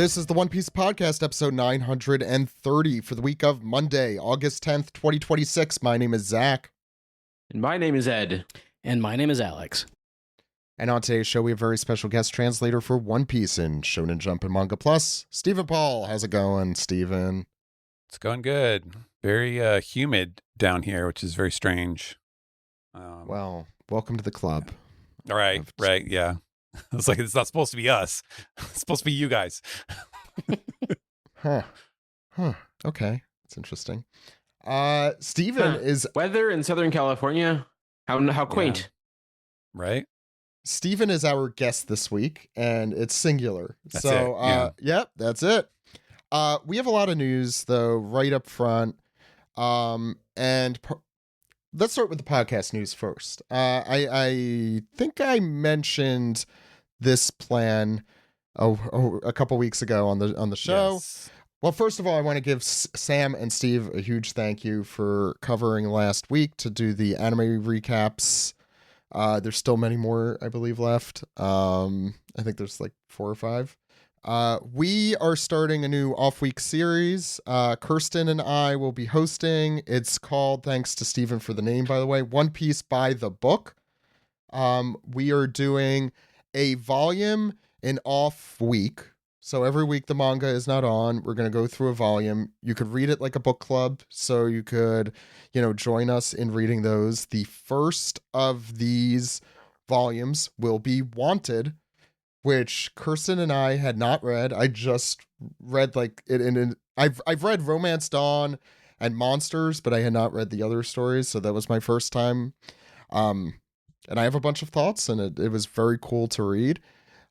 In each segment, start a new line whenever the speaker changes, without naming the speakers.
This is the One Piece Podcast, episode 930 for the week of Monday, August 10th, 2026. My name is Zach.
And my name is Ed.
And my name is Alex.
And on today's show, we have a very special guest translator for One Piece in Shonen Jump Manga Plus, Stephen Paul. How's it going, Stephen?
It's going good. Very humid down here, which is very strange.
Well, welcome to the club.
Right, yeah. It's like, it's not supposed to be us. It's supposed to be you guys.
Huh. Okay. That's interesting. Stephen is...
Weather in Southern California? How quaint.
Yeah. Right?
Stephen is our guest this week, and it's singular.
That's it.
Yep, that's it. We have a lot of news, though, right up front. Let's start with the podcast news first. I think I mentioned this plan a couple weeks ago on the show.
Yes.
Well, first of all, I want to give Sam and Steve a huge thank you for covering last week to do the anime recaps. There's still many more, I believe, left. I think there's like 4 or 5. We are starting a new off-week series. Kirsten and I will be hosting. It's called, thanks to Stephen for the name, by the way, One Piece by the Book. We are doing a volume in off week. So every week the manga is not on. We're going to go through a volume. You could read it like a book club. So you could, join us in reading those. The first of these volumes will be Wanted, which Kirsten and I had not read. I just read I've read Romance Dawn and Monsters, but I had not read the other stories. So that was my first time. And I have a bunch of thoughts, and it was very cool to read.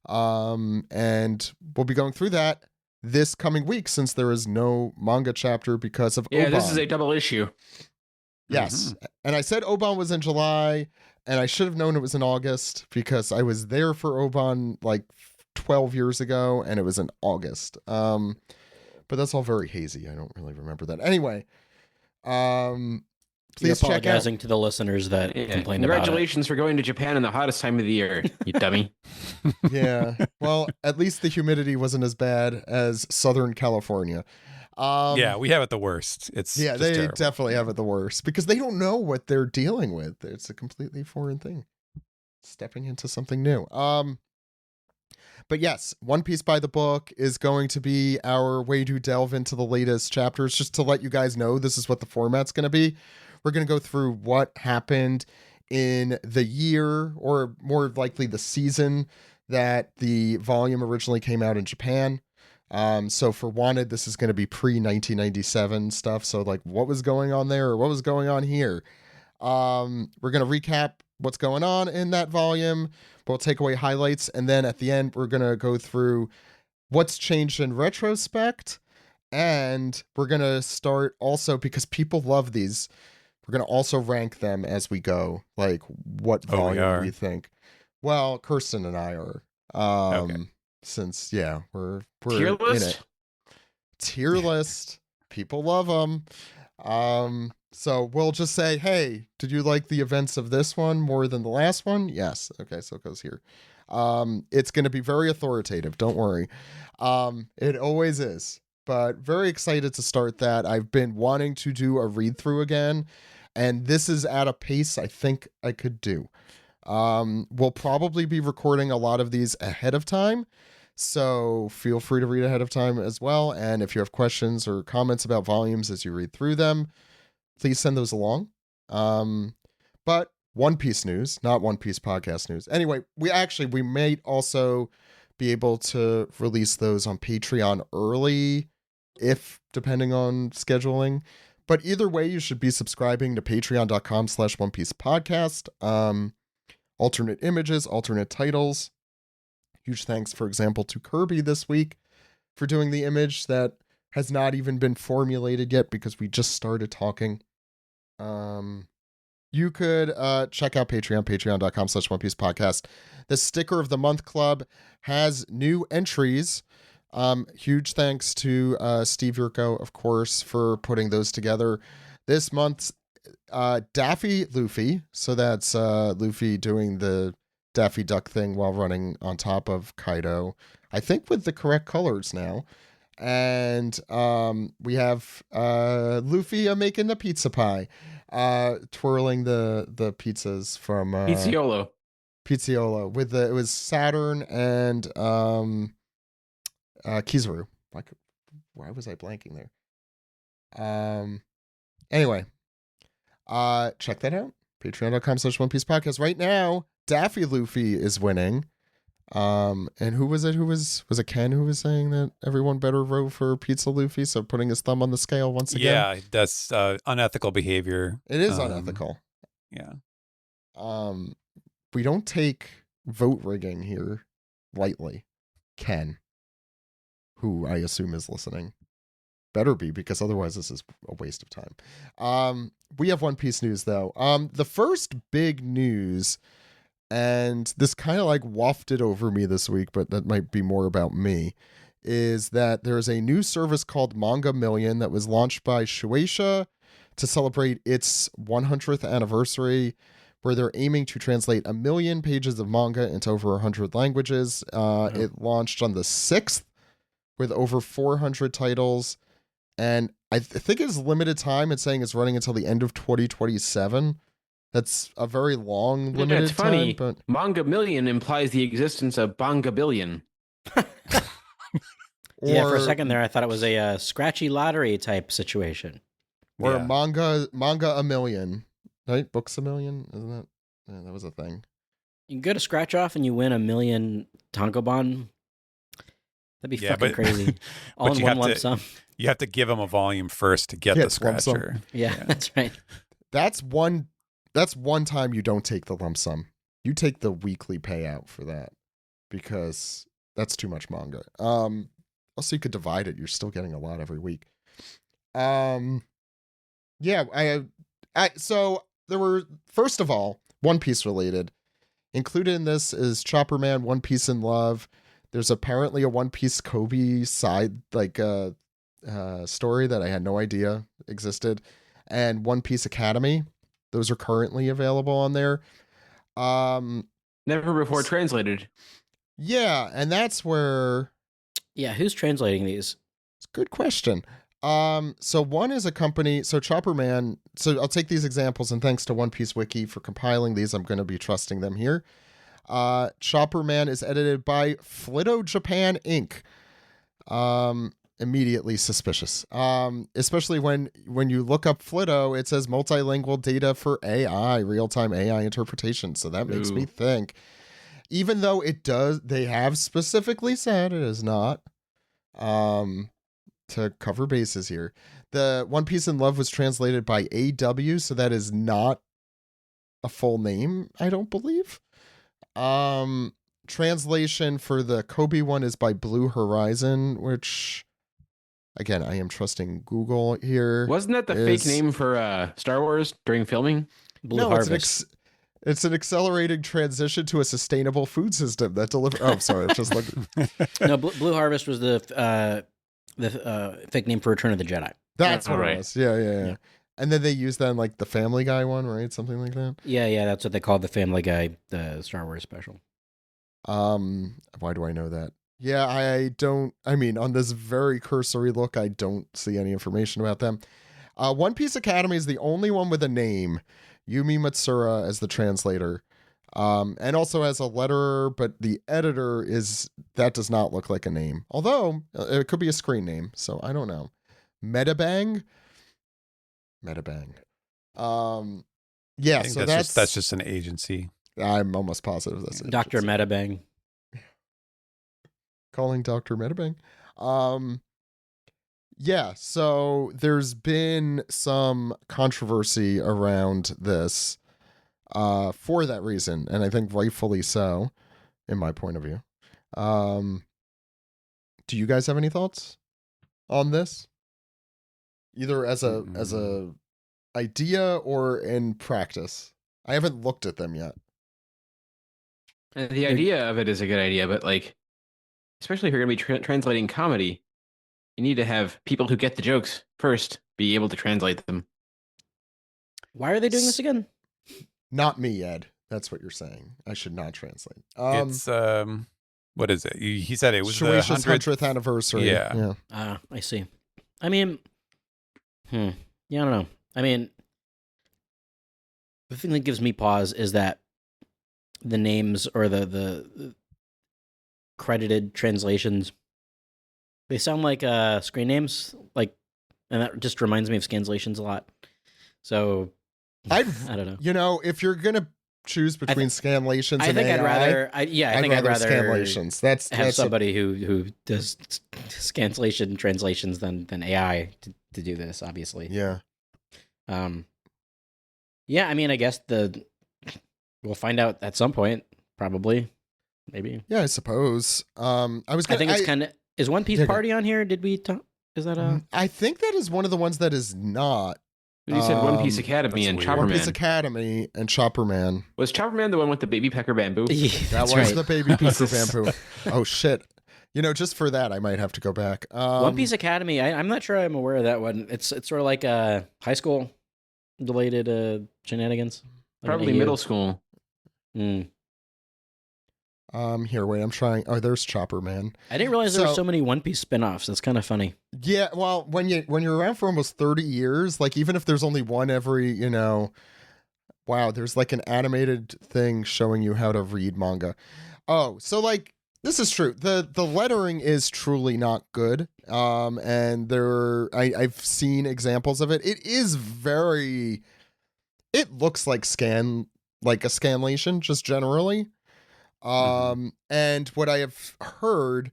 And we'll be going through that this coming week since there is no manga chapter because of Oban.
This is a double issue.
Yes. Mm-hmm. And I said Oban was in July, and I should have known it was in August because I was there for Oban like 12 years ago, and it was in August. But that's all very hazy. I don't really remember that. Anyway, please check out.
Apologizing to the listeners that complained about it.
Congratulations for going to Japan in the hottest time of the year, you dummy.
Yeah. Well, at least the humidity wasn't as bad as Southern California.
Yeah, we have it the worst. They
terrible. Definitely have it the worst because they don't know what they're dealing with. It's a completely foreign thing. Stepping into something new. But yes, One Piece by the Book is going to be our way to delve into the latest chapters. Just to let you guys know, this is what the format's going to be. We're going to go through what happened in the year, or more likely the season, that the volume originally came out in Japan. So for Wanted, this is going to be pre-1997 stuff. So like what was going on there or what was going on here? We're going to recap what's going on in that volume. We'll take away highlights. And then at the end, we're going to go through what's changed in retrospect. And we're going to start also, because people love these, we're going to also rank them as we go. Like what volume we think. Well, Kirsten and I are. Okay. Since we're
tier list?
In it. Tier list. People love them. So we'll just say, hey, did you like the events of this one more than the last one? Yes. Okay, so it goes here. It's going to be very authoritative. Don't worry. It always is. But very excited to start that. I've been wanting to do a read through again, and this is at a pace I think I could do. We'll probably be recording a lot of these ahead of time. So feel free to read ahead of time as well. And if you have questions or comments about volumes as you read through them, please send those along. But One Piece news, not One Piece podcast news. Anyway, we may also be able to release those on Patreon early, if depending on scheduling. But either way, you should be subscribing to patreon.com/One Piece podcast. Alternate images, alternate titles. Huge thanks, for example, to Kirby this week for doing the image that has not even been formulated yet because we just started talking. You could check out patreon.com/One Piece podcast. The Sticker of the Month Club has new entries. Huge thanks to Steve Yurko, of course, for putting those together. This month's Daffy Luffy, so that's Luffy doing the Daffy Duck thing while running on top of Kaido. I think with the correct colors now. And we have Luffy making the pizza pie, twirling the pizzas from Pizziolo. It was Saturn and Kizaru. Why was I blanking there? Anyway, check that out. Patreon.com/One Piece Podcast. Right now, Daffy Luffy is winning. And who was it? Was it Ken who was saying that everyone better vote for Pizza Luffy? So putting his thumb on the scale once again.
Yeah, that's unethical behavior.
It is unethical.
Yeah.
We don't take vote rigging here lightly. Ken, who I assume is listening, better be, because otherwise this is a waste of time. We have One Piece news though. The first big news, and this kind of like wafted over me this week, but that might be more about me, is that there's a new service called Manga Million that was launched by Shueisha to celebrate its 100th anniversary, where they're aiming to translate 1 million pages of manga into over 100 languages. It launched on the 6th with over 400 titles, and I think it's limited time. It's saying it's running until the end of 2027. That's a very long limited
it's funny.
time. But
Manga Million implies the existence of Banga Billion.
Yeah, for a second there, I thought it was a scratchy lottery type situation.
Or manga 1 million, right? Books 1 million, isn't that? Yeah, that was a thing.
You can go to scratch off and you win 1 million tankobon. That'd be fucking crazy. All in one lump sum.
You have to give them a volume first to get the scratcher.
Yeah, that's right.
That's one time you don't take the lump sum. You take the weekly payout for that, because that's too much manga. Also, you could divide it. You're still getting a lot every week. So there were, first of all, One Piece related. Included in this is Chopper Man, One Piece in Love. There's apparently a One Piece Kobe side, story that I had no idea existed. And One Piece Academy. Those are currently available on there.
Never before translated.
Yeah, and that's where...
Yeah, who's translating these?
It's a good question. So one is a company, so Chopper Man, so I'll take these examples, and thanks to One Piece Wiki for compiling these, I'm going to be trusting them here. Chopper Man is edited by Flitto Japan Inc. Immediately suspicious. Especially when you look up Flitto, it says multilingual data for AI, real-time AI interpretation. So that makes me think, even though they have specifically said it is not, to cover bases here. The One Piece in Love was translated by AW, so that is not a full name, I don't believe. Translation for the Kobe one is by Blue Horizon, which, again, I am trusting Google here.
Wasn't that the fake name for Star Wars during filming?
Blue Harvest.
It's an accelerating transition to a sustainable food system that delivers. Oh, sorry, it's just like
No, Blue Harvest was the fake name for Return of the Jedi.
That's what it was. Yeah. And then they used that in like the Family Guy one, right? Something like that.
Yeah, that's what they called the Family Guy, the Star Wars special.
Why do I know that? Yeah, on this very cursory look, I don't see any information about them. One Piece Academy is the only one with a name. Yumi Matsura as the translator. And also as a letterer, but the editor that does not look like a name. Although, it could be a screen name, so I don't know. Metabang. Yeah, so
that's just an agency.
I'm almost positive that's it.
Dr. Metabang.
Calling Dr. Metabang. Yeah, so there's been some controversy around this for that reason, and I think rightfully so, in my point of view. Do you guys have any thoughts on this? Either as a idea or in practice? I haven't looked at them yet.
The idea of it is a good idea, but especially if you're going to be translating comedy, you need to have people who get the jokes first be able to translate them.
Why are they doing this again?
Not me, Ed. That's what you're saying. I should not translate.
It's what is it? He said it was the
Shueisha's 100th anniversary.
Yeah.
I see. I mean, yeah, I don't know. I mean, the thing that gives me pause is that the names or the credited translations, they sound like screen names, like, and that just reminds me of scanslations a lot. So I don't know.
You know, if you're gonna choose between scanlations and
AI,
I'd rather
scanlations.
That's
somebody who does scanslation translations than AI to do this, obviously.
Yeah.
Yeah, I mean, I guess we'll find out at some point, probably, maybe.
Yeah, I suppose. I think
it's kind of, is One Piece Party on here? Did we talk? Is that
I think that is one of the ones that is not.
You said One Piece Academy and Chopper Man.
One Piece Academy and Chopper Man.
Was Chopper Man the one with the baby pecker bamboo?
Yeah,
that was right. The baby pecker bamboo. Oh shit! You know, just for that, I might have to go back.
One Piece Academy. I'm not sure I'm aware of that one. It's sort of like a high school related shenanigans.
Probably middle school.
Here, wait, I'm trying. Oh, there's Chopper Man.
I didn't realize there were so many One Piece spin-offs. That's kind of funny.
Yeah, well, when you're around for almost 30 years, like even if there's only one every, wow, there's like an animated thing showing you how to read manga. Oh, so like this is true. The lettering is truly not good. And I've seen examples of it. It looks like a scanlation just generally. And what I have heard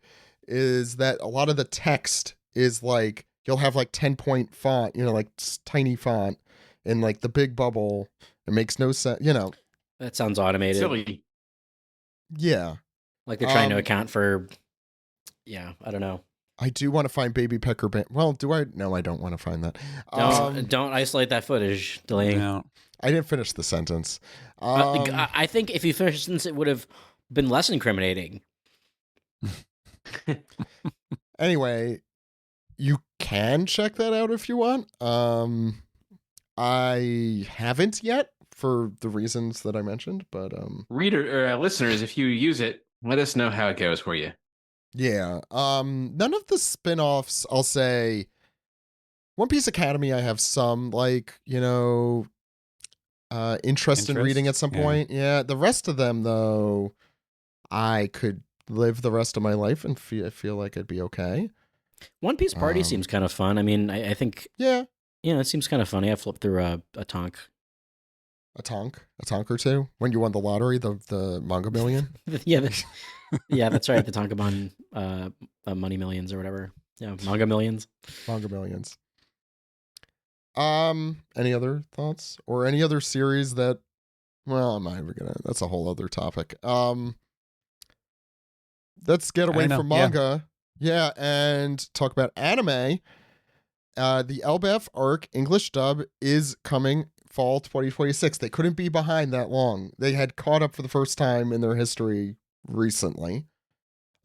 is that a lot of the text is like, you'll have like 10-point font, like tiny font and like the big bubble. It makes no sense,
That sounds automated.
Silly.
Yeah.
Like they're trying to account for, I don't know.
I do want to find Baby Pecker Band. Well, do I? No, I don't want to find that.
Don't isolate that footage, Delaney.
No.
I didn't finish the sentence.
I think if you finished the sentence, it would have been less incriminating.
Anyway, you can check that out if you want. I haven't yet for the reasons that I mentioned, but
reader or listeners, if you use it, let us know how it goes for you.
Yeah. None of the spin-offs, I'll say. One Piece Academy, I have some interest in reading at some point. Yeah. The rest of them, though, I could live the rest of my life and feel like I'd be okay.
One Piece Party seems kind of fun. I mean, I think.
Yeah.
It seems kind of funny. I flipped through a tonk.
A tonk or two? When you won the lottery, the Manga Million?
Yeah, that's right. The Tonkabon Money Millions or whatever. Yeah, Manga Millions.
Manga Millions. Any other thoughts? Or any other series that, well, I'm not even gonna, that's a whole other topic. Let's get away from manga. Yeah, and talk about anime. The Elbaf arc English dub is coming fall 2026. They couldn't be behind that long. They had caught up for the first time in their history recently.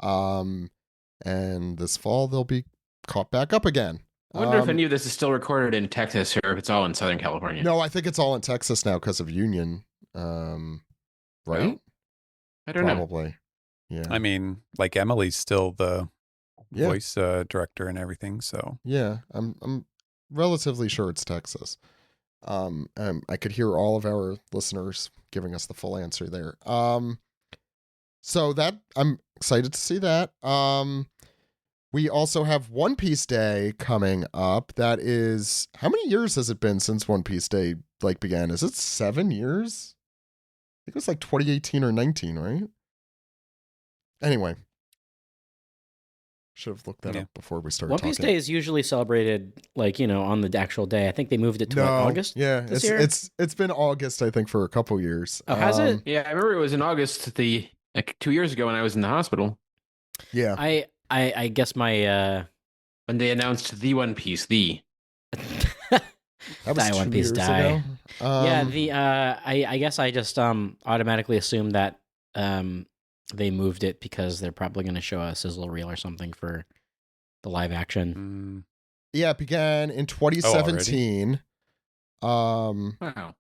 And this fall they'll be caught back up again.
I wonder if any of this is still recorded in Texas or if it's all in Southern California.
No, I think it's all in Texas now because of Union. Right?
Well, I don't know.
Probably. Yeah.
I mean, like Emily's still the voice director and everything, so.
Yeah, I'm relatively sure it's Texas. I could hear all of our listeners giving us the full answer there. So that I'm excited to see that. We also have One Piece Day coming up. That is, how many years has it been since One Piece Day began? Is it 7 years? I think it was like 2018 or 19, right? Anyway. Should have looked that up before we started talking.
One Piece Day is usually celebrated on the actual day. I think they moved it to August.
Yeah,
this year?
It's been August, I think, for a couple years.
Oh, has it?
Yeah, I remember it was in August 2 years ago when I was in the hospital.
Yeah.
I guess my
when they announced the One Piece,
that was
One Piece die.
Ago.
I guess I just automatically assumed that they moved it because they're probably going to show a sizzle reel or something for the live action.
Yeah, it began in 2017.
Wow.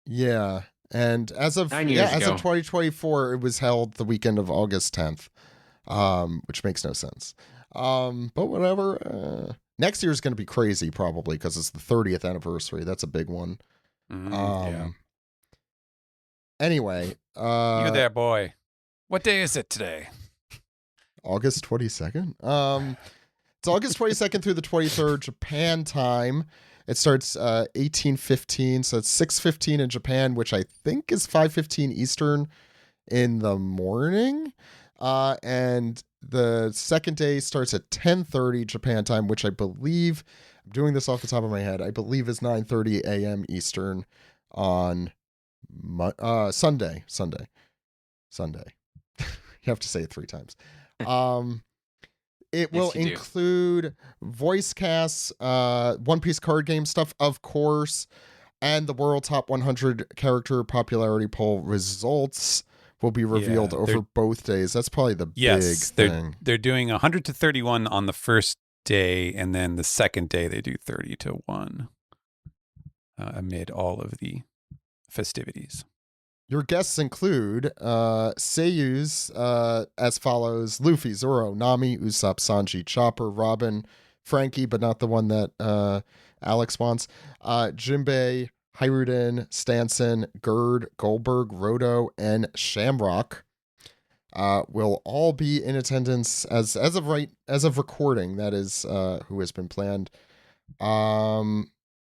Yeah, And as of
9 years
as
ago.
of 2024, it was held the weekend of August 10th, which makes no sense. But whatever. Next year is going to be crazy probably because it's the 30th anniversary. That's a big one.
Yeah.
Anyway,
You there, boy. What day is it today?
August 22nd. It's August 22nd through the 23rd, Japan time. It starts 18:15, so it's 6:15 in Japan, which I think is 5:15 Eastern in the morning. And the second day starts at 10:30 Japan time, which I believe, I'm doing this off the top of my head, I believe is 9:30 a.m. Eastern on Sunday. You have to say it 3 times. It will
you do.
include voice casts, One Piece card game stuff, of course, and the World Top 100 Character Popularity Poll results will be revealed over both days. That's probably the big thing.
They're doing 100 to 31 on the first day, and then the second day they do 30 to 1 amid all of the festivities.
Your guests include seiyus as follows: Luffy, Zoro, Nami, Usopp, Sanji, Chopper, Robin, Frankie, but not the one that Alex wants, Jinbei, Hiruden, Stanson, Gerd, Goldberg, Roto, and Shamrock will all be in attendance as of recording. That is who has been planned.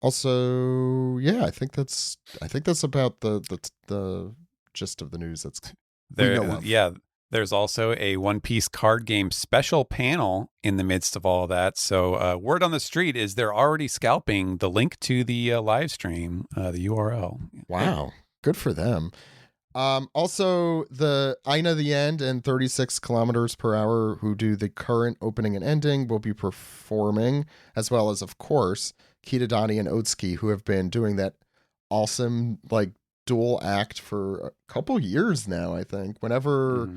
Also, yeah, I think that's about the gist of the news we know of.
Yeah, there's also a One Piece card game special panel in the midst of all of that. So word on the street is they're already scalping the link to the live stream, the URL.
Wow, good for them. Also, the Aina the End and 36 kilometers per hour, who do the current opening and ending, will be performing, as well as, of course, Kitadani and Otsuki, who have been doing that awesome dual act for a couple years now. I think whenever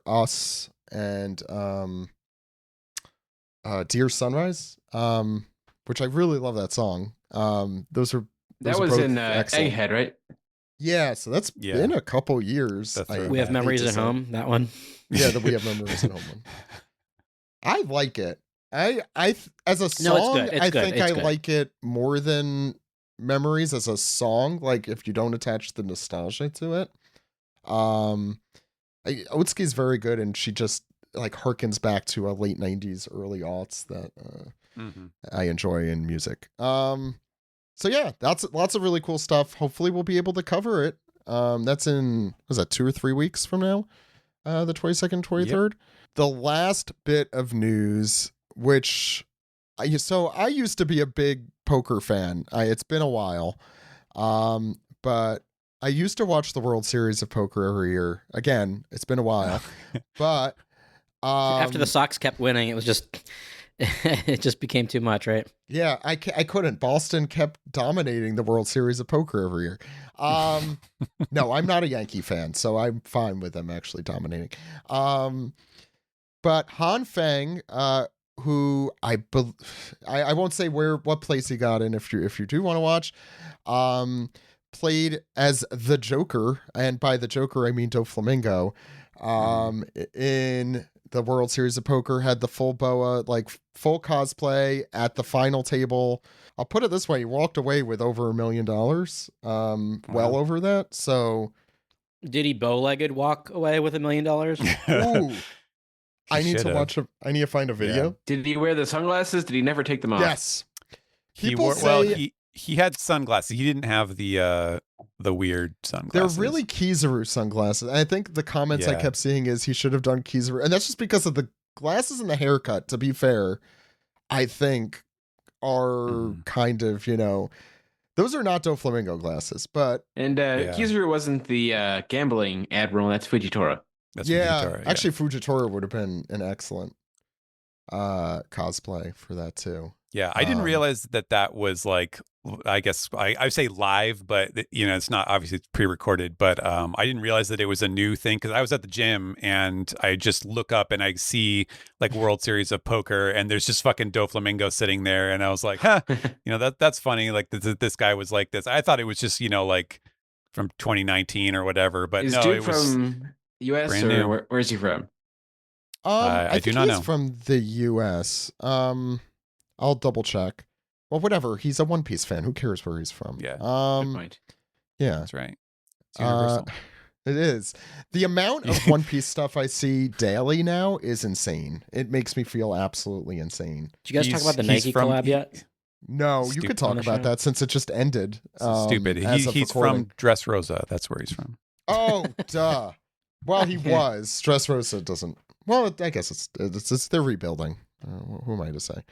us and Dear Sunrise, which I really love that song. That was
in
excellent.
Egghead, right?
Yeah, so that's been a couple years.
That's right.
We have memories at home. That one.
Yeah, that we have memories at home one. I like it. I as a song, I think I like it more than Memories as a song. Like if you don't attach the nostalgia to it, Otsuki is very good, and she just harkens back to a late '90s, early aughts that I enjoy in music. So yeah, that's lots of really cool stuff. Hopefully, we'll be able to cover it. That's in 2 or 3 weeks from now, the 22nd, 23rd. Yep. The last bit of news, which I used to be a big poker fan. It's been a while, but I used to watch the World Series of Poker every year. Again, it's been a while, but
after the Sox kept winning, it was just it just became too much, right?
Yeah, I couldn't. Boston kept dominating the World Series of Poker every year. No, I'm not a Yankee fan, so I'm fine with them actually dominating. But Han Feng, who I won't say what place he got in if you do want to watch, played as the Joker, and by the Joker I mean Doflamingo, in the World Series of Poker, had the full boa, full cosplay at the final table. I'll put it this way, he walked away with over $1 million, well over that. So
did he bow-legged walk away with $1 million?
Ooh. I need to watch I need to find a video.
Yeah. Did he wear the sunglasses? Did he never take them off?
Yes.
He had sunglasses. He didn't have the weird sunglasses.
They're really Kizaru sunglasses. I think the comments I kept seeing is he should have done Kizaru, and that's just because of the glasses and the haircut. To be fair, I think are kind of those are not Doflamingo glasses, but
Kizaru wasn't the gambling admiral. That's Fujitora.
That's Fujitora, actually Fujitora would have been an excellent cosplay for that too.
Yeah, I didn't realize that was like, I guess I say live, but it's not, obviously it's pre-recorded, but I didn't realize that it was a new thing because I was at the gym and I just look up and I see like World Series of Poker and there's just fucking Doflamingo sitting there and I was like, huh, that's funny. Like this guy was like this. I thought it was just, like from 2019 or whatever, but
Is
no,
dude
it was
from US
brand
or
new.
where's he from?
I
do
think
not
he's
know.
from the US. I'll double check. Well, whatever. He's a One Piece fan. Who cares where he's from?
Yeah.
Good point.
Yeah.
That's right. It's universal.
It is. The amount of One Piece stuff I see daily now is insane. It makes me feel absolutely insane.
Did you guys talk about the
He's
Nike
from-
collab yet?
No, you
Stupid.
could talk
On the
about
show?
that since it just ended.
Stupid.
as of
He's
recording.
from Dressrosa. That's where he's from.
Oh, duh. Well, he was. Dressrosa doesn't. Well, I guess it's they're rebuilding. Who am I to say?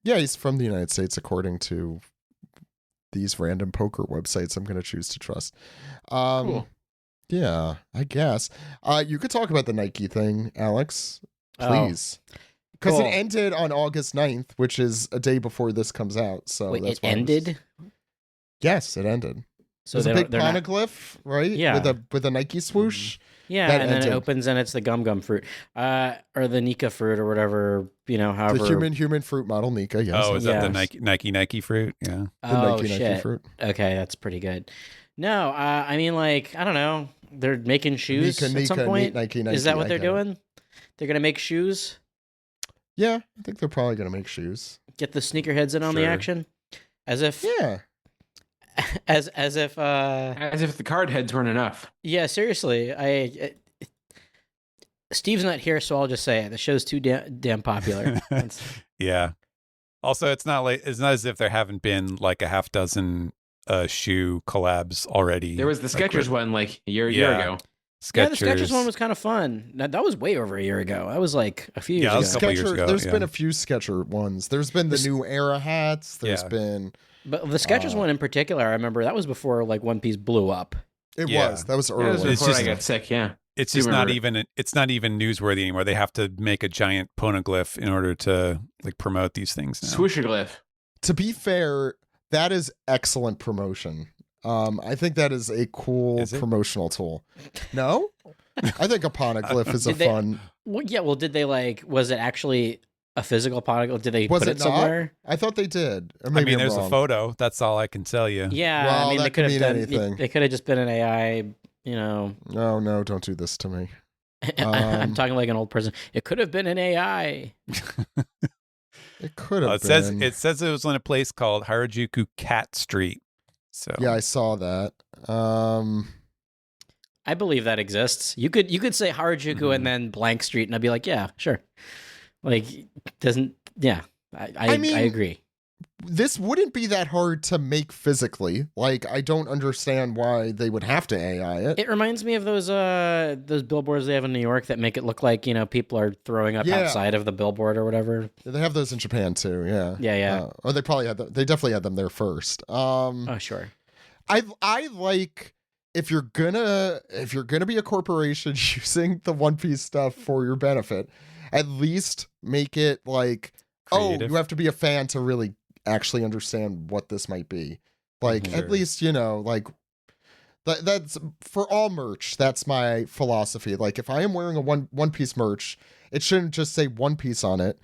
Yeah, he's from the United States, according to these random poker websites I'm going to choose to trust.
Cool.
Yeah, I guess. You could talk about the Nike thing, Alex, please. Because
Cool.
it ended on August 9th, which is a day before this comes out. So
Wait,
that's
it
why I was-
ended?
Yes, it ended.
So
There's a big
they're not-
poneglyph, right?
Yeah.
With a Nike swoosh.
Yeah,
that
and then
ended.
it opens and it's the gum fruit, or the Nika fruit, or whatever. However.
The human fruit model Nika, yes.
Oh, is that the
Yes.
Nike fruit? Yeah.
The
Oh
Nike
shit.
fruit.
Okay, that's pretty good. No, I mean, like, I don't know. They're making shoes at some point.
Nike,
Is that what
I
they're
get it.
doing? They're gonna make shoes.
Yeah, I think they're probably going to make shoes.
Get the sneakerheads in on the
Sure.
action, as if,
Yeah.
as if.
As if the card heads weren't enough.
Yeah, seriously. Steve's not here, so I'll just say it. The show's too damn popular. It's-
Yeah. Also, it's not as if there haven't been like a half dozen shoe collabs already.
There was the
Like,
Skechers
with
one like a year
Yeah.
ago.
Yeah, the Skechers one was kind of fun. That was way over a year ago. That was like a few years
Yeah, that was
ago.
a couple years ago,
There's
yeah.
been a few Sketcher ones. There's been the
This-
new era hats. There's
Yeah.
been.
But the Skechers one in particular, I remember that was before like One Piece blew up.
It
Yeah.
was. That was
Yeah, it was
early.
It's
before I
just-
got sick, yeah.
It's
Do
just not
remember
even newsworthy anymore. They have to make a giant poneglyph in order to like promote these things now.
Swoosherglyph.
To be fair, that is excellent promotion. I think that is a cool
Is it?
promotional tool. No? I think a poneglyph is a
Did they-
fun.
Well, yeah. Well, did they like? Was it actually a physical poneglyph? Did they
Was
put
it
it
not?
somewhere?
I thought they did. Or
I
maybe
mean,
I'm
there's a
wrong.
photo. That's all I can tell you.
Yeah,
Well,
I mean,
that
they
could
could have
mean
done.
anything.
They could have just been an AI.
No, don't do this to me.
I'm talking like an old person. It could have been an AI.
It could have
It
been.
says it was in a place called Harajuku Cat Street. So
Yeah, I saw that.
I believe that exists. You could say Harajuku and then blank street, and I'd be like, yeah, sure. Like, doesn't yeah. I
mean,
I agree.
This wouldn't be that hard to make physically. Like, I don't understand why they would have to AI it.
It reminds me of those billboards they have in New York that make it look like people are throwing up
Yeah.
outside of the billboard or whatever.
They have those in Japan too. Yeah.
Yeah.
Or they probably had them. They definitely had them there first.
Oh, sure.
I like if you're gonna be a corporation using the One Piece stuff for your benefit, at least make it like,
Creative.
oh, you have to be a fan to really actually understand what this might be. Like,
Sure.
at least, like that's for all merch. That's my philosophy. Like, if I am wearing a One Piece merch, it shouldn't just say One Piece on it.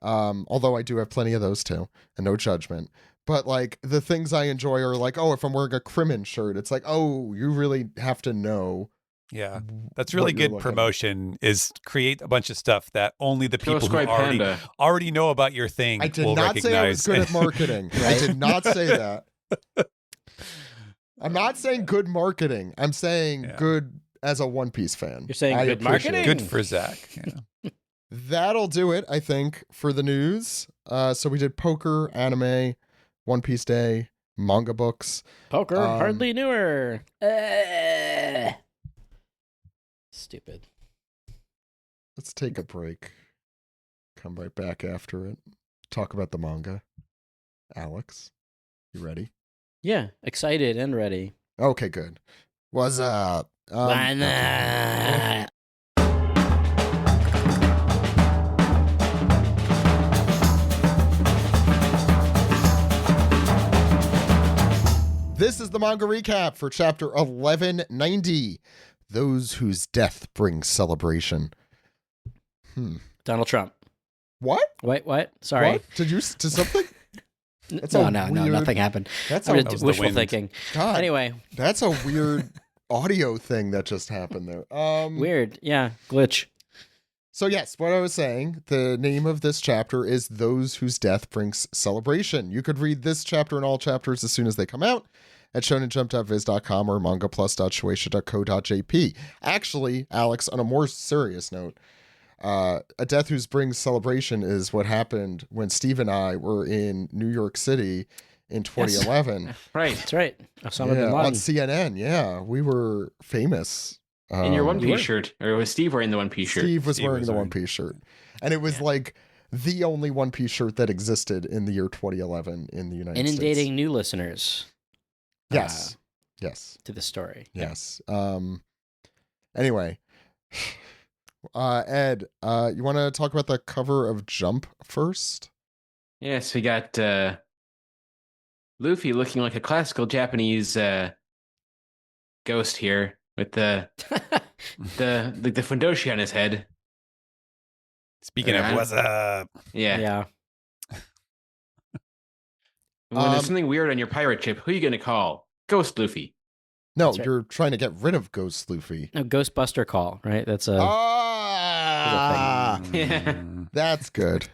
Although I do have plenty of those too, and no judgment. But like the things I enjoy are like, oh, if I'm wearing a Crimin shirt, it's like, oh, you really have to know.
Yeah, that's really
what you're
good
looking.
promotion. Is create a bunch of stuff that only the people who
Square Panda.
already know about your thing
I did
will
not say I was good
recognize.
at marketing. I did not say that. I'm not saying good marketing. I'm saying
Yeah.
good as a One Piece fan.
You're saying
I
good
appreciate
marketing?
it.
Good for Zach. Yeah.
That'll do it, I think, for the news. So we did poker, anime, One Piece Day, manga books.
Poker hardly newer. Stupid.
Let's take a break. Come right back after it. Talk about the manga. Alex, you ready?
Yeah, excited and ready.
Okay, good. What's up?
Why not?
This is the manga recap for chapter 1190, Those Whose Death Brings Celebration.
Donald Trump.
What?
Wait, what? Sorry.
What? Did something? That's
No,
a
nothing happened.
That's
I'm
a
just wishful
wind.
thinking.
God.
Anyway,
That's a weird audio thing that just happened there.
weird. Yeah, glitch.
So yes, what I was saying, the name of this chapter is Those Whose Death Brings Celebration. You could read this chapter and all chapters as soon as they come out at shonenjump.viz.com or mangaplus.shueisha.co.jp. Actually, Alex, on a more serious note, A Death Whose Brings Celebration is what happened when Steve and I were in New York City in 2011.
Right.
That's right. Osama
Yeah,
bin
on
Laden.
CNN. Yeah, we were famous.
In your One
You were?
Piece shirt. Or was Steve wearing the One Piece shirt?
Steve was
Steve
wearing
was
the
wearing-
One Piece shirt. And it was like the only One Piece shirt that existed in the year 2011 in the United
Inundating
States.
new listeners
Yes. Yes.
to the story.
Yes. Anyway. Ed, you want to talk about the cover of Jump first?
Yes, we got Luffy looking like a classical Japanese ghost here with the fundoshi on his head.
Speaking of
Yeah.
what's up,
Yeah.
Yeah.
When there's something weird on your pirate ship, who are you going to call? Ghost Luffy.
No,
That's right.
you're trying to get rid of Ghost Luffy.
No, Ghostbuster call, right? That's a.
Ah,
Yeah.
that's good.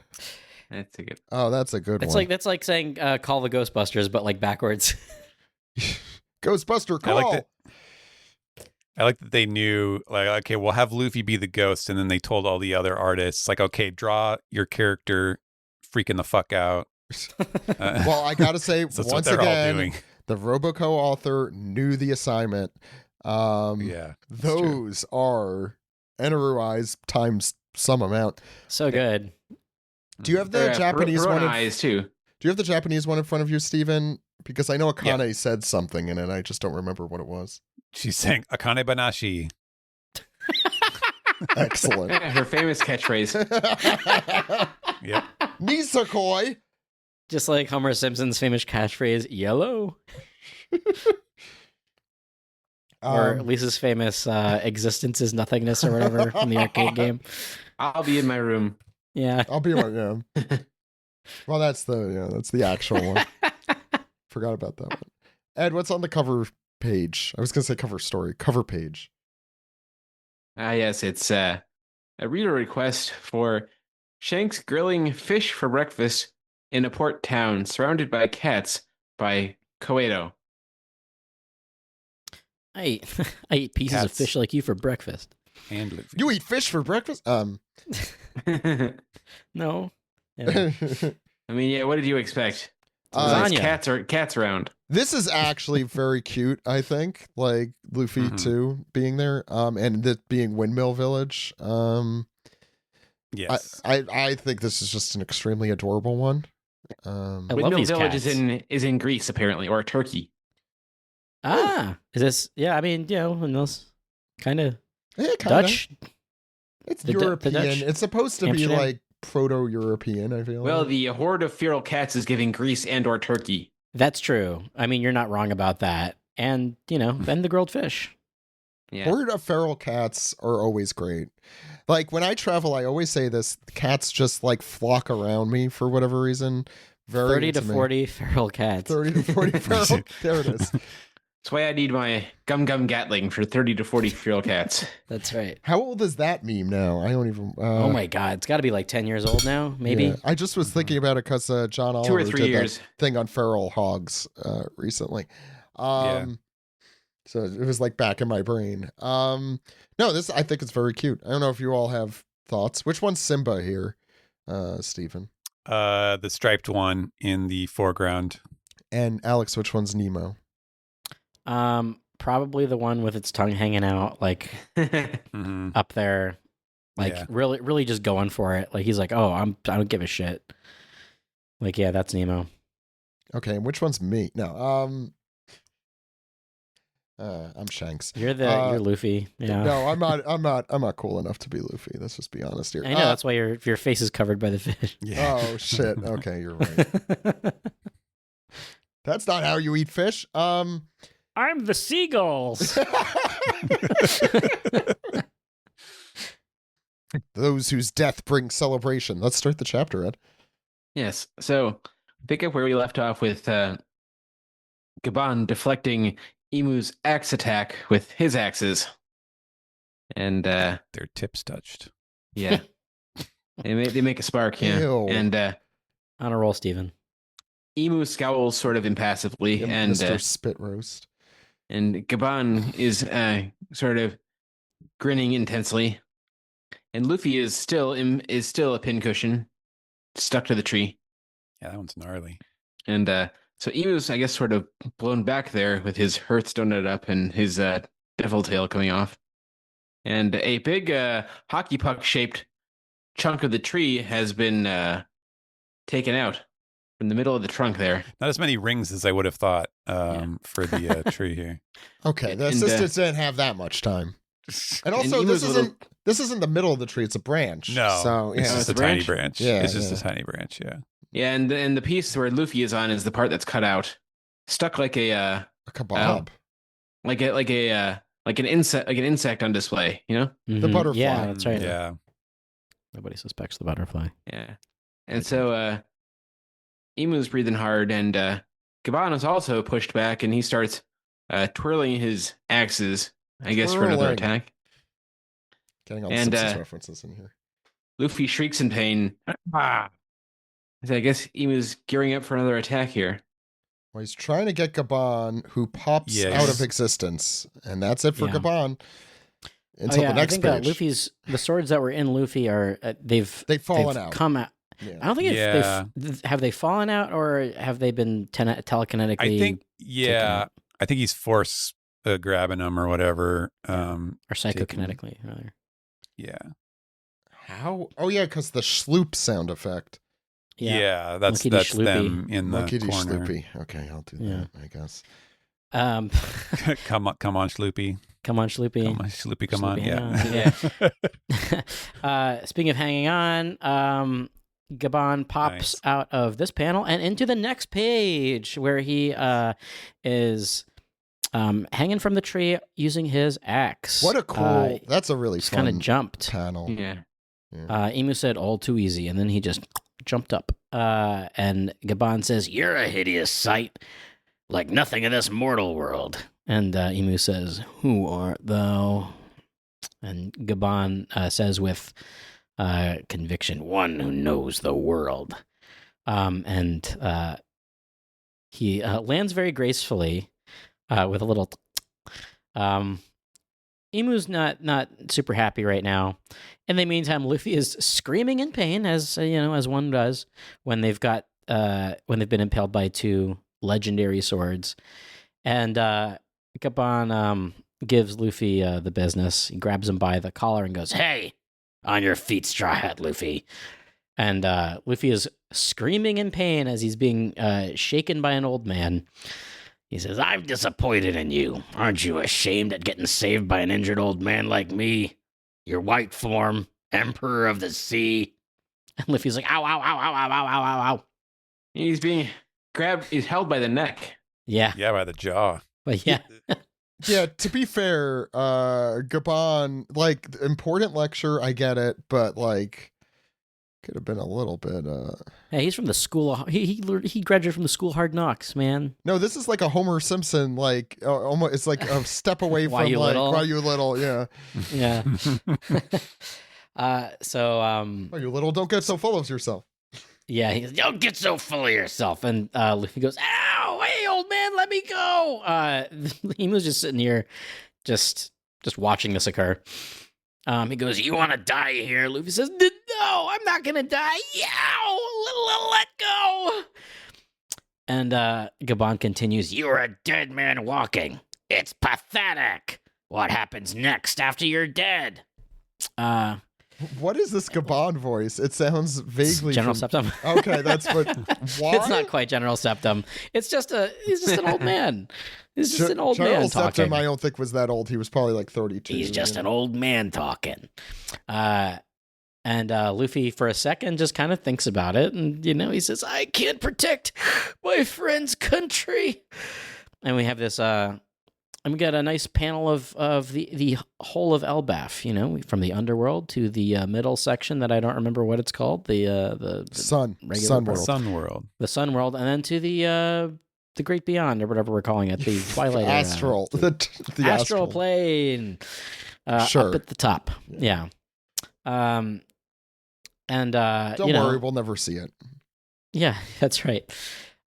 That's a good.
Oh, that's a good
That's
one.
like saying call the Ghostbusters, but like backwards.
Ghostbuster
I
call.
like that. I like that they knew, like, okay, we'll have Luffy be the ghost, and then they told all the other artists, like, okay, draw your character freaking the fuck out.
Well, I gotta say,
so that's what
once
they're all
again,
doing.
the Roboco author knew the assignment.
Yeah, that's true.
Those are Eneru eyes times some amount.
So good.
Do you have the Japanese one?
Piranha eyes too.
Do you have the Japanese one in front of you, Steven? Because I know Akane said something in it. I just don't remember what it was.
She's saying Akane Banashi.
Excellent.
Her famous catchphrase.
Yep.
Nisakoi.
Just like Homer Simpson's famous catchphrase, yellow. Or Lisa's famous existence is nothingness or whatever from the arcade game.
I'll be in my room.
Yeah.
I'll be right now. Well, that's the actual one. Forgot about that one. Ed, what's on the cover page? I was gonna say cover story. Cover page.
Yes, it's a reader request for Shanks grilling fish for breakfast in a port town surrounded by cats by Coedo.
I eat pieces of
Cats.
fish like you for breakfast.
And Luffy.
You eat fish for breakfast?
No. Yeah.
I mean, yeah, what did you expect?
Lasagna.
Besides cats around.
This is actually very cute, I think. Like Luffy
Mhm.
too being there. And that being Windmill Village.
Yes.
I think this is just an extremely adorable one.
I love
Windmill
these
Village
cats.
is in Greece apparently, or Turkey.
Is this? Yeah, I mean, and those kind of
Yeah, kinda.
Dutch.
It's
the
European.
Dutch?
It's supposed to
Amsterdam?
be like proto-European, I feel
Well,
like.
the horde of feral cats is giving Greece and or Turkey.
That's true. I mean, you're not wrong about that. And then the grilled fish.
Yeah.
Horde of feral cats are always great. Like when I travel, I always say this: cats just like flock around me for whatever reason. Very
30 to
into me.
40 feral cats.
30 to 40 feral. There it is.
That's why I need my Gum Gum Gatling for 30 to 40 feral cats.
That's right.
How old is that meme now? I don't even.
Oh my God, it's got to be like 10 years old now, maybe.
Yeah. I just was thinking about it because John
2
Oliver
or 3
did
years.
that thing on feral hogs recently. So it was like back in my brain. No, this I think it's very cute. I don't know if you all have thoughts. Which one's Simba here, Stephen?
The striped one in the foreground.
And Alex, which one's Nemo?
Probably the one with its tongue hanging out, like
Mhm.
up there, like
Yeah.
really just going for it. Like he's like, oh, I don't give a shit. Like, yeah, that's Nemo.
Okay, and which one's me? No, I'm Shanks.
You're
Uh,
Luffy. Yeah.
No, I'm not cool enough to be Luffy. Let's just be honest here.
I know that's why your face is covered by the fish.
Yeah.
Oh shit. Okay, you're right. That's not how you eat fish.
I'm the seagulls.
Those whose death brings celebration. Let's start the chapter, Ed.
Yes. So pick up where we left off with Gaban deflecting Emu's axe attack with his axes. And
Their tips touched.
yeah. they make a spark, yeah.
Ew.
And
On a roll, Steven.
Emu scowls sort of impassively,
Yeah,
and
Mr. Spit Roast.
and Gaban is sort of grinning intensely. And Luffy is still a pincushion stuck to the tree.
Yeah, that one's gnarly.
And so Emu's, I guess, sort of blown back there with his Hearthstone donut up and his devil tail coming off. And a big hockey puck shaped chunk of the tree has been taken out from the middle of the trunk there.
Not as many rings as I would have thought for the tree here.
Okay, the
And,
assistants didn't have that much time. And also,
Emu's
this isn't the middle of the tree; it's a branch.
No,
so
it's
yeah,
just
it's
a
a
tiny
branch?
branch.
Yeah,
It's just
yeah.
a tiny branch, yeah.
Yeah, and the piece where Luffy is on is the part that's cut out, stuck like a
a kebab.
like an insect on display, you know?
The butterfly.
Yeah, that's right.
Yeah.
Nobody suspects the butterfly.
Yeah. And so Emu's breathing hard, and Gaban is also pushed back, and he starts twirling his axes, I guess, for another
Twirling.
attack.
Getting all
And,
the Simpsons references in here.
Luffy shrieks in pain. Ah! So I guess Emu's gearing up for another attack here.
Well, he's trying to get Gaban, who pops
Yes.
out of existence, and that's it for
Yeah.
Gaban. Until the next
I think
page.
Luffy's the swords that were in Luffy are they've
fallen out.
come out.
Yeah.
I don't think
Yeah.
have they fallen out or have they been telekinetically?
I think,
taken out?
I think he's force grabbing them or whatever.
Or psychokinetically, rather.
Yeah.
How? Oh yeah, because the sloop sound effect.
Yeah, that's
Monkey D.
them
Schloopy.
in the
Monkey D.
corner.
Sloopy. Okay, I'll do
Yeah.
that, I guess.
come on, Schloopy.
Come on, Schloopy.
Come on, Schloopy, come on.
Schloopy,
Yeah.
Speaking of hanging on, Gaban pops
Nice.
out of this panel and into the next page where he is hanging from the tree using his axe.
What a cool! That's a really
Just kind
fun
of jumped.
panel.
Yeah.
Emu said, "All too easy," and then he just jumped up. And Gaban says, "You're a hideous sight, like nothing in this mortal world." And Emu says, "Who art thou?" And Gaban says with conviction, "One who knows the world." And he lands very gracefully with a little. Emu's not super happy right now. In the meantime, Luffy is screaming in pain, as as one does when they've been impaled by two legendary swords. And Gaban gives Luffy the business. He grabs him by the collar and goes, "Hey, on your feet, Straw Hat Luffy." And Luffy is screaming in pain as he's being shaken by an old man. He says, "I'm disappointed in you. Aren't you ashamed at getting saved by an injured old man like me? Your white form, Emperor of the Sea." And Luffy's like, "Ow, ow, ow, ow, ow, ow, ow, ow, ow."
He's being grabbed, he's held by the neck.
Yeah,
Yeah, by the jaw.
but yeah.
Yeah, to be fair, Gaban, like, important lecture, I get it, but like, could have been a little bit.
Hey, he's from the school. He graduated from the school Hard Knocks, man.
No, this is like a Homer Simpson, like almost. It's like a step away
Why
from
You
like
Little?
Why You Little, yeah.
Yeah. So
Why You Little, don't get so full of yourself.
yeah, he's, "Don't get so full of yourself." And Luffy goes, "Ow, hey, old man, let me go." Emu's just sitting here, just watching this occur. He goes, "You want to die here?" Luffy says, "No, I'm not gonna die. Yow, let go." And Gaban continues, "You're a dead man walking. It's pathetic. What happens next after you're dead?"
What is this Gaban voice? It sounds vaguely
General
from-
Septum.
Okay, that's what. Why?
It's not quite General Septum. He's just an old man. He's just an old
General
man
Septum,
talking.
I don't think was that old. He was probably like 32.
He's just
you
an
know?
old man talking. And Luffy, for a second, just kind of thinks about it. And, he says, I can't protect my friend's country. And we have this, and we got a nice panel of the whole of Elbaf, from the underworld to the middle section that I don't remember what it's called. The
Sun World.
The Sun World. And then to the Great Beyond, or whatever we're calling it, the Twilight
Astral.
the Astral Plane.
Sure.
Up at the top. Yeah. And
don't worry, we'll never see it.
Yeah, that's right.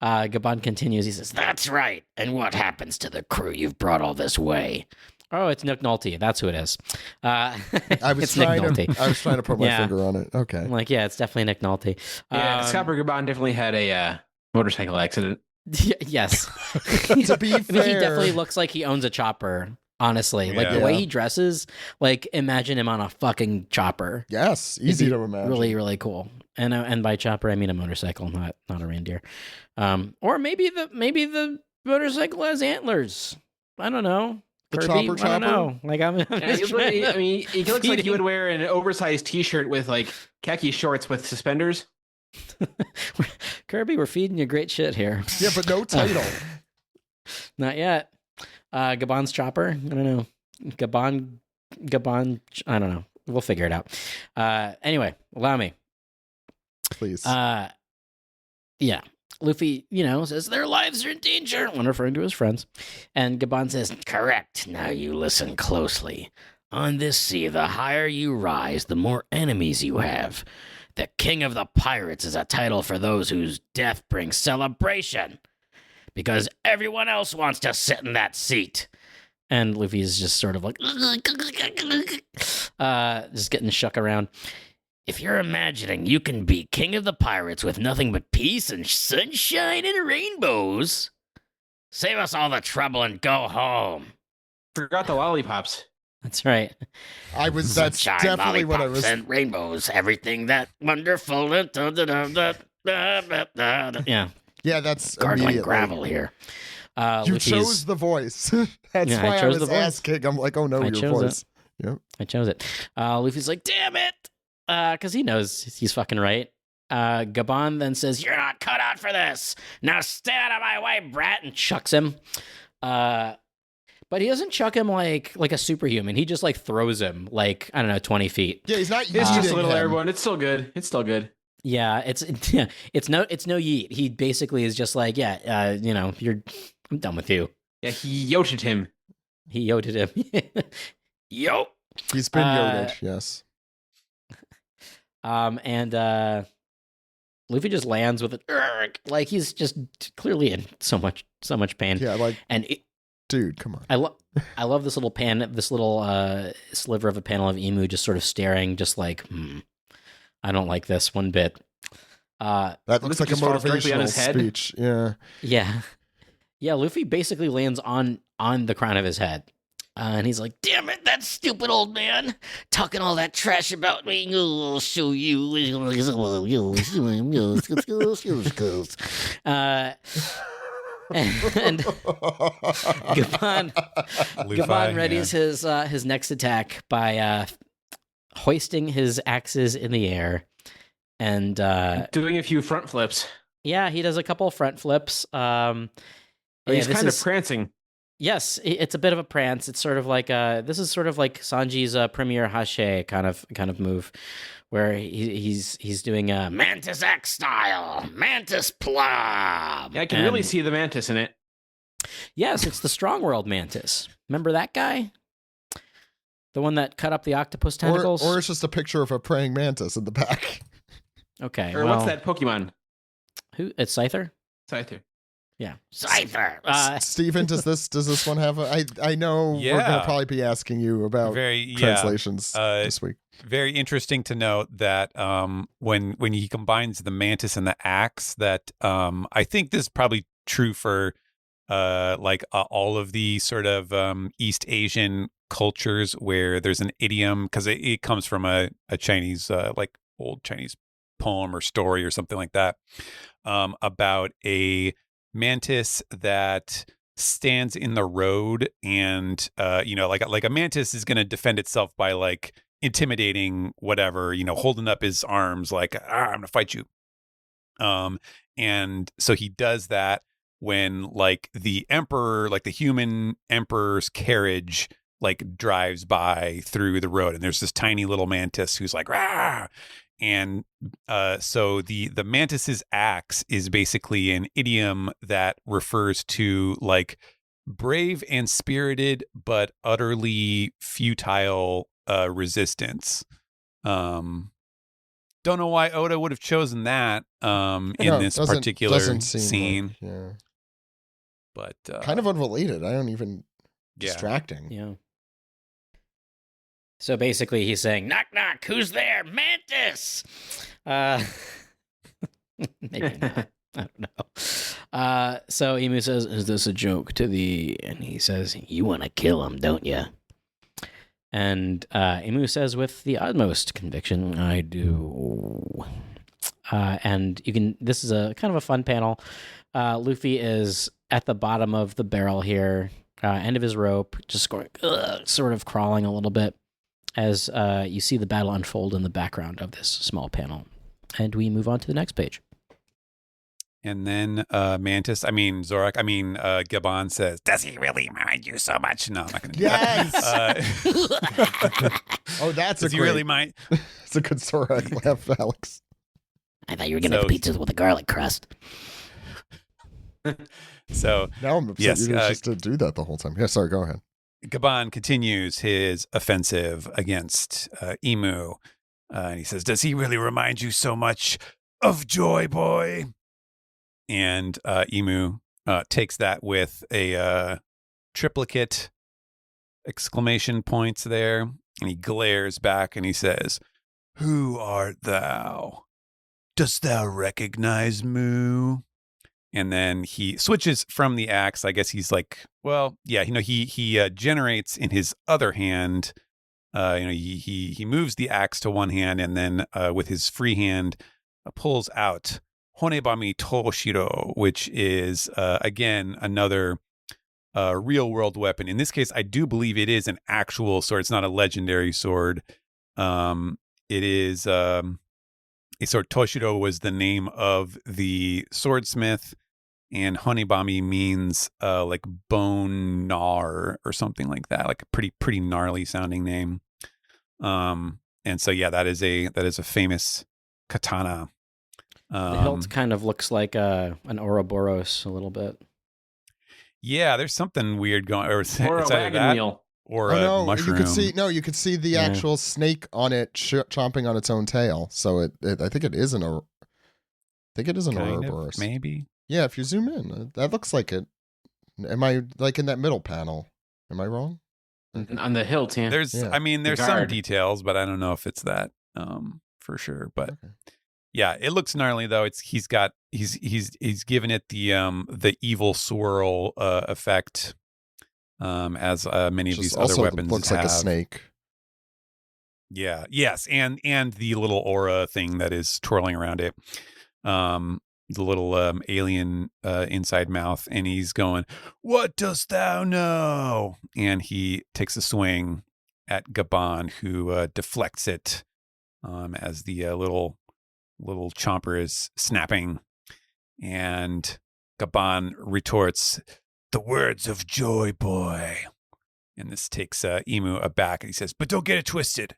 Gabon continues. He says, "That's right. And what happens to the crew you've brought all this way?" Oh, it's Nick Nolte. That's who it is.
I was trying to put my finger on it. Okay.
I'm like, yeah, it's definitely Nick Nolte.
Yeah, Scott Gabon definitely had a motorcycle accident.
Yes.
To be fair,
he definitely looks like he owns a chopper. Honestly, like the way he dresses, like imagine him on a fucking chopper.
Yes, easy to imagine.
Really, really cool. And by chopper I mean a motorcycle, not a reindeer. Or maybe the motorcycle has antlers. I don't know.
The
Kirby,
chopper.
I don't know. Like
he looks like he would wear an oversized T-shirt with like khaki shorts with suspenders.
Kirby, we're feeding you great shit here.
Yeah, but no title.
Not yet. Gabon's chopper. I don't know. Gabon. I don't know. We'll figure it out. Anyway, allow me.
Please.
Yeah. Luffy, says their lives are in danger when referring to his friends. And Gabon says, correct. Now you listen closely. On this sea, the higher you rise, the more enemies you have. The King of the Pirates is a title for those whose death brings celebration. Because everyone else wants to sit in that seat. And Luffy is just sort of like, just getting shook around. If you're imagining you can be king of the pirates with nothing but peace and sunshine and rainbows, save us all the trouble and go home.
Forgot the lollipops.
That's right.
That's
Sunshine,
definitely what I was.
And rainbows, everything that wonderful. Yeah.
Yeah, that's
gargling gravel here.
You chose the voice. That's why I was asking. I'm like, oh no, your voice. Yep.
I chose it. Luffy's like, damn it. Because he knows he's fucking right. Gabon then says, you're not cut out for this. Now stay out of my way, brat, and chucks him. But he doesn't chuck him like a superhuman. He just like throws him like, I don't know, 20 feet.
Yeah, he's not.
It's just a little airborne. It's still good.
Yeah, it's no yeet. He basically is just like, I'm done with you.
Yeah, he yoted him.
Yo.
He's been yoted, yes.
And Luffy just lands with it, like he's just clearly in so much pain.
Yeah, dude, come on.
I love this little sliver of a panel of Emu just sort of staring, just like, I don't like this one bit.
That looks like a motivational speech.
Yeah. Luffy basically lands on the crown of his head. And he's like, damn it, that stupid old man talking all that trash about me. I'll show you. And Gabon readies his next attack by hoisting his axes in the air and
doing a few front flips.
Yeah, he does a couple front flips.
He's kind of prancing.
Yes, it's a bit of a prance. It's sort of like this is sort of like Sanji's Premier Hache kind of move, where he's doing a Mantis X style, Mantis Plum.
Yeah, I can really see the Mantis in it.
Yes, it's the Strong World Mantis. Remember that guy? The one that cut up the octopus tentacles?
Or it's just a picture of a praying mantis in the back.
Okay.
Or what's that Pokemon?
Who? It's Scyther?
Scyther.
Yeah. Scyther.
Steven, does this one have I know we're going to probably be asking you about translations this week.
Very interesting to note that when he combines the mantis and the axe, that I think this is probably true for all of the sort of East Asian cultures where there's an idiom, because it comes from a Chinese old Chinese poem or story or something like that, about a mantis that stands in the road and like a mantis is going to defend itself by intimidating, whatever, holding up his arms like, I'm gonna fight you. And so he does that when like the emperor, like the human emperor's carriage, like drives by through the road, and there's this tiny little mantis who's like, rah! And so the mantis's axe is basically an idiom that refers to like brave and spirited but utterly futile resistance. Don't know why Oda would have chosen that in this particular scene.
Like, yeah.
But
kind of unrelated. I don't even distracting.
Yeah. So basically he's saying, knock, knock, who's there? Mantis! Maybe not. I don't know. So Emu says, is this a joke to thee? And he says, you want to kill him, don't you? And Emu says with the utmost conviction, I do. And you can. This is a kind of a fun panel. Luffy is at the bottom of the barrel here, end of his rope, just going, sort of crawling a little bit as you see the battle unfold in the background of this small panel. And we move on to the next page.
And then Zorak, Gabon says, does he really mind you so much? No, I'm not going to do that.
Oh, that's
does he really mind?
It's a good Zorak laugh, Alex.
I thought you were going to make pizzas with a garlic crust.
So
now I'm upset you just to do that the whole time. Yeah, sorry, go ahead.
Gabon continues his offensive against Emu. And he says, does he really remind you so much of Joy Boy? And Emu takes that with a triplicate exclamation points there. And he glares back and he says, who art thou? Dost thou recognize Mu? And then he switches from the axe. I guess he's like, well, yeah, he generates in his other hand. He moves the axe to one hand and then with his free hand pulls out Honebami Toshiro, which is, again, another real world weapon. In this case, I do believe it is an actual sword. It's not a legendary sword. It is a sword. Toshiro was the name of the swordsmith, and Honebami means like bone gnar or something like that, like a pretty gnarly sounding name. And so, yeah, that is a famous katana.
The hilt kind of looks like an Ouroboros a little bit.
Yeah, there's something weird going, or
a wagon wheel,
or a mushroom.
You could see the actual snake on it chomping on its own tail. So I think it is an Ouroboros.
Maybe.
Yeah, if you zoom in, that looks like it. Am I like in that middle panel? Am I wrong?
On the hilt, yeah.
There's some details, but I don't know if it's that for sure. But. Okay. Yeah, it looks gnarly though. He's given it the evil swirl effect, as many of these other weapons
looks
have.
Like a snake.
Yeah. Yes, and the little aura thing that is twirling around it, the little alien inside mouth, and he's going, "What dost thou know?" And he takes a swing at Gabon, who deflects it, as the little chomper is snapping, and Gabon retorts, the words of Joy Boy. And this takes Emu aback, and he says, but don't get it twisted.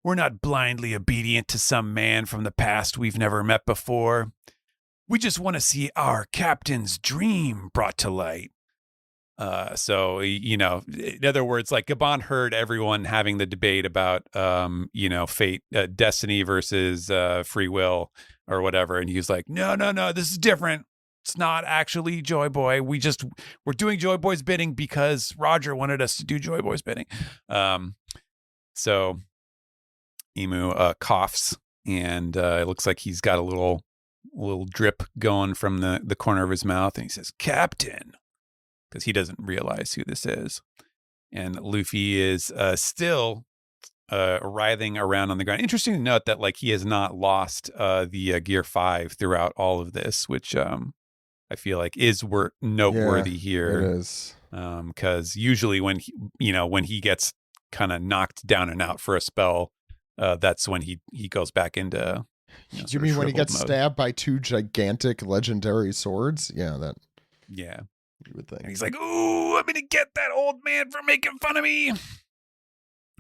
We're not blindly obedient to some man from the past we've never met before. We just want to see our captain's dream brought to light. So, in other words, like Gabon heard everyone having the debate about, fate, destiny versus free will or whatever. And he was like, no, this is different. It's not actually Joy Boy. We're doing Joy Boy's bidding because Roger wanted us to do Joy Boy's bidding. So Emu coughs, and it looks like he's got a little drip going from the corner of his mouth. And he says, Captain, because he doesn't realize who this is. And Luffy is still writhing around on the ground. Interesting to note that like he has not lost the Gear 5 throughout all of this, which I feel like is noteworthy here.
It is.
Because usually when he gets kind of knocked down and out for a spell, that's when he goes back into.
Do you mean when he gets stabbed by 2 gigantic legendary swords? Yeah, that.
Yeah,
you would think.
And he's like, "Ooh, I'm gonna get that old man for making fun of me."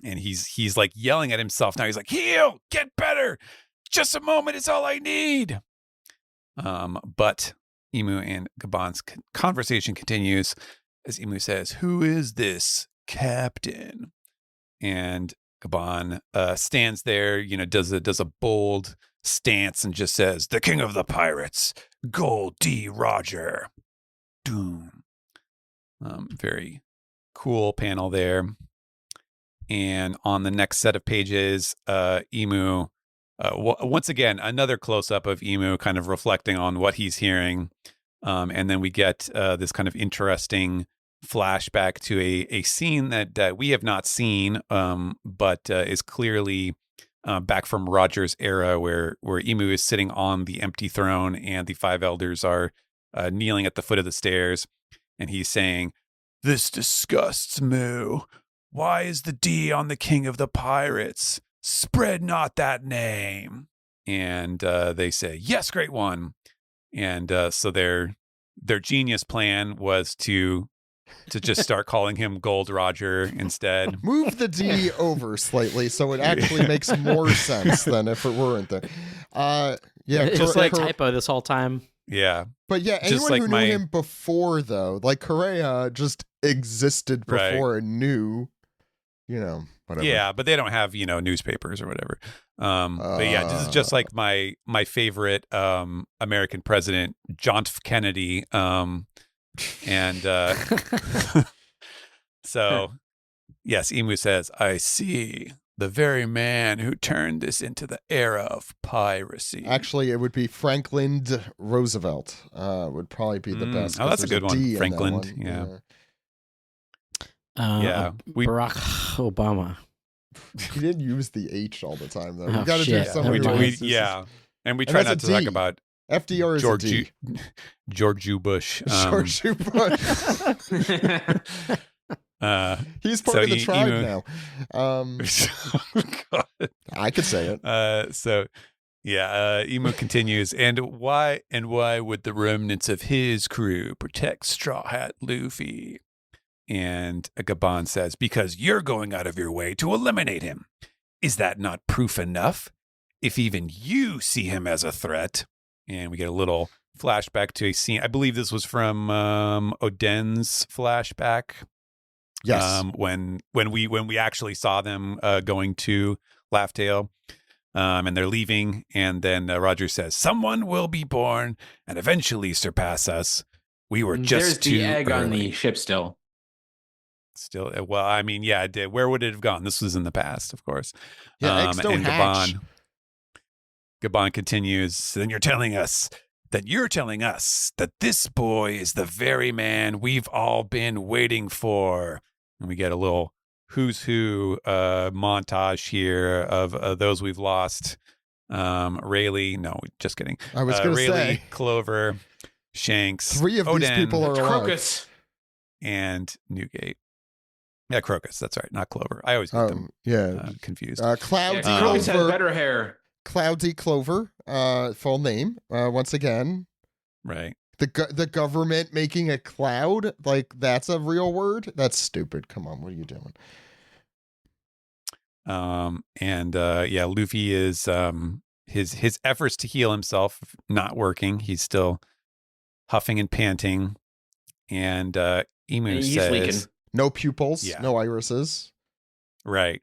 And he's like yelling at himself now. He's like, "Heal, get better. Just a moment is all I need." But Emu and Gabon's conversation continues as Emu says, "Who is this captain?" And Gabon stands there, does a bold stance and just says, "The king of the pirates, Gold D. Roger." Doom. Very cool panel there. And on the next set of pages, Emu, once again, another close-up of Emu kind of reflecting on what he's hearing. And then we get this kind of interesting flashback to a scene that we have not seen, but is clearly back from Roger's era, where Emu is sitting on the empty throne and the 5 elders are kneeling at the foot of the stairs. And he's saying, "This disgusts Mu. Why is the D on the king of the pirates? Spread not that name." And they say, "Yes, great one." And so their genius plan was to just start calling him Gold Roger instead.
Move the D over slightly so it actually makes more sense than if it weren't there. Yeah,
It's just like a typo this whole time.
Yeah.
But yeah, anyone
like
who knew him before, though, like Correa just existed before and knew, whatever.
Yeah, but they don't have, newspapers or whatever. But yeah, this is just like my favorite American president, John F. Kennedy. So, yes, Emu says, "I see the very man who turned this into the era of piracy."
Actually, it would be Franklin Roosevelt. Would probably be the best.
Oh, that's a good one.
D
Franklin.
one.
Yeah.
Barack Obama.
He didn't use the H all the time, though.
Oh,
You got to do
shit.
something.
And we try not to talk about
FDR is
George
a D.
George U. Bush.
George U. Bush. He's part of the tribe now.
God.
I could say it.
Emu continues, and why would the remnants of his crew protect Straw Hat Luffy? And Gabon says, "Because you're going out of your way to eliminate him. Is that not proof enough? If even you see him as a threat." And we get a little flashback to a scene. I believe this was from Oden's flashback.
Yes.
When we actually saw them going to Laugh-Tale, and they're leaving, and then Roger says, "Someone will be born and eventually surpass us. We were just
There's the egg
early."
on the ship still.
Still, well, I mean, yeah, it did. Where would it have gone? This was in the past, of course.
Yeah, eggs don't hatch.
Gabon continues, "Then you're telling us that this boy is the very man we've all been waiting for." And we get a little who's who montage here of those we've lost. Rayleigh, no, just kidding.
I was going to
Rayleigh,
say.
Clover, Shanks,
3 of these
Oden,
people are alive.
Crocus.
and Newgate. Yeah, Crocus. That's right, not Clover. I always get them confused.
Cloudy
Crocus has
Clover.
better hair.
Cloudy Clover, full name. Once again,
Right.
the government making a cloud, like that's a real word. That's stupid. Come on, what are you doing?
Luffy is his efforts to heal himself not working. He's still huffing and panting, and Emu
He's
says,
leaking.
No pupils,
Yeah.
no irises.
Right.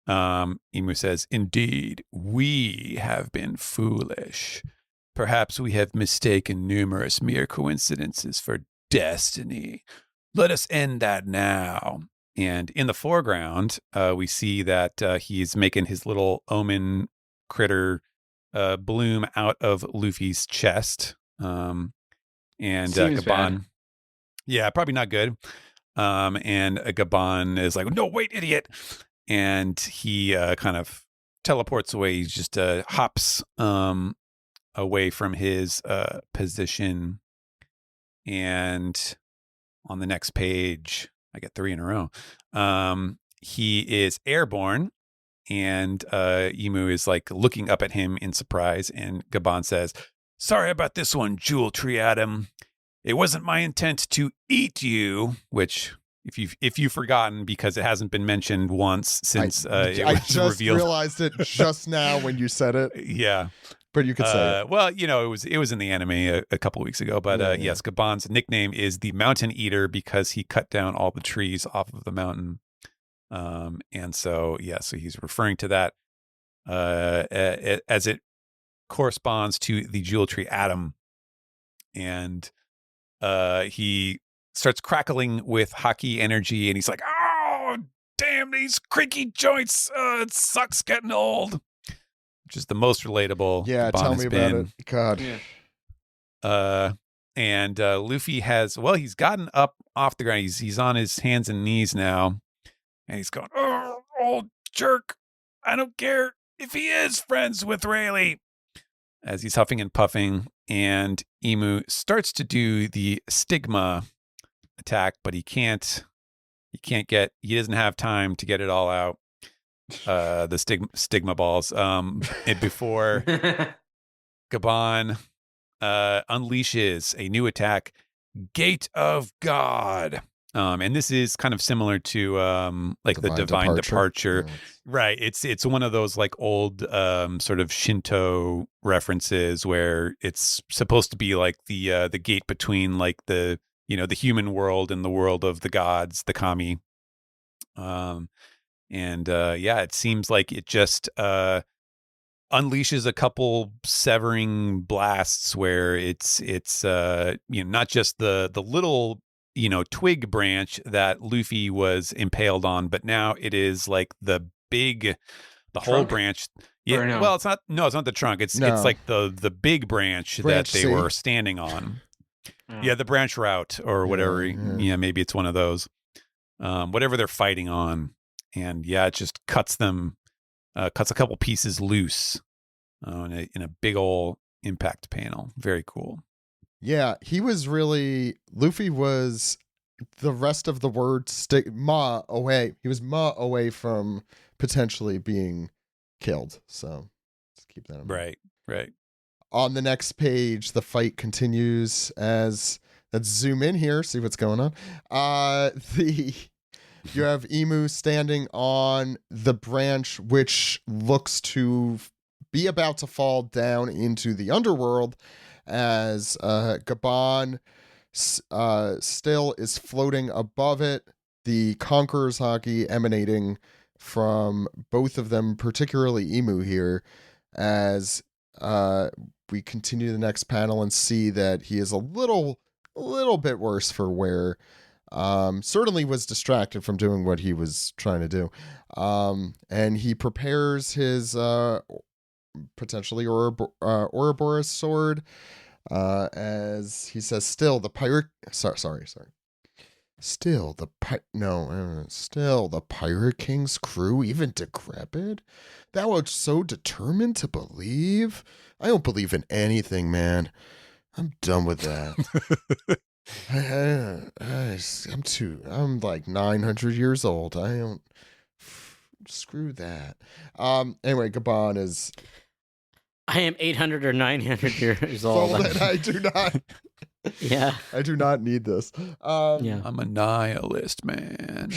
Emu says, "Indeed, we have been foolish. Perhaps we have mistaken numerous mere coincidences for destiny. Let us end that now." And in the foreground, we see that he's making his little omen critter bloom out of Luffy's chest. And
Seems
Gabon,
bad.
yeah, probably not good. And Gabon is like, "No, wait, idiot." And he kind of teleports away. He just hops away from his position. And on the next page, I get 3 in a row. he is airborne, and Imu is like looking up at him in surprise, and Gaban says, "Sorry about this one, Jewel Tree Adam. It wasn't my intent to eat you," which if you've forgotten, because it hasn't been mentioned once since it was
just
revealed.
realized it just now when you said it.
Yeah.
But you could say it.
Well, it was in the anime a couple weeks ago, but yes, Gaban's nickname is the Mountain Eater because he cut down all the trees off of the mountain. And so he's referring to that as it corresponds to the Jewel Tree Atom. And he starts crackling with hockey energy, and he's like, "Oh, damn these creaky joints. It sucks getting old." Which is the most relatable.
Yeah,
Gaban
tell me about it. God.
Yeah.
And Luffy he's gotten up off the ground. He's on his hands and knees now. And he's going, "Oh, old jerk. I don't care if he is friends with Rayleigh." As he's huffing and puffing, and Imu starts to do the stigma attack, but he doesn't have time to get it all out. The stigma balls. And before Gaban unleashes a new attack, Gate of God. And this is kind of similar to like the Divine Departure.
Yeah.
Right. It's one of those like old sort of Shinto references where it's supposed to be like the gate between like the human world and the world of the gods, the kami. It seems like it just unleashes a couple severing blasts where it's not just the little twig branch that Luffy was impaled on, but now it is like the whole branch. Yeah,
no?
Well, it's not the trunk. It's like the big branch that they were standing on. Yeah, the branch route or whatever. Yeah, maybe it's one of those. Whatever they're fighting on. And it just cuts a couple pieces loose in a big old impact panel. Very cool.
Yeah, Luffy was the rest of the word ma away. He was ma away from potentially being killed. So let's keep that in mind.
Right.
On the next page, the fight continues let's zoom in here, see what's going on. You have Imu standing on the branch, which looks to be about to fall down into the underworld, as Gaban still is floating above it. The Conqueror's Haki emanating from both of them, particularly Imu here, as we continue the next panel and see that he is a little bit worse for wear. Certainly was distracted from doing what he was trying to do. And he prepares his potentially Ouroboros sword, as he says, still the Pirate King's crew, even decrepit? Thou art so determined to believe? I don't believe in anything, man. I'm done with that. I'm like 900 years old. I don't screw that. Anyway, Gaban is
I am 800 or 900 years old.
and I do not.
Yeah.
I do not need this.
Yeah.
I'm a nihilist, man.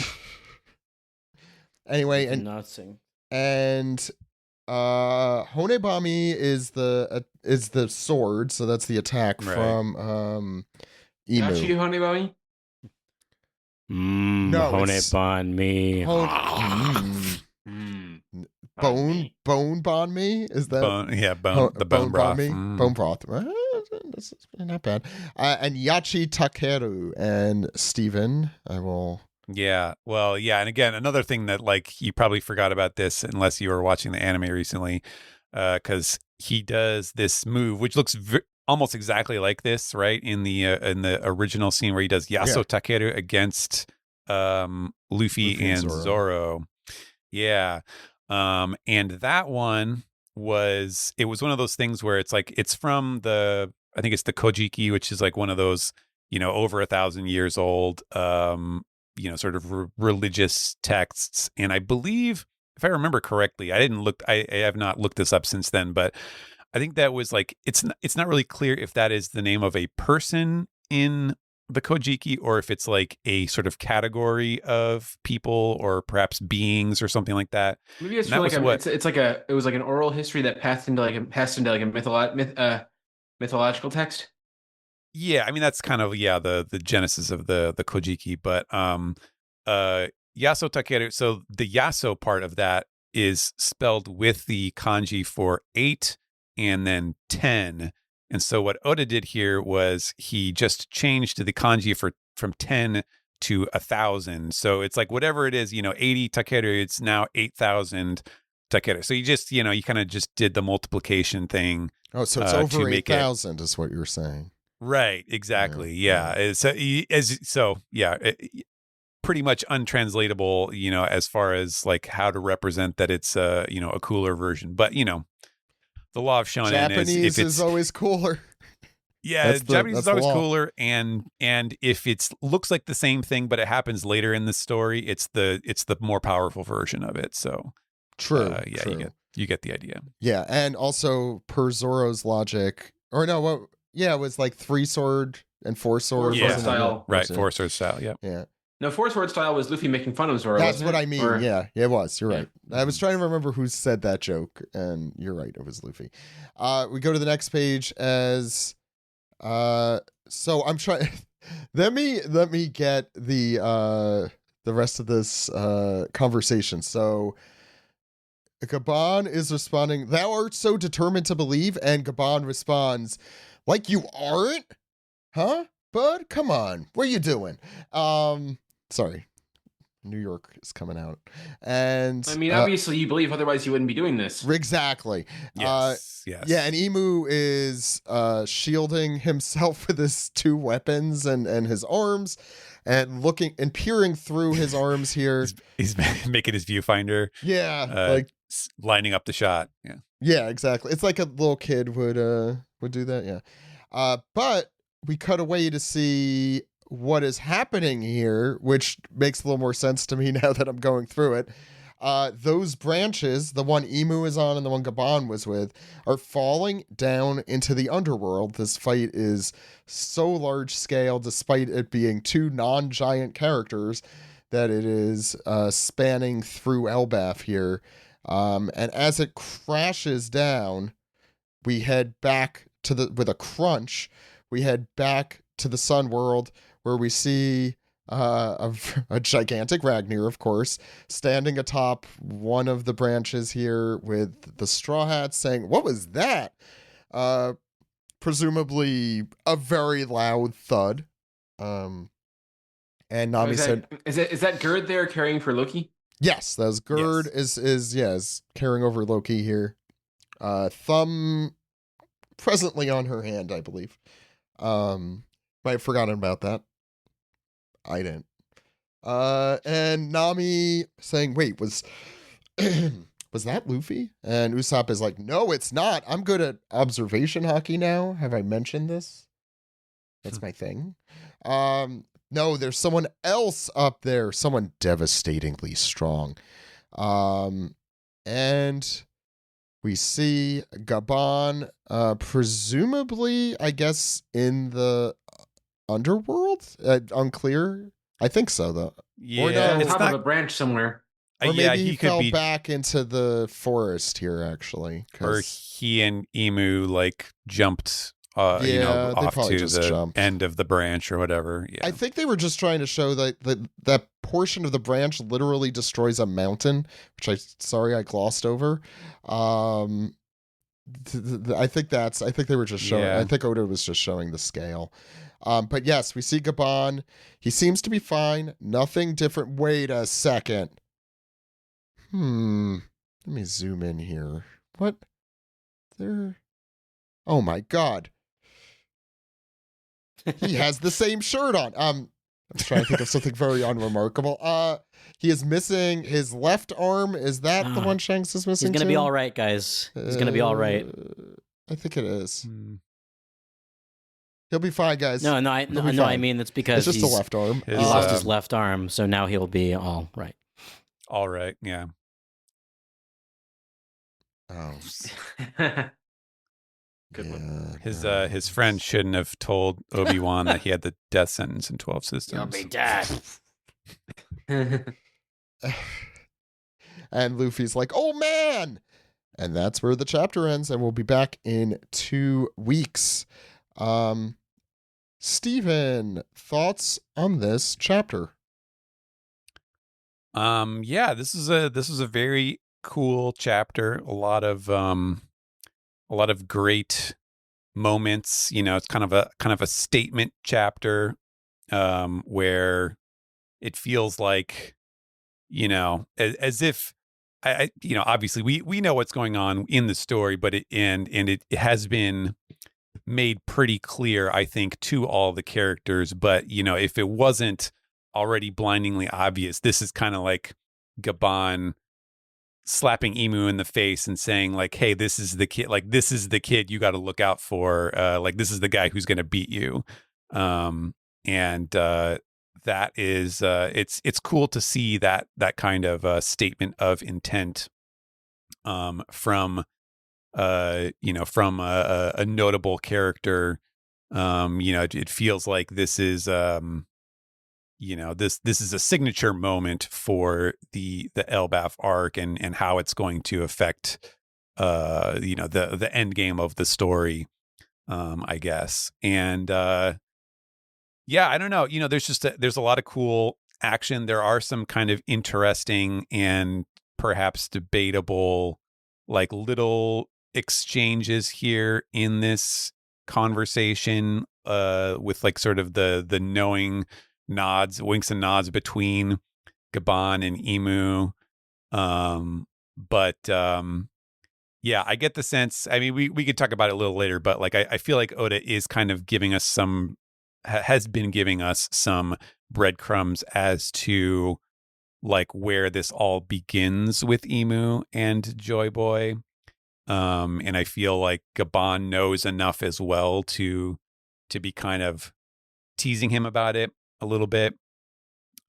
Anyway,
Nothing.
and Honebami is the sword, so that's the attack from Imu.
Got you, Honebami?
No,
Honebon me.
Bone bon me? Is that
the bone broth?
Me? Bone broth. This is not bad. And Yachi Takeru and Steven, I will.
Yeah, well, yeah, and again, another thing that like you probably forgot about this unless you were watching the anime recently, because he does this move which looks almost exactly like this, right? In the original scene where he does Yaso Takeru against Luffy and Zoro. Yeah. And that one was one of those things where it's like it's from I think it's the Kojiki, which is like one of those, over 1,000 years old sort of religious texts. And I believe, if I remember correctly, I have not looked this up since then, but I think that was like, it's not really clear if that is the name of a person in the Kojiki or if it's like a sort of category of people or perhaps beings or something like that.
Maybe it's like it was like an oral history that passed into like a mythological text.
Yeah, I mean that's kind of the genesis of the Kojiki, but Yaso Takeru. So the Yaso part of that is spelled with the kanji for 8 and then 10. And so what Oda did here was he just changed the kanji from 10 to 1,000. So it's like whatever it is, 80 takeru, it's now 8,000 takeru. So you just, you kind of just did the multiplication thing.
Oh, so it's over 8,000 is what you're saying.
Right, exactly. Yeah. Pretty much untranslatable, as far as like how to represent that it's a cooler version. But, the law of shonen
Japanese is always cooler.
Yeah, Japanese is always cooler, and if it looks like the same thing, but it happens later in the story, it's the more powerful version of it. So
true.
True. You get the idea.
Yeah, and also per Zoro's logic, or no, it was like 3-sword and 4-sword.
Style,
right? 4-sword style. Yeah.
Yeah.
No, 4-sword style was Luffy making fun of Zoro.
That's what I mean. Yeah, it was. You're right.
Yeah.
I was trying to remember who said that joke, and you're right. It was Luffy. We go to the next page as, so I'm trying. let me get the rest of this conversation. So Gabon is responding, "Thou art so determined to believe," and Gabon responds, "Like you aren't, huh, bud? Come on, what are you doing?" Sorry, New York is coming out. And
I mean, obviously you believe, otherwise you wouldn't be doing this.
Exactly.
Yes.
Yeah, and Imu is shielding himself with his 2 weapons and his arms, and looking and peering through his arms here.
He's making his viewfinder.
Yeah,
like lining up the shot. Yeah.
Yeah, exactly. It's like a little kid would do that. Yeah. But we cut away to see what is happening here, which makes a little more sense to me now that I'm going through it. Those branches, the one Imu is on and the one Gabon was with, are falling down into the underworld. This fight is so large scale, despite it being 2 non-giant characters, that it is spanning through Elbaf here. And as it crashes down, we head back with a crunch, we head back to the Sun World, where we see a gigantic Ragnir, of course, standing atop one of the branches here with the Straw Hats saying, "What was that?" Presumably a very loud thud. And Nami said,
"Is that Gerd there carrying for Loki?"
Yes, that's Gerd. Yes. is carrying over Loki here. Thumb presently on her hand, I believe. Might have forgotten about that. I didn't. And Nami saying, "Wait, was that Luffy?" And Usopp is like, "No, it's not. I'm good at observation hockey now. Have I mentioned this? That's my thing." No, there's someone else up there, someone devastatingly strong. And we see Gabon, presumably, I guess, in the underworld? Unclear. I think so, though.
Yeah, or no, it's top of a branch somewhere.
Or maybe he fell back into the forest here, actually.
Or he and Imu like jumped off to the end of the branch or whatever. Yeah.
I think they were just trying to show that portion of the branch literally destroys a mountain, which I glossed over. I think they were just showing. Yeah. I think Oda was just showing the scale. But yes, we see Gabon. He seems to be fine. Nothing different. Wait a second. Let me zoom in here. What? There. Oh my God. He has the same shirt on. I'm trying to think of something very unremarkable. He is missing his left arm. Is that the one Shanks is missing?
He's gonna be all right, guys. He's gonna be all right.
I think it is. He'll be fine, guys.
No, I
fine.
mean that's because
it's just a left arm.
He lost his left arm, so now he'll be all right.
All right, yeah.
Oh,
Good one.
His friend shouldn't have told Obi-Wan that he had the death sentence in 12 systems.
You'll be dead.
And Luffy's like, oh man! And that's where the chapter ends, and we'll be back in 2 weeks. Steven, thoughts on this chapter?
Yeah, this is a very cool chapter. A lot of great moments. You know, it's kind of a statement chapter, where it feels like, you know, as if I you know, obviously we know what's going on in the story, but it has been made pretty clear, I think, to all the characters. But, you know, if it wasn't already blindingly obvious, this is kind of like Gabon slapping Emu in the face and saying, like, hey, this is the kid, like, this is the kid you got to look out for. Like, this is the guy who's going to beat you. That is, it's cool to see that kind of statement of intent from a notable character. You know, it feels like this is you know, this is a signature moment for the Elbaf arc and how it's going to affect you know, the end game of the story, I guess. And yeah, I don't know, you know, there's a lot of cool action. There are some kind of interesting and perhaps debatable, like, little exchanges here in this conversation, with like sort of the knowing nods, winks and nods between Gabon and Emu. Yeah, I get the sense, I mean, we could talk about it a little later, but like, I feel like Oda is kind of giving us has been giving us some breadcrumbs as to like where this all begins with Emu and Joy Boy. And I feel like Gabon knows enough as well to be kind of teasing him about it a little bit.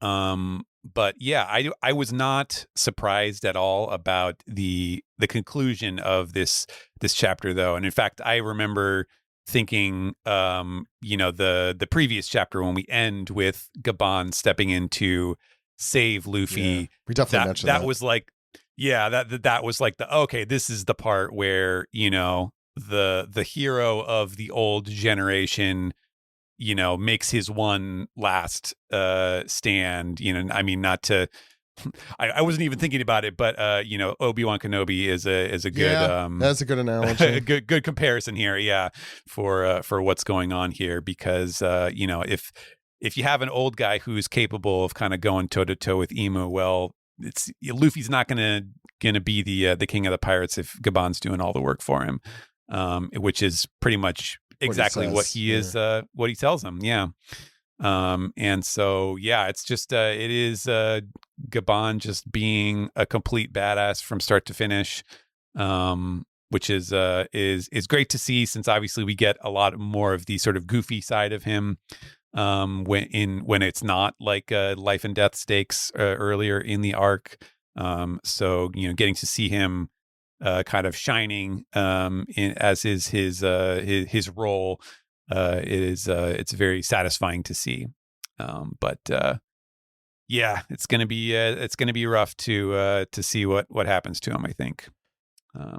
But yeah, I was not surprised at all about the conclusion of this chapter, though. And in fact, I remember thinking, you know, the previous chapter when we end with Gabon stepping in to save Luffy.
Yeah, we definitely mentioned that.
Was like, yeah, that was like okay, this is the part where, you know, the hero of the old generation, you know, makes his one last stand. You know, I mean, not to I wasn't even thinking about it, but you know, Obi-Wan Kenobi is a good
that's a good analogy.
a good comparison here, yeah, for what's going on here, because you know, if you have an old guy who's capable of kind of going toe to toe with Emu, well, it's Luffy's not gonna be the king of the pirates if Gabon's doing all the work for him, which is pretty much exactly what he is, what he tells him, yeah. And so yeah, it's just it is Gabon just being a complete badass from start to finish, which is great to see, since obviously we get a lot more of the sort of goofy side of him when it's not like life and death stakes earlier in the arc. So, you know, getting to see him kind of shining as is his role, it's very satisfying to see. But yeah, it's gonna be rough to see what happens to him, I think.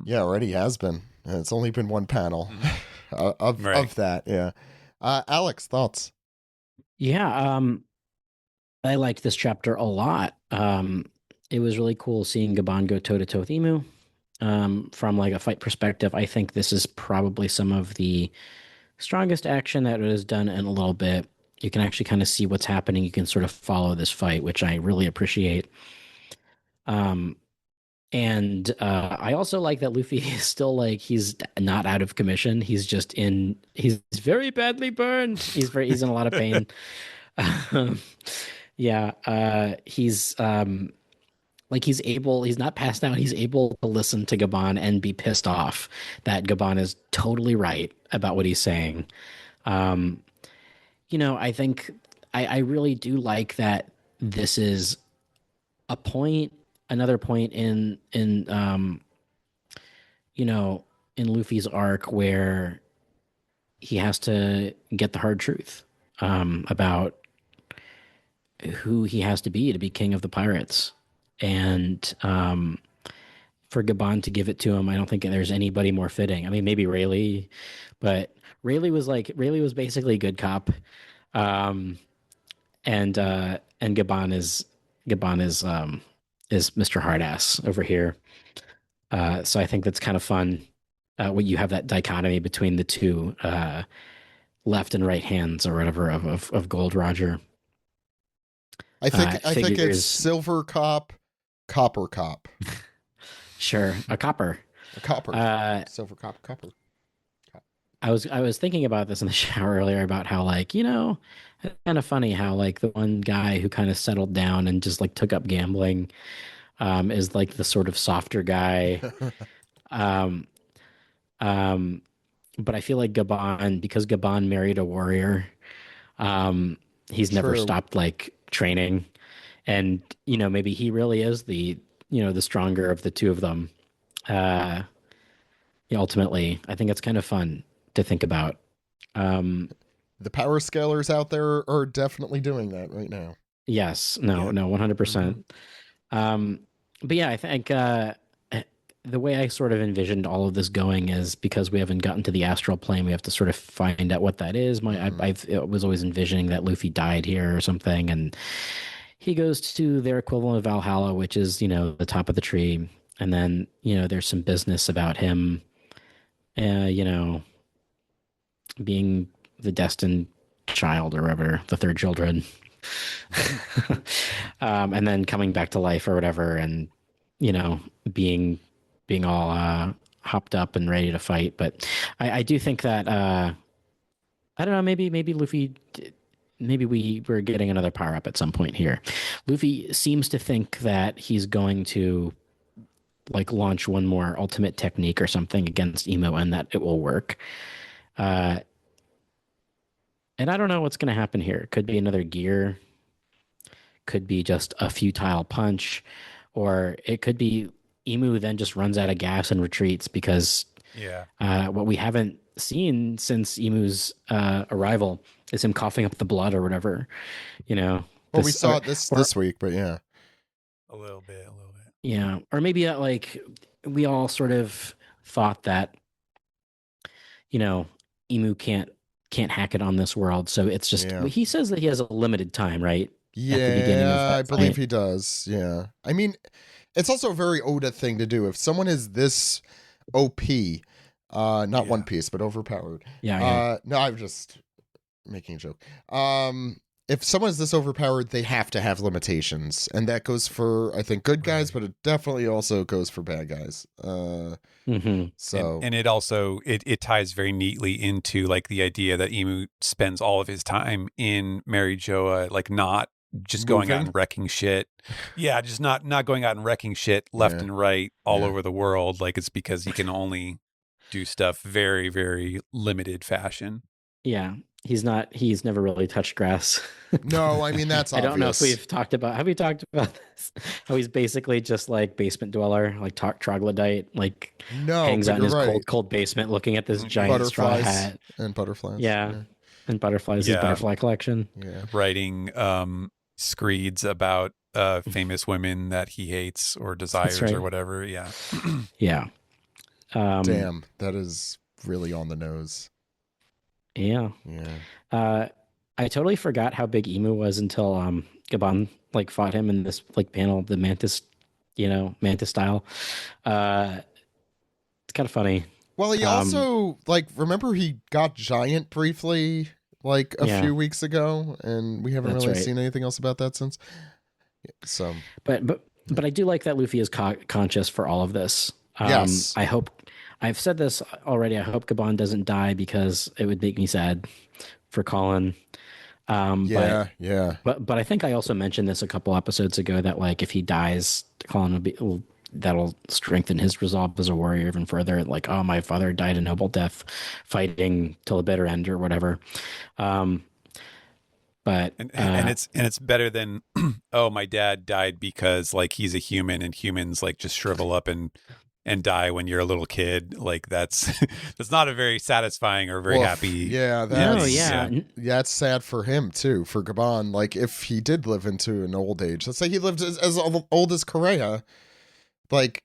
Yeah, already has been. It's only been one panel of that. Yeah. Alex, thoughts?
Yeah, I liked this chapter a lot. It was really cool seeing Gabon go toe to toe with Emu. From like a fight perspective, I think this is probably some of the strongest action that it has done in a little bit. You can actually kind of see what's happening. You can sort of follow this fight, which I really appreciate. And I also like that Luffy is still like, he's not out of commission. He's just he's very badly burned. He's in a lot of pain. Yeah. He's not passed out. He's able to listen to Gabon and be pissed off that Gabon is totally right about what he's saying. I think I really do like that this is another point in Luffy's arc where he has to get the hard truth about who he has to be king of the pirates. And for Gabon to give it to him, I don't think there's anybody more fitting. I mean, maybe Rayleigh, but Rayleigh was basically a good cop. And Gabon is Mr. Hardass over here. So I think that's kind of fun. When you have that dichotomy between the two left and right hands or whatever of Gold Roger.
I think it's Silver Cop, Copper Cop.
Sure, a copper.
A copper. Silver Cop, Copper.
I was thinking about this in the shower earlier about how, like, it's kind of funny how, like, the one guy who kind of settled down and just like took up gambling is like the sort of softer guy. But I feel like Gabon, because Gabon married a warrior, he's never stopped like training, and maybe he really is the stronger of the two of them. Ultimately, I think it's kind of fun to think about.
The power scalers out there are definitely doing that right now.
Yes, no, 100%. But yeah, I think the way I sort of envisioned all of this going is because we haven't gotten to the astral plane, we have to sort of find out what that is. I was always envisioning that Luffy died here or something, and he goes to their equivalent of Valhalla, which is, the top of the tree. And then, there's some business about him, being the destined child or whatever, the third children. And then coming back to life or whatever, and, being all hopped up and ready to fight. But I do think that, I don't know, maybe Luffy... Maybe we're getting another power up at some point here. Luffy seems to think that he's going to like launch one more ultimate technique or something against Emo and that it will work. And I don't know what's going to happen here. Could be another gear. Could be just a futile punch. Or it could be Emu then just runs out of gas and retreats because what we haven't seen since Emu's arrival is him coughing up the blood or whatever, Well,
we saw it this week, but yeah.
A little bit.
Yeah. Or maybe like we all sort of thought that, Emu can't hack it on this world. So it's just, he says that he has a limited time, right?
Yeah, I believe he does. Yeah. I mean, it's also a very Oda thing to do. If someone is this OP, not One Piece, but overpowered.
Yeah.
No, I'm just making a joke. If someone is this overpowered, they have to have limitations, and that goes for, I think, good guys, but it definitely also goes for bad guys. So
and it also it ties very neatly into like the idea that Emu spends all of his time in Mary Joa, like not just going out and wrecking shit. Yeah, just not going out and wrecking shit left and right all over the world. Like it's because he can only do stuff very, very limited fashion.
Yeah. He's never really touched grass.
No, I mean, that's obvious.
I don't know if have we talked about this? How he's basically just like basement dweller, like troglodyte, like hangs out in his cold basement looking at this giant straw hat.
And butterflies.
Yeah. And butterflies, his butterfly collection.
Yeah.
Writing screeds about famous women that he hates or desires or whatever. Yeah.
Yeah.
Damn, that is really on the nose.
Yeah. I totally forgot how big Emu was until Gabon like fought him in this like panel, the Mantis, Mantis style. It's kind of funny.
Well, he also remember he got giant briefly like a few weeks ago, and we haven't really seen anything else about that since. So,
but I do like that Luffy is conscious for all of this.
Yes.
I hope. I've said this already. I hope Gabon doesn't die because it would make me sad for Colin. But I think I also mentioned this a couple episodes ago that like if he dies, Colin will that'll strengthen his resolve as a warrior even further. Like, oh, my father died a noble death fighting till the bitter end or whatever. But
and it's better than oh, my dad died because like he's a human and humans like just shrivel up and die when you're a little kid. Like that's that's not a very satisfying or very happy.
Yeah, that's sad for him too, for Gabon. Like if he did live into an old age, let's say he lived as old as Correa, like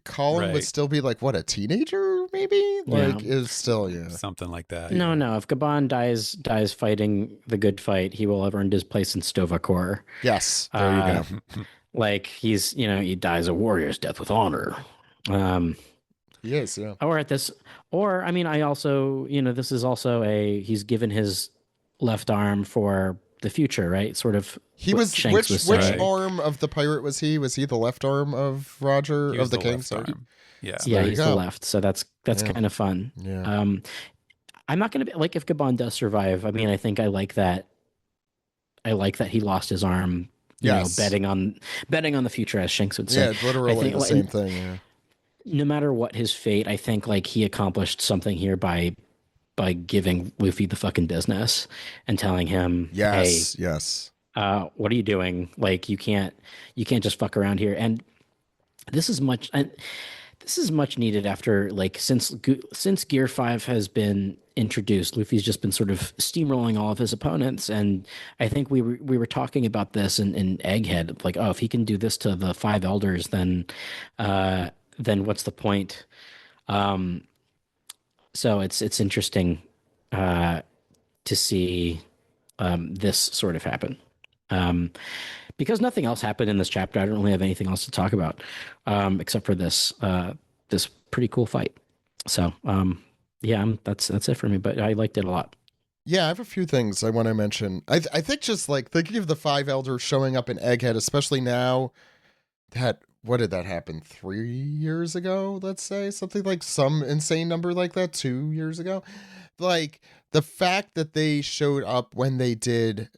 Colin would still be like what, a teenager maybe? Like is still
something like that.
No, if Gabon dies fighting the good fight, he will have earned his place in Stova Corps.
Yes, there you go.
Like he's he dies a warrior's death with honor.
He is, yeah.
Or I mean, I also, this is also he's given his left arm for the future, right? Sort of.
He was which arm of the pirate was he? Was he the left arm of Roger of the King? Sorry.
Yeah.
So yeah, he's the left. So that's kind of fun.
Yeah.
I'm not gonna be like if Gabon does survive. I mean, I think I like that. I like that he lost his arm. Betting on the future, as Shanks would say.
Yeah, literally the same thing. Yeah.
No matter what his fate, I think like he accomplished something here by giving Luffy the fucking business and telling him, hey, what are you doing? Like you can't just fuck around here. And this is much needed after like since Gear 5 has been introduced, Luffy's just been sort of steamrolling all of his opponents, and I think we were talking about this in Egghead, like, oh, if he can do this to the Five Elders, then what's the point? So it's interesting to see this sort of happen. Because nothing else happened in this chapter. I don't really have anything else to talk about except for this pretty cool fight. So that's it for me. But I liked it a lot.
Yeah, I have a few things I want to mention. I think just like thinking of the Five Elders showing up in Egghead, especially now that, what did that happen? 3 years ago, let's say? Something like some insane number like that, 2 years ago. Like the fact that they showed up when they did,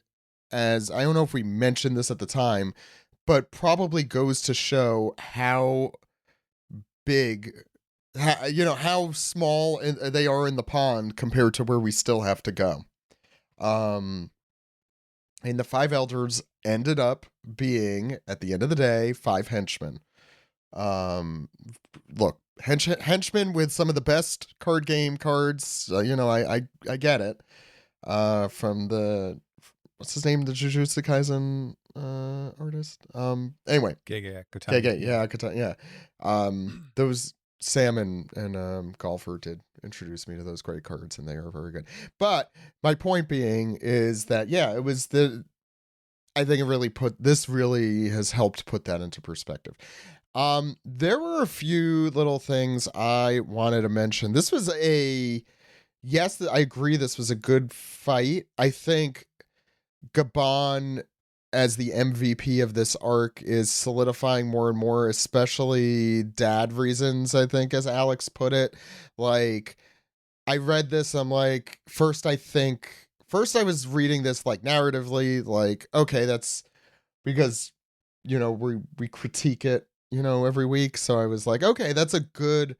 as I don't know if we mentioned this at the time, but probably goes to show how big, how small they are in the pond compared to where we still have to go. And the Five Elders ended up being, at the end of the day, 5 henchmen. Look, henchmen with some of the best card game cards. I get it. From the, what's his name? The Jujutsu Kaisen artist. Anyway,
Gege,
yeah. Those Sam and Golfer did introduce me to those great cards, and they are very good. But my point being is that it was I think this really has helped put that into perspective. There were a few little things I wanted to mention. This was yes, I agree this was a good fight. I think Gabon as the MVP of this arc is solidifying more and more, especially dad reasons, I think, as Alex put it. Like, I read this, I'm like, first I was reading this like narratively, like, okay, that's because, we critique it, every week. So I was like, okay, that's a good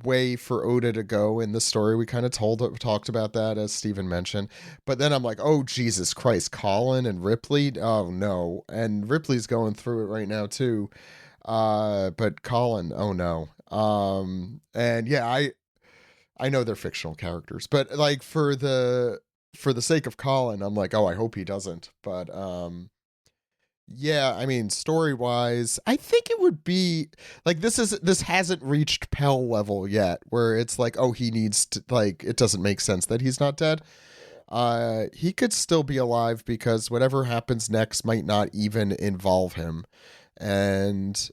way for Oda to go in the story. We kind of talked about that, as Steven mentioned. But then I'm like, oh, Jesus Christ, Colin and Ripley? Oh, no. And Ripley's going through it right now, too. But Colin, oh, no. And yeah, I know they're fictional characters. But like for the sake of Colin, I'm like, oh, I hope he doesn't. But yeah, I mean, story-wise, I think it would be like this hasn't reached Pell level yet, where it's like, oh, he needs to, like, it doesn't make sense that he's not dead. He could still be alive because whatever happens next might not even involve him, and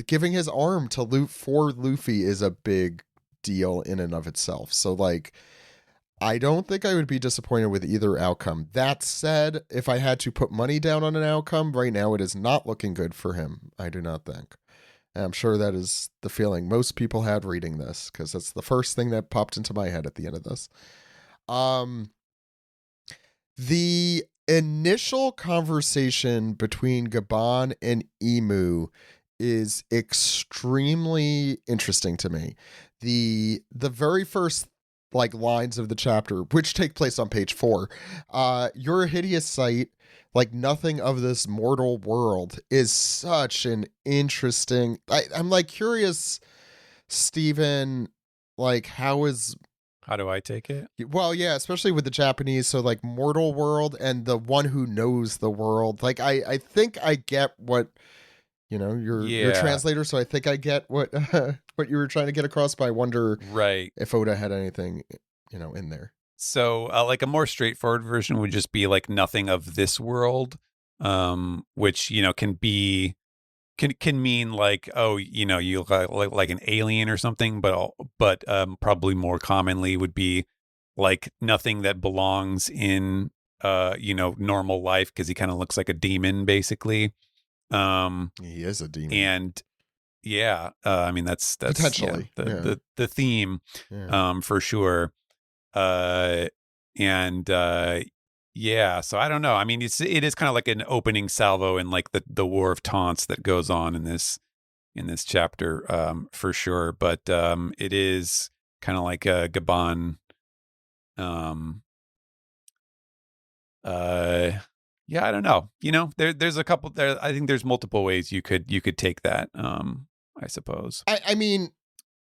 giving his arm to Luffy is a big deal in and of itself. So like, I don't think I would be disappointed with either outcome. That said, if I had to put money down on an outcome, right now it is not looking good for him, I do not think. And I'm sure that is the feeling most people had reading this, because that's the first thing that popped into my head at the end of this. The initial conversation between Gabon and Emu is extremely interesting to me. The very first like lines of the chapter, which take place on page 4, you're a hideous sight, like nothing of this mortal world, is such an interesting. I'm like curious, Stephen, like how
do I take it?
well, yeah, especially with the Japanese, so like mortal world and the one who knows the world. Like I think I get what you're a translator, so I think I get what what you were trying to get across, but I wonder if Oda had anything in there.
So like a more straightforward version would just be like nothing of this world, which can mean like, oh, you like an alien or something, but probably more commonly would be like nothing that belongs in normal life, because he kind of looks like a demon basically.
He is a demon,
and I mean that's
potentially
the theme, for sure. So I don't know. I mean, it is kind of like an opening salvo in like the war of taunts that goes on in this chapter, for sure. But it is kind of like a Gabon. I don't know. There's a couple there. I think there's multiple ways you could take that. I suppose.
I mean,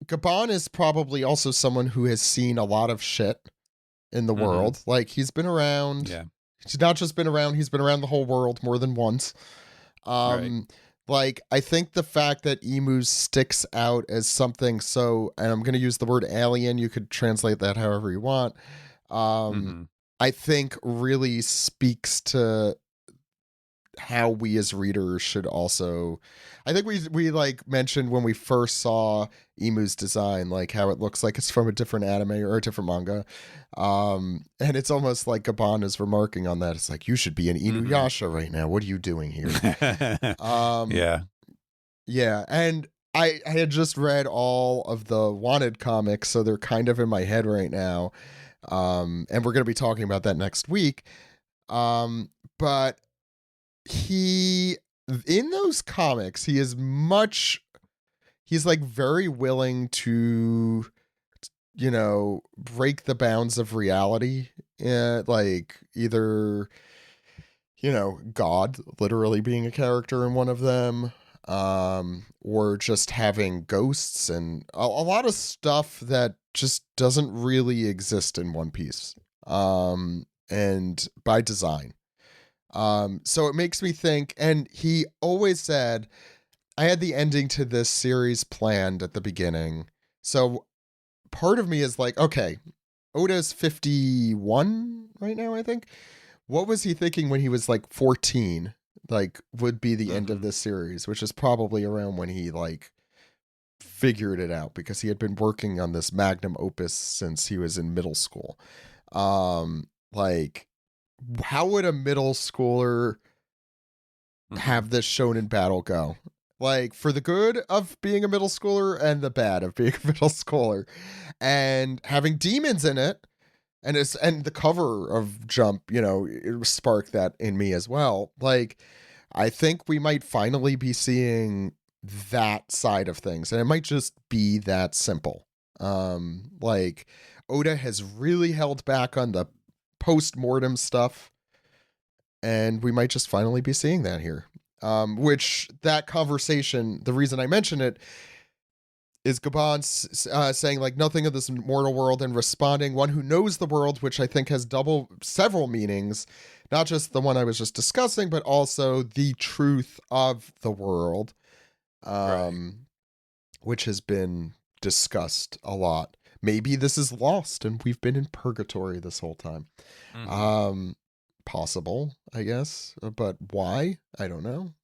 Gabon is probably also someone who has seen a lot of shit in the world. Like he's been around.
Yeah.
He's not just been around, he's been around the whole world more than once. Like I think the fact that emus sticks out as something so, and I'm going to use the word alien, you could translate that however you want. I think really speaks to how we as readers should also, I think we like mentioned when we first saw Emu's design, like how it looks like it's from a different anime or a different manga. And it's almost like Gabon is remarking on that. It's like, you should be in Inuyasha right now. What are you doing here? Yeah. And I had just read all of the Wanted comics, so they're kind of in my head right now. And we're going to be talking about that next week. But in those comics, he's like very willing to, break the bounds of reality. Like either, God literally being a character in one of them, or just having ghosts and a lot of stuff that just doesn't really exist in One Piece. And by design. So it makes me think, and he always said, I had the ending to this series planned at the beginning. So part of me is like, okay, Oda's 51 right now, I think. What was he thinking when he was like 14? Like would be the end of this series, which is probably around when he like figured it out, because he had been working on this magnum opus since he was in middle school. Like, how would a middle schooler have this shonen battle go? Like, for the good of being a middle schooler and the bad of being a middle schooler, and having demons in it, and the cover of Jump, it sparked that in me as well. Like, I think we might finally be seeing that side of things, and it might just be that simple. Like, Oda has really held back on the post-mortem stuff, and we might just finally be seeing that here. Which that conversation, the reason I mention it is Gabon saying like nothing of this mortal world, and responding one who knows the world, which I think has several meanings, not just the one I was just discussing, but also the truth of the world, which has been discussed a lot. Maybe this is lost and we've been in purgatory this whole time. Possible, I guess, but why? I don't know.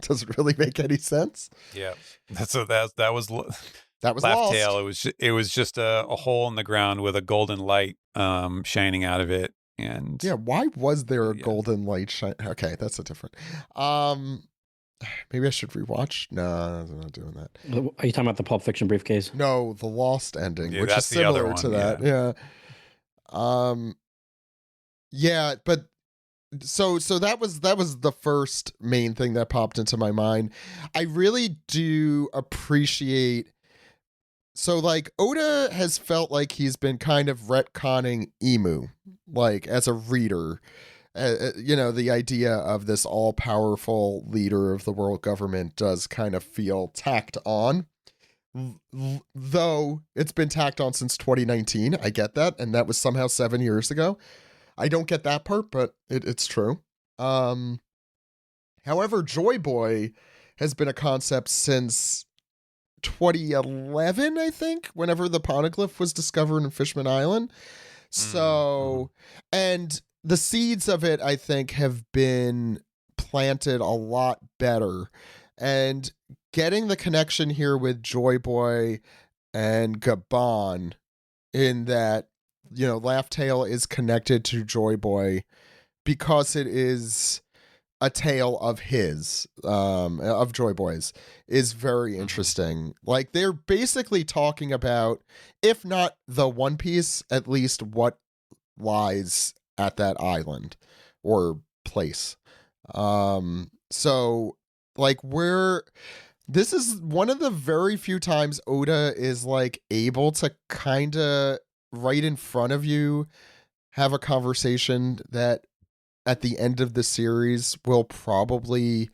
Doesn't really make any sense.
Yeah, that was
Laugh
lost. Tale. It was just a hole in the ground with a golden light shining out of it. And
yeah, why was there a golden light shine? Okay, that's a different. Maybe I should rewatch. No, I'm not doing that.
Are you talking about the Pulp Fiction briefcase?
No, the Lost ending, which is
that's the other
similar
one,
to that. Yeah. Yeah, but so that was the first main thing that popped into my mind. I really do appreciate. So, like, Oda has felt like he's been kind of retconning Emu, like, as a reader. The idea of this all-powerful leader of the world government does kind of feel tacked on. Though it's been tacked on since 2019. I get that, and that was somehow 7 years ago. I don't get that part, but it's true. However, Joy Boy has been a concept since 2011, I think, whenever the poneglyph was discovered in Fishman Island. So, and the seeds of it, I think, have been planted a lot better. And getting the connection here with Joy Boy and Gabon, in that, Laugh Tale is connected to Joy Boy because it is a tale of his, of Joy Boy's, is very interesting. Like, they're basically talking about, if not the One Piece, at least what lies at that island or place. So, like, this is one of the very few times Oda is, like, able to kind of right in front of you have a conversation that at the end of the series will probably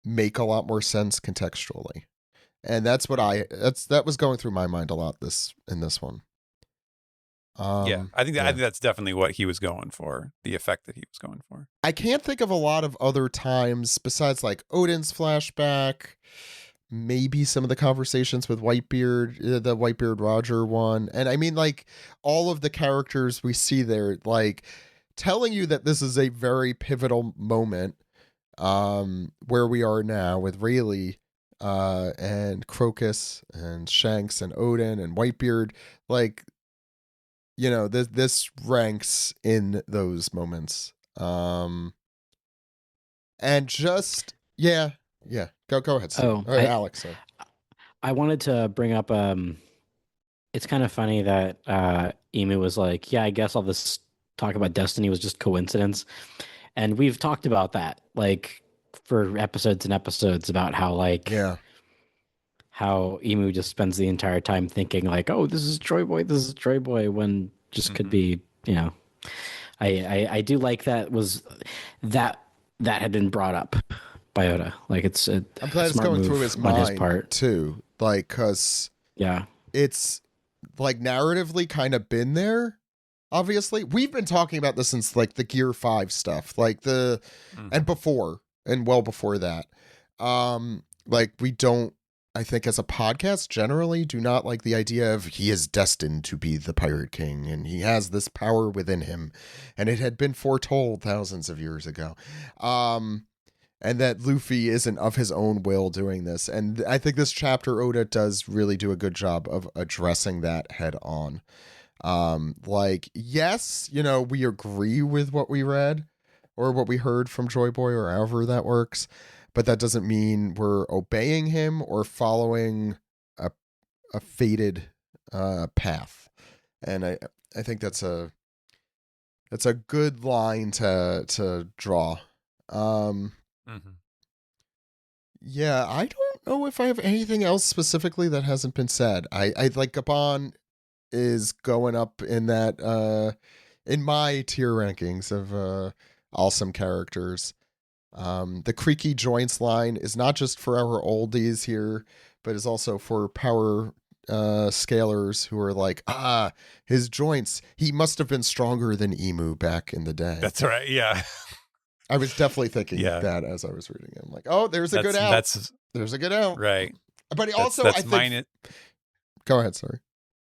make a lot more sense contextually. And that's what that was going through my mind a lot in this one.
I think that's definitely what he was going for, the effect that he was going for.
I can't think of a lot of other times besides like Odin's flashback, maybe some of the conversations with Whitebeard, the Whitebeard Roger one. And I mean, like, all of the characters we see there, like, telling you that this is a very pivotal moment, where we are now with Rayleigh, and Crocus and Shanks and Odin and Whitebeard. Like, this ranks in those moments. And just, yeah. Go ahead. Alex. Sorry.
I wanted to bring up, it's kind of funny that Emu was like, yeah, I guess all this talk about destiny was just coincidence. And we've talked about that, like, for episodes and episodes, about how, like, how Emu just spends the entire time thinking, like, oh, this is Joy Boy, when just could be, I do like that had been brought up by Oda. Like, it's I'm
glad it's going through his mind, his part too. Like, cause it's like narratively kind of been there. Obviously, we've been talking about this since like the Gear 5 stuff, like and before, and well before that. Like, we don't, I think, as a podcast generally do not like the idea of he is destined to be the Pirate King and he has this power within him and it had been foretold thousands of years ago. And that Luffy isn't of his own will doing this. And I think this chapter, Oda does really do a good job of addressing that head on. Like, yes, we agree with what we read or what we heard from Joy Boy or however that works, but that doesn't mean we're obeying him or following a fated path. And I think that's a good line to draw. Yeah, I don't know if I have anything else specifically that hasn't been said. I like Gabon is going up in that in my tier rankings of awesome characters. The creaky joints line is not just for our oldies here, but is also for power scalers who are like, his joints, he must have been stronger than Emu back in the day.
That's right. Yeah.
I was definitely thinking that as I was reading it. I'm like, oh, there's a good out. There's a good out.
Right.
But also, I think... Go ahead, sorry.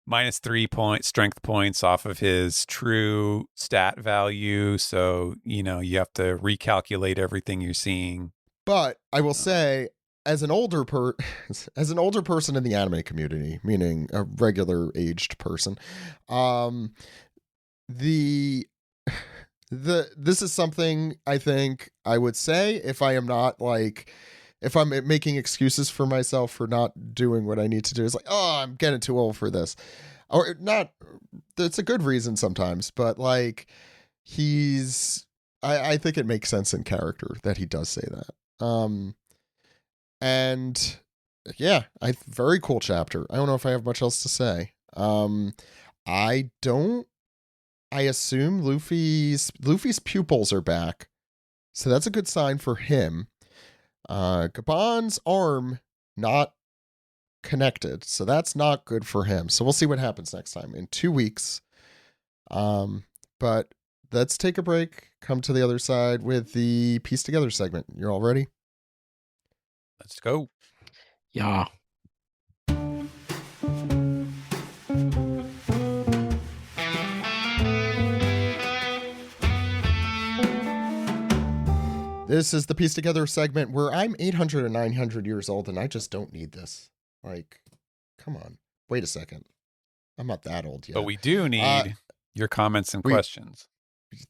-3 strength points off of his true stat value. So, you have to recalculate everything you're seeing.
But I will say, as an older person in the anime community, meaning a regular aged person, this is something I think I would say if I'm making excuses for myself for not doing what I need to do. It's like, oh, I'm getting too old for this. Or not, it's a good reason sometimes, but like, he's I think it makes sense in character that he does say that. And yeah, very cool chapter. I don't know if I have much else to say. I assume Luffy's pupils are back. So that's a good sign for him. Gabon's arm not connected. So that's not good for him. So we'll see what happens next time in 2 weeks. But let's take a break, come to the other side with the Piece Together segment. You're all ready?
Let's go.
Yeah.
This is the Piece Together segment where I'm 800 or 900 years old and I just don't need this. Like, come on. Wait a second. I'm not that old yet.
But we do need your comments and questions.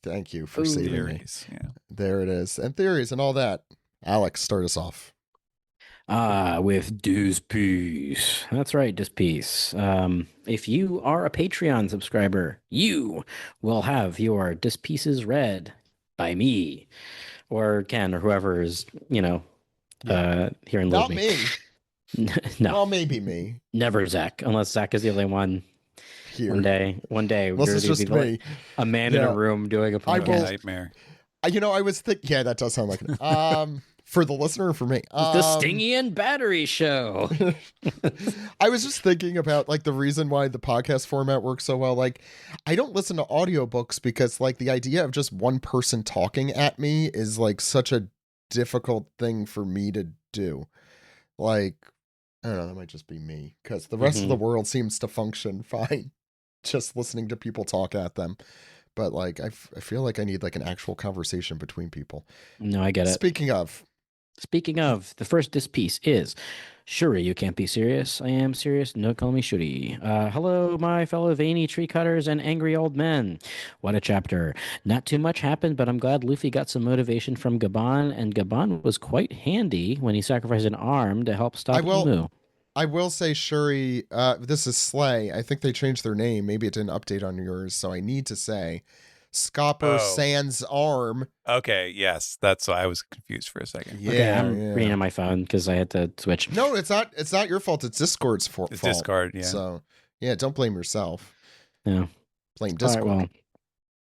Thank you for saving
theories.
me.
Yeah.
There it is. And theories and all that. Alex, start us off.
With Deuce Piece. That's right, Deuce Piece. If you are a Patreon subscriber, you will have your Deuce Pieces read by me or Ken or whoever is, here in
Not
me.
me.
No.
Well, maybe me.
Never Zach, unless Zach is the only one.
Here.
One day,
Unless it's just me.
Like a man in a room doing a podcast.
Nightmare.
I was thinking, yeah, that does sound like it. For the listener or for me?
The Stingy and Battery Show.
I was just thinking about like the reason why the podcast format works so well. Like, I don't listen to audiobooks because like the idea of just one person talking at me is like such a difficult thing for me to do. Like, I don't know, that might just be me because the rest of the world seems to function fine just listening to people talk at them. But like, I feel like I need like an actual conversation between people.
No, I get it.
Speaking of,
the first This Piece is Shuri, you can't be serious. I am serious. No, call me Shuri. Hello, my fellow veiny tree cutters and angry old men. What a chapter. Not too much happened, but I'm glad Luffy got some motivation from Gabon, and Gabon was quite handy when he sacrificed an arm to help stop Imu.
I will say, Shuri, this is Slay. I think they changed their name. Maybe it didn't update on yours, so I need to say Scopper Sans arm.
Okay, yes, that's why I was confused for a second.
Yeah,
okay, I'm reading on my phone because I had to switch.
No, it's not. It's not your fault. It's Discord's fault.
It's Discord, yeah.
So, yeah, don't blame yourself.
No,
blame Discord.
Right, well,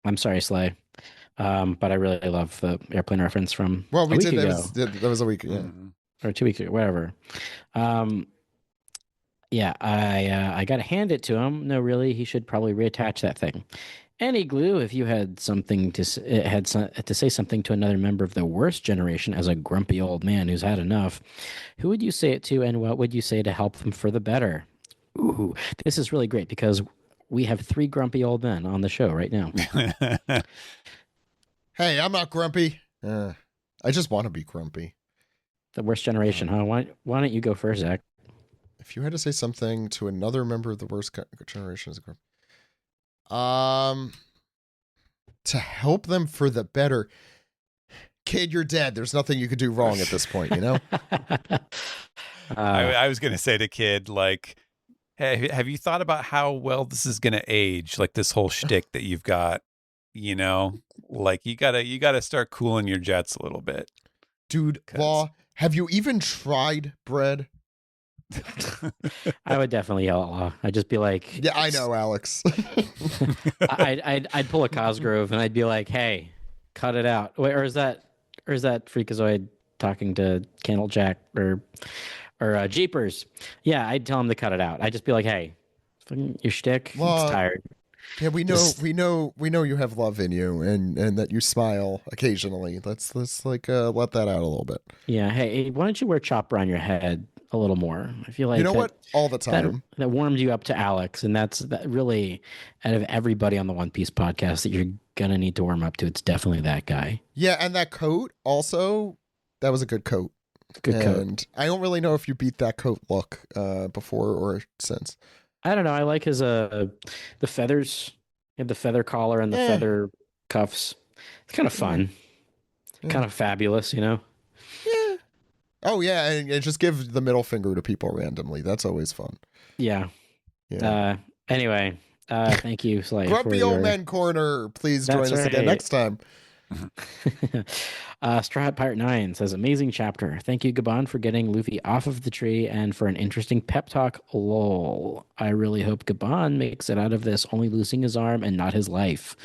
I'm sorry, Slay, but I really love the airplane reference from.
Well, we did. That was a week, yeah,
or 2 weeks ago, whatever. Yeah, I got to hand it to him. No, really, he should probably reattach that thing. Any glue, if you had something to say something to another member of the worst generation as a grumpy old man who's had enough, who would you say it to, and what would you say to help them for the better? Ooh, this is really great because we have 3 grumpy old men on the show right now.
Hey, I'm not grumpy. I just want to be grumpy.
The worst generation, huh? Why don't you go first, Zach?
If you had to say something to another member of the worst generation as a grumpy. To help them for the better. Kid, you're dead. There's nothing you could do wrong at this point, you know?
I was going to say to Kid, like, hey, have you thought about how well this is going to age? Like this whole shtick that you've got, like you gotta start cooling your jets a little bit.
Dude, Law, have you even tried bread?
I would definitely yell at Law. I'd just be like,
yeah, I know, Alex.
I'd pull a Cosgrove and I'd be like, hey, cut it out. Wait, or is that Freakazoid talking to Candlejack or Jeepers? Yeah, I'd tell him to cut it out. I'd just be like, hey, your shtick, it's tired.
Yeah, we know you have love in you and that you smile occasionally. Let's like let that out a little bit.
Yeah, hey, why don't you wear chopper on your head a little more? I feel like
what? All the time.
That warmed you up to Alex, and that really, out of everybody on the One Piece podcast that you're gonna need to warm up to, it's definitely that guy.
Yeah, and that coat also, that was a good coat.
Coat.
I don't really know if you beat that coat look before or since.
I don't know. I like his the feathers, the feather collar and the feather cuffs. It's kind of fun, kind of fabulous,
Yeah. Oh yeah, and just give the middle finger to people randomly. That's always fun.
Yeah. Anyway, thank you, Slay.
Grumpy Old Men Corner. Please join us again next time.
Straw Hat Pirate 9 says, amazing chapter. Thank you, Gabon, for getting Luffy off of the tree and for an interesting pep talk. Lol. I really hope Gabon makes it out of this, only losing his arm and not his life.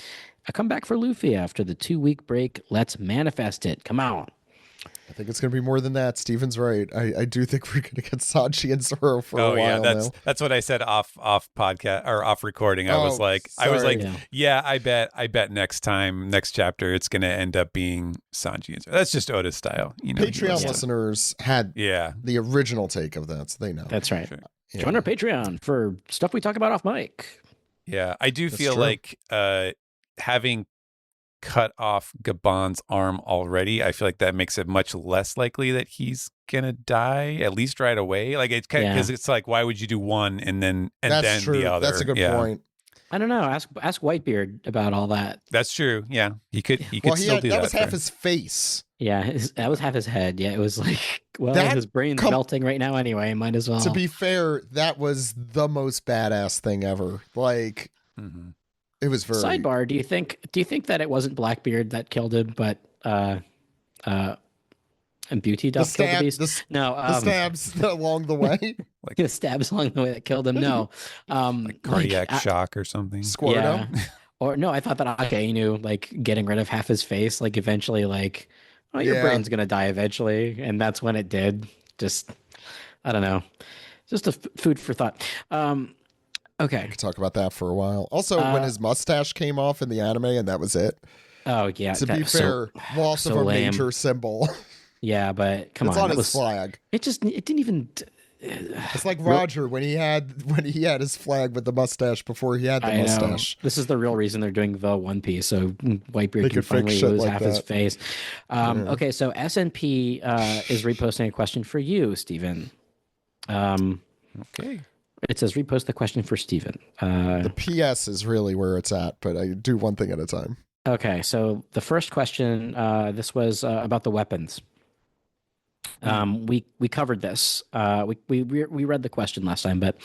A comeback for Luffy after the 2-week break. Let's manifest it. Come on.
I think it's going to be more than that. Steven's right. I do think we're going to get Sanji and Zoro for a while now.
That's what I said off podcast or off recording. I was like, yeah, I bet next chapter, it's going to end up being Sanji and Zoro. That's just Oda's style.
Patreon listeners had the original take of that, so they know.
That's right.
Sure.
Join our Patreon for stuff we talk about off mic.
Yeah, I do feel like having cut off Gabon's arm already, I feel like that makes it much less likely that he's gonna die, at least right away. Like it's kind of, because it's like, why would you do one and then
true.
The other?
That's a good point.
I don't know. Ask Whitebeard about all that.
That's true. Yeah, he could still do that.
That was half his face.
Yeah, that was half his head. Yeah, it was like, his brain's melting right now anyway. Might as well.
To be fair, that was the most badass thing ever. Like. Mm-hmm. It was very.
Sidebar: Do you think that it wasn't Blackbeard that killed him, but and Beauty Duck killed the beast?
The stabs along the way.
Like the stabs along the way that killed him. No,
like cardiac shock or something.
Squirto.
Yeah. Or no, I thought that like getting rid of half his face, like eventually, like, oh, your brain's gonna die eventually, and that's when it did. Just, I don't know, just a food for thought. Okay.
I could talk about that for a while. Also, when his mustache came off in the anime and that was it.
Oh, yeah.
To be fair, loss of a major symbol.
Yeah, but come on.
It's on his flag.
It didn't even...
It's like Roger when he had his flag with the mustache before he had the mustache.
This is the real reason they're doing the One Piece, so Whitebeard can finally lose half his face. Okay, so SNP is reposting a question for you, Steven.
Okay.
It says repost the question for Steven.
The PS is really where it's at, but I do one thing at a time.
Okay, so the first question, this was about the weapons. We covered this. We read the question last time, but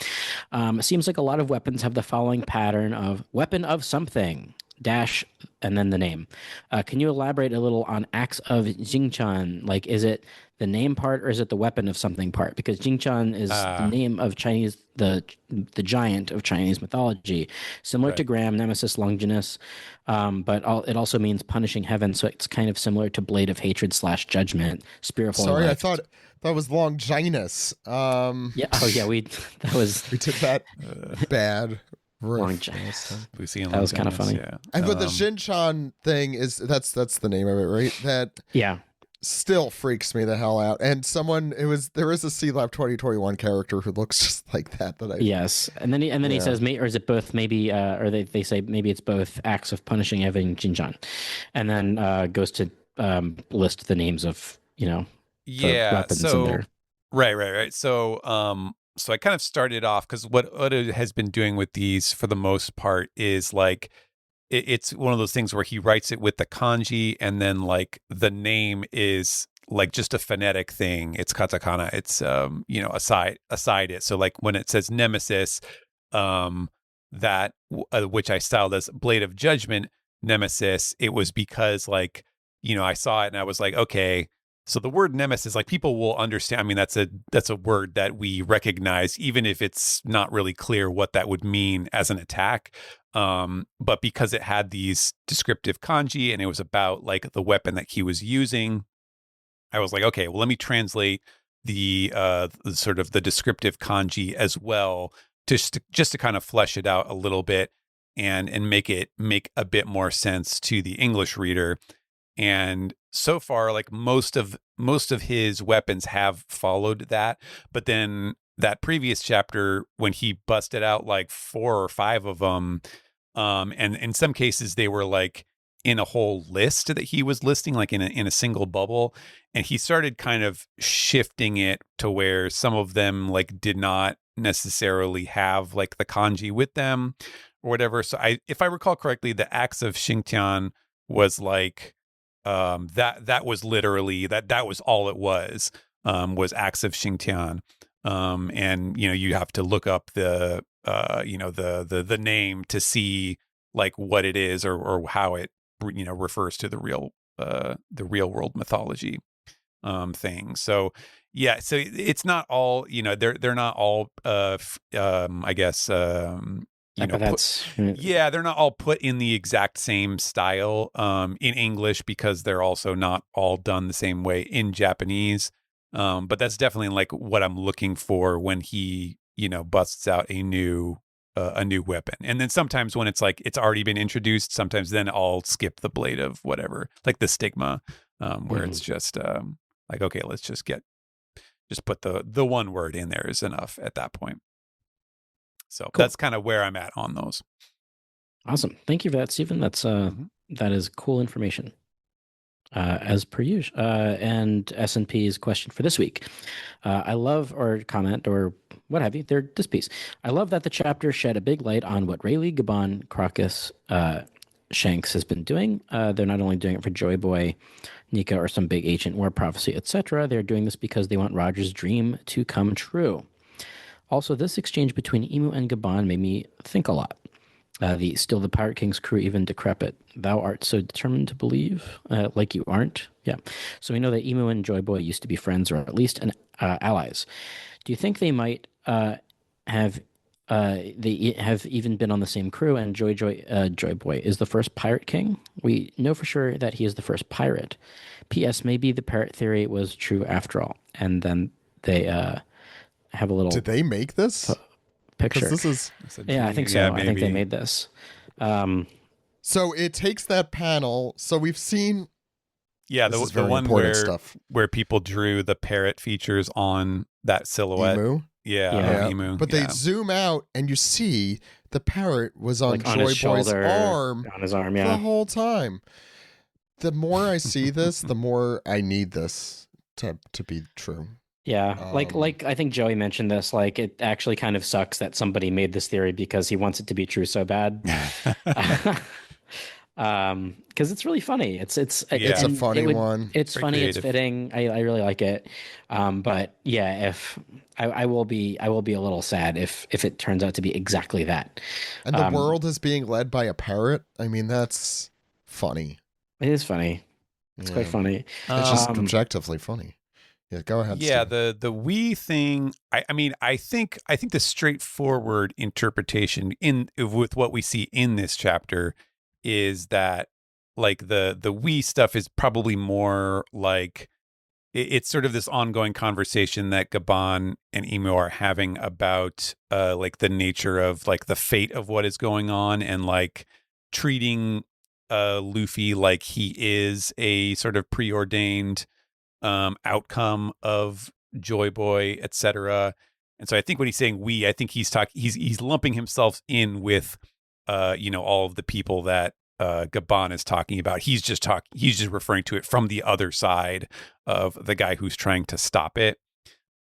it seems like a lot of weapons have the following pattern of weapon of something dash and then the name. Can you elaborate a little on axe of Jingchan? Like, is it the name part or is it the weapon of something part? Because Jingchan is the name of Chinese, the giant of Chinese mythology, similar to Graham, Nemesis, Longinus, but it also means punishing heaven. So it's kind of similar to Blade of Hatred / Judgment.
Sorry, I thought that was Longinus.
Yeah. Oh yeah, we did
that bad.
Longinus.
That
was kind of funny.
Yeah.
But the Shinchan thing is that's the name of it, right? That still freaks me the hell out. And there is a C Lab 2021 character who looks just like that.
Yes, and then he says, or is it both? Maybe, or they say maybe it's both acts of punishing Evan Jinjan, and then goes to list the names of weapons in there.
Right. So I kind of started off because what Oda has been doing with these for the most part is like it's one of those things where he writes it with the kanji and then like the name is like just a phonetic thing. It's katakana. It's aside it. So like when it says Nemesis, that which I styled as Blade of Judgment Nemesis, it was because like I saw it and I was like, okay. So the word nemesis, like people will understand. I mean, that's a word that we recognize, even if it's not really clear what that would mean as an attack. But because it had these descriptive kanji and it was about like the weapon that he was using, I was like, okay, well, let me translate the sort of the descriptive kanji as well, just to kind of flesh it out a little bit and make a bit more sense to the English reader. And so far, like most of his weapons have followed that. But then that previous chapter, when he busted out like 4 or 5 of them, and in some cases they were like in a whole list that he was listing, like in a single bubble, and he started kind of shifting it to where some of them like did not necessarily have like the kanji with them or whatever. So if I recall correctly, the axe of Xingtian was like. That was literally that was all it was axe of Xingtian, and you have to look up the name to see like what it is or how it refers to the real world mythology thing. So yeah, so it's not all, they're not all I guess they're not all put in the exact same style in English, because they're also not all done the same way in Japanese. But that's definitely like what I'm looking for when he, busts out a new weapon. And then sometimes when it's like it's already been introduced, sometimes then I'll skip the blade of whatever, like the stigma, where it's just like, okay, let's just put the one word in there is enough at that point. So
Cool.
That's kind of where I'm at on those.
Awesome. Thank you for that, Stephen. That's that is cool information. As per usual. And S&P's question for this week. I love, or comment, or what have you, this piece. I love that the chapter shed a big light on what Rayleigh, Gabon, Crocus, Shanks has been doing. They're not only doing it for Joy Boy, Nika, or some big ancient war prophecy, etc. They're doing this because they want Roger's dream to come true. Also, this exchange between Emu and Gabon made me think a lot. Still the Pirate King's crew even decrepit. Thou art so determined to believe, like you aren't. Yeah. So we know that Emu and Joy Boy used to be friends, or at least allies. Do you think they might have even been on the same crew? And Joy Boy is the first Pirate King. We know for sure that he is the first pirate. P.S. Maybe the parrot theory was true after all. And then they have a little.
Did they make this?
Picture.
This is.
Yeah, I think so. Yeah, I think they made this.
So it takes that panel. So we've seen.
Yeah, the one where people drew the parrot features on that silhouette.
Emu.
Yeah. Emu.
But they zoom out and you see the parrot was on Joy Boy's arm.
On his arm, yeah.
The whole time. The more I see this, the more I need this to be true.
Yeah, like I think Joey mentioned this. Like, it actually kind of sucks that somebody made this theory because he wants it to be true so bad. Because it's really funny. It's
a funny one.
It's funny. Creative. It's fitting. I really like it. But yeah, if I will be a little sad if it turns out to be exactly that.
And the world is being led by a parrot. I mean, that's funny.
It is funny. It's quite funny.
It's just objectively funny. Yeah, go ahead.
Yeah,
Steve.
the we thing. I think the straightforward interpretation with what we see in this chapter is that, like, the we stuff is probably more like it's sort of this ongoing conversation that Gabon and Emu are having about like the nature of, like, the fate of what is going on, and like treating Luffy like he is a sort of preordained outcome of Joy Boy, etc. And so I think when he's saying we, I think he's lumping himself in with all of the people that Gabon is talking about. He's just referring to it from the other side of the guy who's trying to stop it.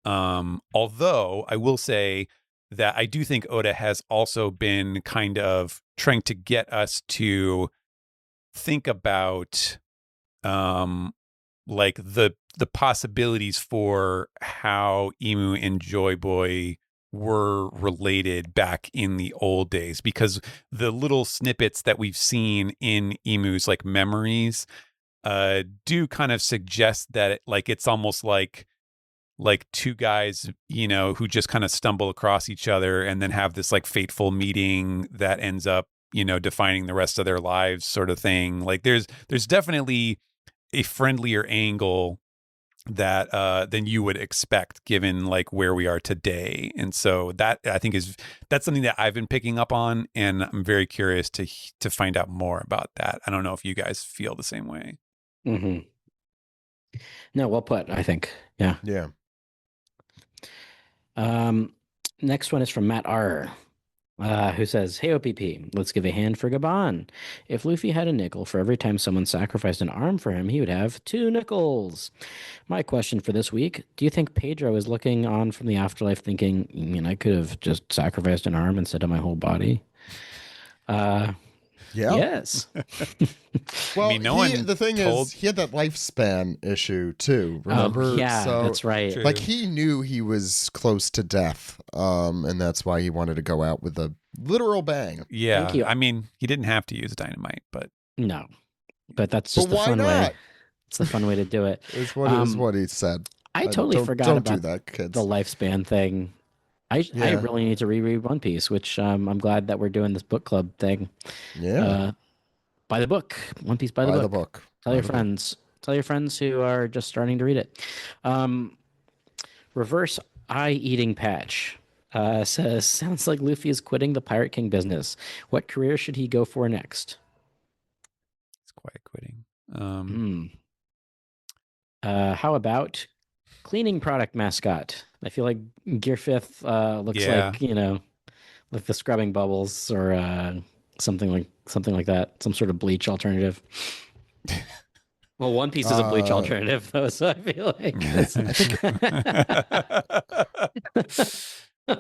Although I will say that I do think Oda has also been kind of trying to get us to think about like the possibilities for how Emu and Joy Boy were related back in the old days, because the little snippets that we've seen in Emu's, like, memories do kind of suggest that it's almost like two guys, who just kind of stumble across each other and then have this, like, fateful meeting that ends up, defining the rest of their lives, sort of thing. Like, there's definitely a friendlier angle that than you would expect, given, like, where we are today. And so that, I think, that's something that I've been picking up on, and I'm very curious to find out more about that. I don't know if you guys feel the same way.
Mm-hmm. No, well put, I think. Yeah. Next one is from Matt R., who says, "Hey OPP, let's give a hand for Gabon. If Luffy had a nickel for every time someone sacrificed an arm for him, he would have 2 nickels. My question for this week: do you think Pedro is looking on from the afterlife, thinking, I could have just sacrificed an arm instead of my whole body?"
Yeah.
Yes.
Well, the thing is, he had that lifespan issue too. Remember?
Yeah,
so,
that's right.
True.
Like, he knew he was close to death, and that's why he wanted to go out with a literal bang.
Yeah.
Thank you.
I mean, he didn't have to use dynamite, but
No. but that's just
But
the
why
fun way.
not?
It's the fun way to do it.
Is what he said.
I totally forgot
don't
about
do that, kids.
the lifespan thing. I really need to reread One Piece, which I'm glad that we're doing this book club thing.
Yeah.
Buy the book. One Piece by the book. Tell your friends. Tell your friends who are just starting to read it. Reverse Eye Eating Patch says, sounds like Luffy is quitting the Pirate King business. What career should he go for next?
It's quiet quitting.
How about cleaning product mascot? I feel like Gearfifth looks like, like the scrubbing bubbles or something like that. Some sort of bleach alternative. Well, One Piece is a bleach alternative, though, so I feel like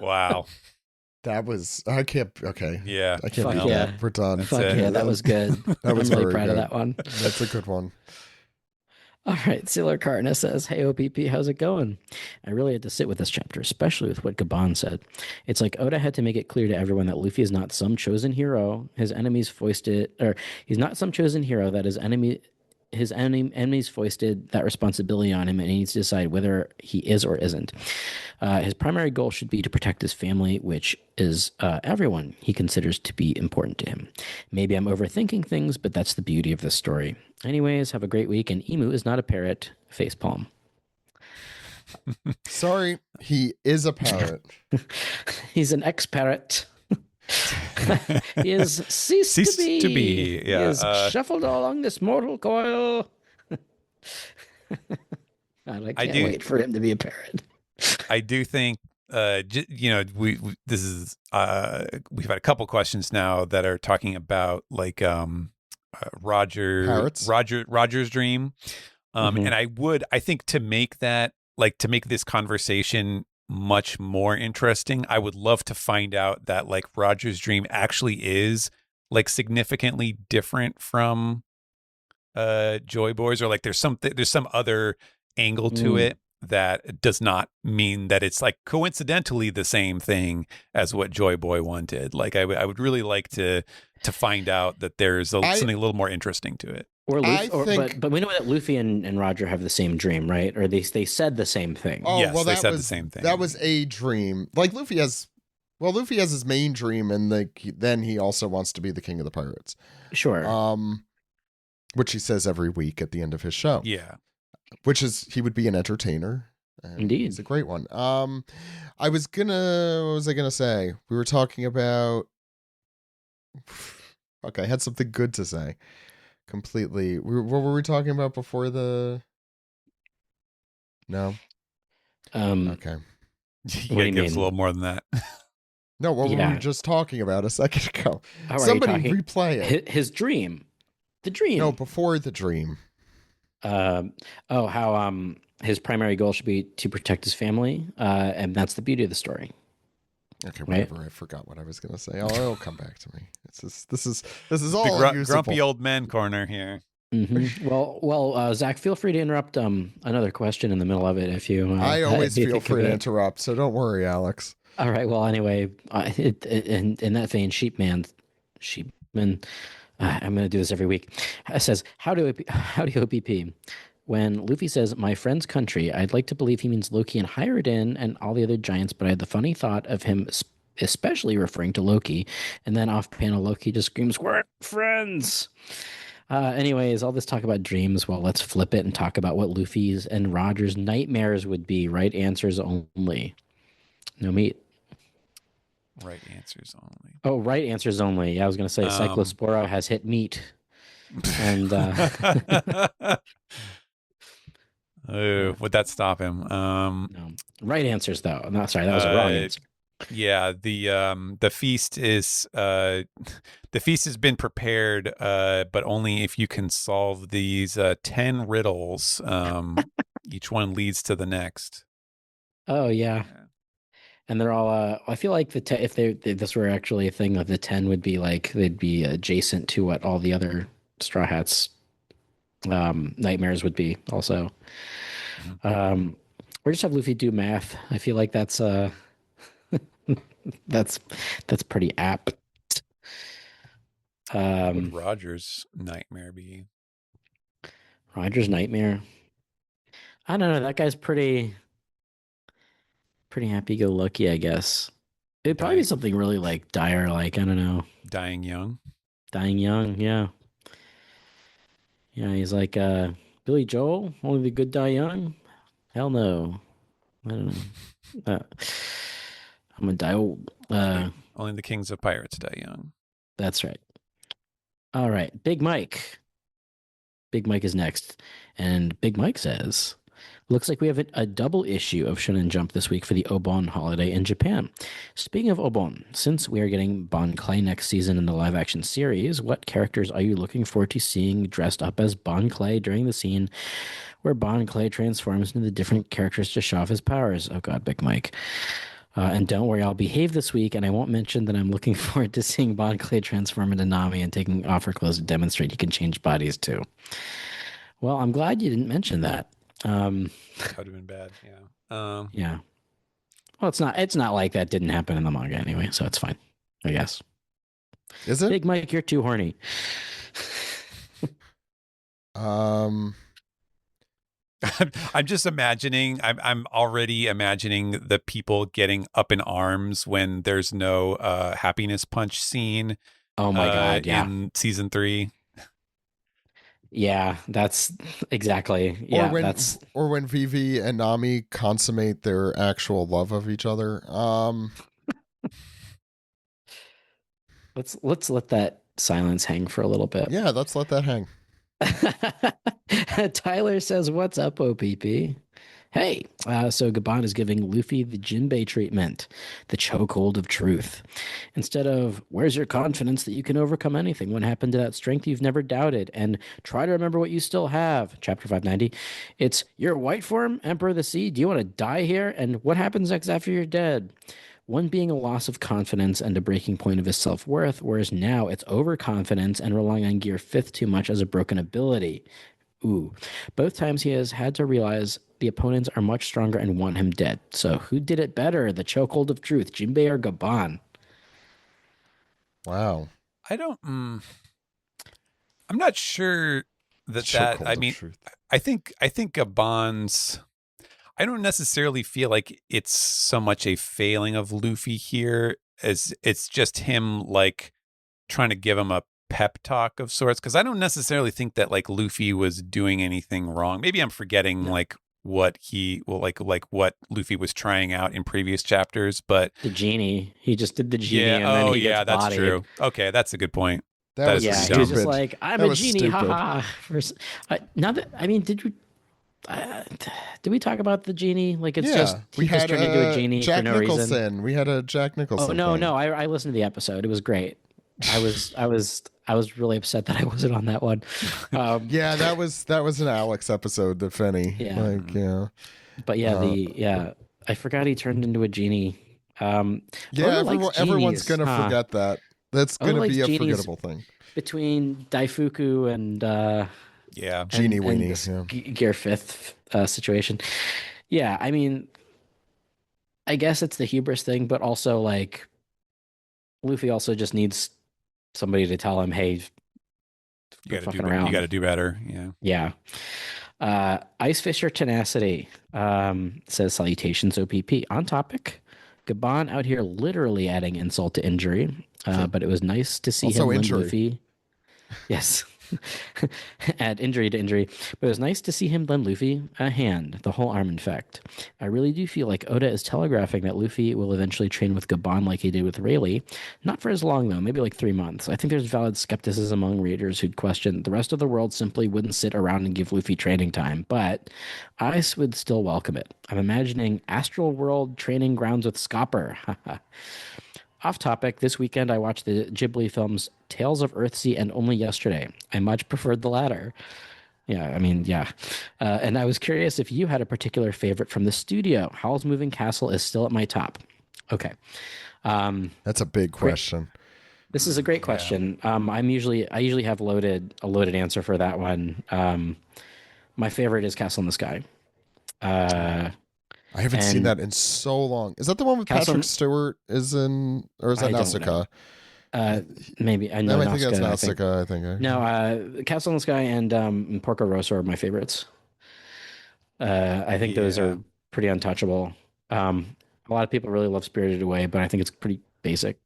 wow.
That was I can't. Okay.
Yeah.
I can't.
Fuck
beat
yeah.
that. We're done.
Fuck yeah, that was good.
That was
I'm really
very
proud
good.
of that one.
That's a good one.
All right, Sailor Cartna says, hey, OPP, how's it going? I really had to sit with this chapter, especially with what Gabon said. It's like Oda had to make it clear to everyone that Luffy is not some chosen hero. His enemies foisted, or he's not some chosen hero that his enemies foisted that responsibility on him, and he needs to decide whether he is or isn't. His primary goal should be to protect his family, which is everyone he considers to be important to him. Maybe I'm overthinking things, but that's the beauty of this story. Anyways, have a great week, and Emu is not a parrot. Facepalm.
Sorry, he is a parrot.
He's an ex-parrot. He is ceased to be.
Yeah.
He is shuffled along this mortal coil. God, I can't wait for him to be a parrot.
I do think, we've had a couple questions now that are talking about like Roger's dream, and I think to make this conversation much more interesting, I would love to find out that like Roger's dream actually is like significantly different from Joy Boy's, or like there's some other angle to it that does not mean that it's like coincidentally the same thing as what Joy Boy wanted. Like I would really like to find out that there's something a little more interesting to it.
Or but we know that Luffy and Roger have the same dream, right? Or they said the same thing.
Oh,
yes,
well,
they said the same thing.
That was a dream. Like Luffy has his main dream, and then he also wants to be the king of the pirates.
Sure.
Which he says every week at the end of his show.
Yeah.
Which is he would be an entertainer.
Indeed.
He's a great one. What was I gonna say? We were talking about okay, I had something good to say. Completely. What were we talking about before the No. Okay.
You gotta give us a little more than that.
No, what were we just talking about a second ago?
Somebody
replay it.
His dream. The dream.
No, before the dream.
How his primary goal should be to protect his family, and that's the beauty of the story.
Okay, whatever. Right? I forgot what I was going to say. It'll come back to me. This is all
the grumpy old man corner here.
Mm-hmm. Well, Zach, feel free to interrupt another question in the middle of it if you.
I always feel free to interrupt, so don't worry, Alex.
All right. Well, anyway, in that vein, Sheepman. I'm going to do this every week. It says, how do OPP? When Luffy says, my friend's country, I'd like to believe he means Loki and Hiruden and all the other giants, but I had the funny thought of him especially referring to Loki. And then off panel, Loki just screams, we're friends. Anyways, all this talk about dreams, well, let's flip it and talk about what Luffy's and Roger's nightmares would be. Right answers only. No meat.
Right answers only.
Oh, right answers only. Yeah, I was going to say Cyclospora has hit meat. And
would that stop him?
No. Right answers though. No, sorry, that was a wrong answer.
Yeah, the feast has been prepared, but only if you can solve these 10 riddles. Each one leads to the next.
Oh yeah. And they're all. I feel like if this were actually a thing, of the 10 would be like they'd be adjacent to what all the other Straw Hats nightmares would be. Also, or just have Luffy do math. I feel like that's that's pretty apt.
What would Roger's nightmare be?
Roger's Nightmare. I don't know. That guy's pretty happy-go-lucky, I guess. It'd probably be something really like dire, like I don't know,
Dying young.
dying young. Yeah, yeah. He's like Billy Joel. Only the good die young. Hell no. I don't know. I'm gonna die old.
Only the kings of pirates die young.
That's right. All right, Big Mike. Big Mike is next, and Big Mike says, "Looks like we have a double issue of Shonen Jump this week for the Obon holiday in Japan. Speaking of Obon, since we are getting Bon Clay next season in the live-action series, what characters are you looking forward to seeing dressed up as Bon Clay during the scene where Bon Clay transforms into the different characters to show off his powers?" Oh God, Big Mike. And don't worry, I'll behave this week, and I won't mention that I'm looking forward to seeing Bon Clay transform into Nami and taking off her clothes to demonstrate he can change bodies too. Well, I'm glad you didn't mention that.
That would have been bad. Yeah.
Yeah. Well, it's not like that didn't happen in the manga anyway, so it's fine, I guess.
Is it?
Big Mike, you're too horny.
I'm just imagining. I'm already imagining the people getting up in arms when there's no happiness punch scene.
Oh my God! Yeah.
In season 3.
Yeah, that's exactly. Yeah,
or when Vivi and Nami consummate their actual love of each other.
Let's let that silence hang for a little bit.
Yeah, let's let that hang.
Tyler says, "What's up, OPP?" Hey, so Gabon is giving Luffy the Jinbei treatment, the chokehold of truth. Instead of, "Where's your confidence that you can overcome anything? What happened to that strength you've never doubted? And try to remember what you still have." Chapter 590. It's, "You're white form, Emperor of the Sea. Do you want to die here? And what happens next after you're dead?" One being a loss of confidence and a breaking point of his self-worth, whereas now it's overconfidence and relying on Gear 5th too much as a broken ability. Ooh. Both times he has had to realize the opponents are much stronger and want him dead. So who did it better, the chokehold of truth, Jinbei or Gabon?
Wow.
I'm not sure that I mean, I think Gabon's, I don't necessarily feel like it's so much a failing of Luffy here as it's just him like trying to give him a pep talk of sorts, because I don't necessarily think that like Luffy was doing anything wrong. Maybe I'm forgetting like what what Luffy was trying out in previous chapters, but
the genie, he just did the genie.
Yeah,
and then he
yeah,
gets
that's
bodied.
true. Okay, that's a good point.
That was
yeah,
stupid.
he was just like, "I'm a genie,
stupid.
haha." Now that, I mean, did we talk about the genie? Like, it's just he just turned into a genie
Jack
for no
Nicholson.
reason.
We had a Jack Nicholson.
Oh
thing.
no, I listened to the episode. It was great. I was really upset that I wasn't on that one.
Yeah, that was an Alex episode, the Fenny.
Yeah.
Like, yeah.
But yeah, I forgot he turned into a genie.
Yeah, everyone's gonna forget that. That's gonna be a forgettable thing.
Between Daifuku and
Genie Weenie,
Gear 5th situation. Yeah, I mean, I guess it's the hubris thing, but also like Luffy also just needs somebody to tell him, "Hey,
you got to do better." Yeah.
Ice Fisher Tenacity says, "Salutations, OPP. On topic, Gabon out here literally adding insult to injury, but it was nice to see him lend Luffy." Yes. Add injury to injury. But it was nice to see him lend Luffy a hand, the whole arm in fact. I really do feel like Oda is telegraphing that Luffy will eventually train with Gabon like he did with Rayleigh. Not for as long though, maybe like 3 months. I think there's valid skepticism among readers who'd question the rest of the world simply wouldn't sit around and give Luffy training time, but I would still welcome it. I'm imagining Astral World training grounds with Scopper. Off topic, this weekend I watched the Ghibli films Tales of Earthsea and Only Yesterday. I much preferred the latter. Yeah, I mean, yeah. And I was curious if you had a particular favorite from the studio. Howl's Moving Castle is still at my top. Okay.
That's a big question.
This is a great question. I usually have a loaded answer for that one. My favorite is Castle in the Sky.
I haven't seen that in so long. Is that the one with Patrick Stewart is in, or is that Nausicaa?
Maybe I know.
I think that's Nausicaa. I think.
No, Castle in the Sky and Porco Rosso are my favorites. I think those are pretty untouchable. A lot of people really love Spirited Away, but I think it's pretty basic.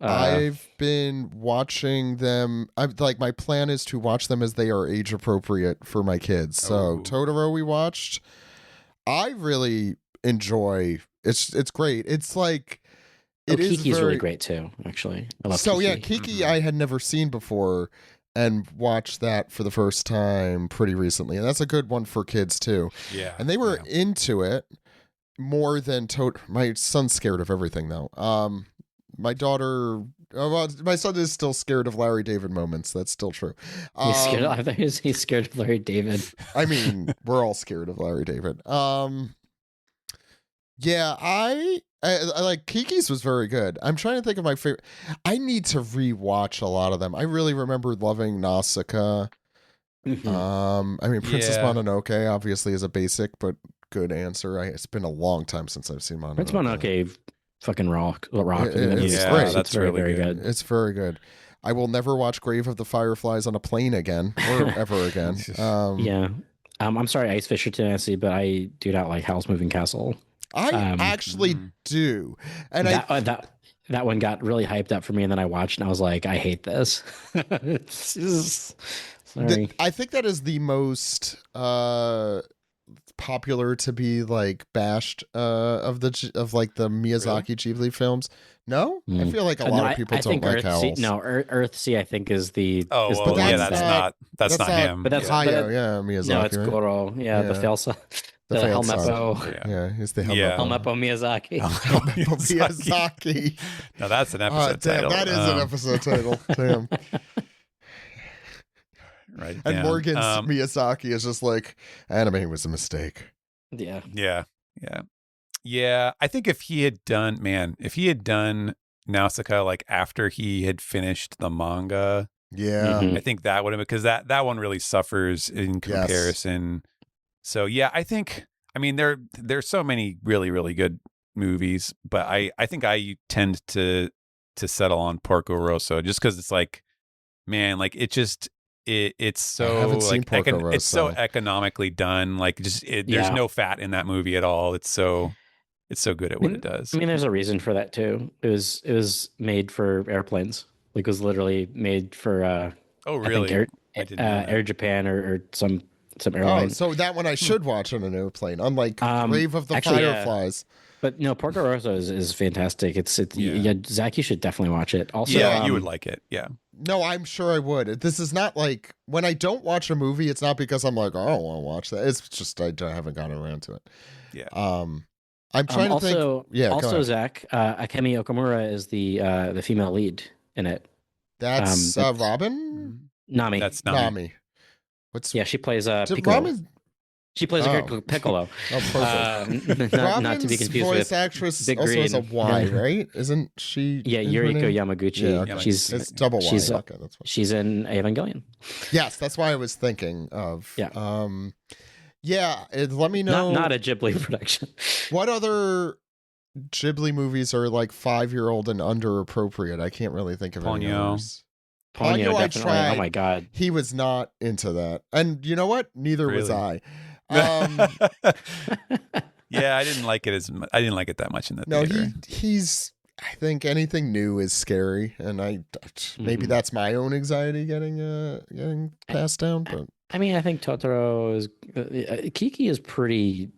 I've been watching them. My plan is to watch them as they are age appropriate for my kids. So Totoro we watched. I really enjoy. It's great. It's like
Kiki's really great too. Actually, I love Kiki.
Kiki I had never seen before, and watched that for the first time pretty recently, and that's a good one for kids too.
Yeah,
and they were into it more than My son's scared of everything though. My daughter, my son is still scared of Larry David moments. That's still true.
He's scared of Larry David.
I mean, we're all scared of Larry David. Yeah, I like Kiki's was very good. I'm trying to think of my favorite. I need to rewatch a lot of them. I really remember loving Nausicaa.
Mm-hmm.
I mean, Princess Mononoke obviously is a basic but good answer. It's been a long time since I've seen Mononoke.
Princess Mononoke fucking rock.
It's
great.
That's
very, very good.
It's very good. I will never watch Grave of the Fireflies on a plane again or ever again.
I'm sorry, Ice Fisher Tennessee, but I do not like Howl's Moving Castle.
I actually do, and
that one got really hyped up for me, and then I watched and I was like, I hate this. Sorry.
I think that is the most popular to be like bashed of the Miyazaki Ghibli films. No, I feel like a lot of people don't like Howl's.
Earthsea I think is the.
That's not him.
But that's Hayao, Miyazaki.
No, it's Goro. The Felsa. The Helmeppo.
Yeah, he's the Helmeppo.
Yeah. Helmeppo Miyazaki.
Helmeppo Miyazaki.
Now that's an episode title.
That is an episode title. Damn.
Right.
And Morgan's Miyazaki is just like, anime was a mistake.
Yeah.
I think if he had done Nausicaa like after he had finished the manga, I think that would have, because that one really suffers in comparison. Yes. So I mean there's so many really, really good movies, but I think I tend to settle on Porco Rosso just because it's like, man, like it's so like it's so economically done. Like there's no fat in that movie at all. It's so good at what it does.
I mean, there's a reason for that too. It was made for airplanes. Like it was literally made for
really?
Air Japan or some airline.
Oh, so that one I should watch on an airplane, unlike Grave of the Fireflies.
But no, Porco Rosso is fantastic. Zach, you should definitely watch it. Also,
you would like it. Yeah.
No, I'm sure I would. This is not like when I don't watch a movie, it's not because I'm like, oh, I want to watch that. It's just I haven't gotten around to it.
Yeah.
I'm trying to think. Yeah.
Also, Zach, Akemi Okamura is the female lead in it.
That's Robin.
Nami.
That's Nami.
She plays Piccolo. She plays a character Piccolo.
Perfect.
Not to be confused
voice
with
actress
Big
also
Green.
has a Y, right? Isn't she?
Yeah, Yuriko Yamaguchi.
Yeah,
it's
double Y.
She's
okay, that's fine.
She's in Evangelion.
Yes, that's why I was thinking of.
Yeah.
Let me know.
Not a Ghibli production.
What other Ghibli movies are like 5-year-old and under appropriate? I can't really think of any others.
Ponyo,
I
definitely.
tried.
Oh my god,
he was not into that, and you know what? Neither was I.
Yeah, I didn't like it that much in the theater.
No, he's. I think anything new is scary, and maybe that's my own anxiety getting passed down. But
I mean, I think Totoro is Kiki is pretty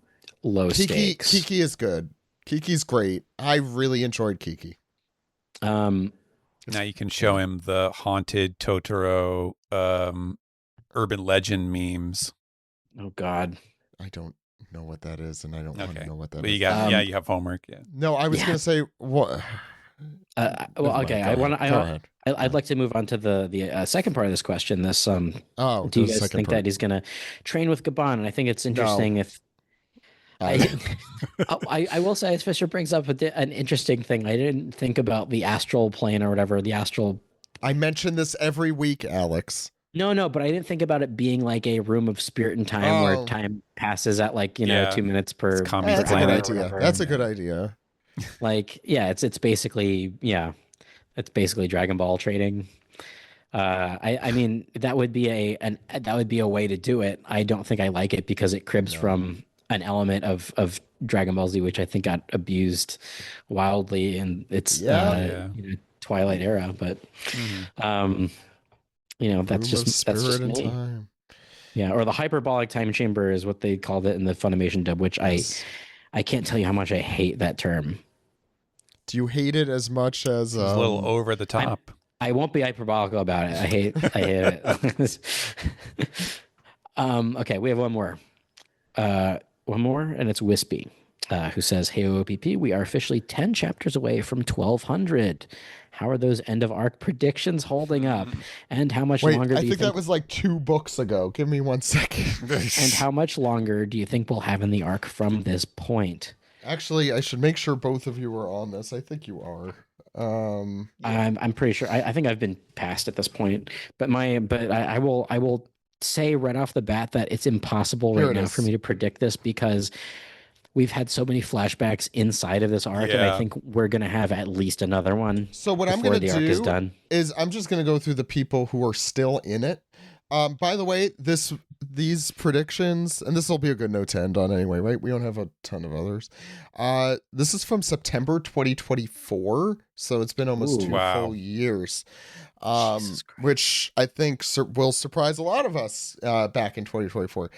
low stakes.
Kiki is good. Kiki's great. I really enjoyed Kiki.
Now you can show him the haunted Totoro urban legend memes.
Oh God,
I don't know what that is, and I don't want to know what that
is.
You
got you have homework. Yeah.
No, I was gonna say what.
Okay. I'd like to move on to the second part of this question. Do you guys think that he's gonna train with Gabon? And I think it's interesting if. I will say, as Fisher brings up an interesting thing. I didn't think about the astral plane or whatever, the astral.
I mention this every week, Alex.
No, but I didn't think about it being like a room of spirit and time where time passes at 2 minutes per.
That's a good idea. That's a good idea.
It's basically It's basically Dragon Ball trading. I mean that would be a way to do it. I don't think I like it because it cribs from an element of Dragon Ball Z, which I think got abused wildly in its Twilight era. But that's just
in
me.
time.
Yeah, or the hyperbolic time chamber is what they called it in the Funimation dub, which I can't tell you how much I hate that term.
Do you hate it as much as
It's a little over the top?
I won't be hyperbolical about it. I hate it. Okay, we have one more. And it's Wispy, who says, "Hey OPP, we are officially 10 chapters away from 1200. How are those end of arc predictions holding up? And how much longer do you think
that was like 2 books ago. Give me 1 second.
And how much longer do you think we'll have in the arc from this point?"
Actually, I should make sure both of you are on this. I think you are.
I'm pretty sure. I think I've been past at this point. But I will say right off the bat that it's impossible right now for me to predict this because we've had so many flashbacks inside of this arc, and I think we're gonna have at least another one.
So what I'm gonna do is I'm just gonna go through the people who are still in it. By the way, these predictions, and this will be a good note to end on anyway, right? We don't have a ton of others. This is from September 2024, so it's been almost 2 full years, which I think will surprise a lot of us back in 2024.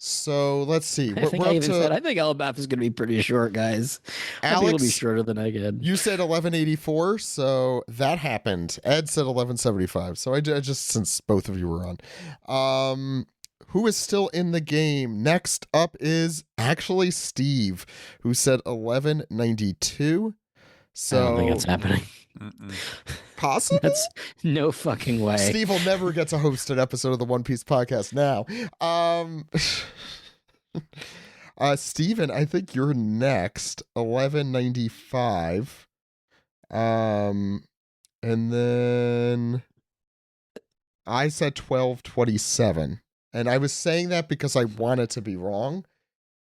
So let's see.
I think Elbaf is going to be pretty short, guys. I think it'll be shorter than I get.
You said 1184, so that happened. Ed said 1175. So I just, since both of you were on. Who is still in the game? Next up is actually Steve, who said 1192. So
I don't think that's happening.
Possible?
That's no fucking way.
Steve will never get to host an episode of the One Piece podcast now. Steven, I think you're next. 1195. And then I said 1227. And I was saying that because I wanted to be wrong.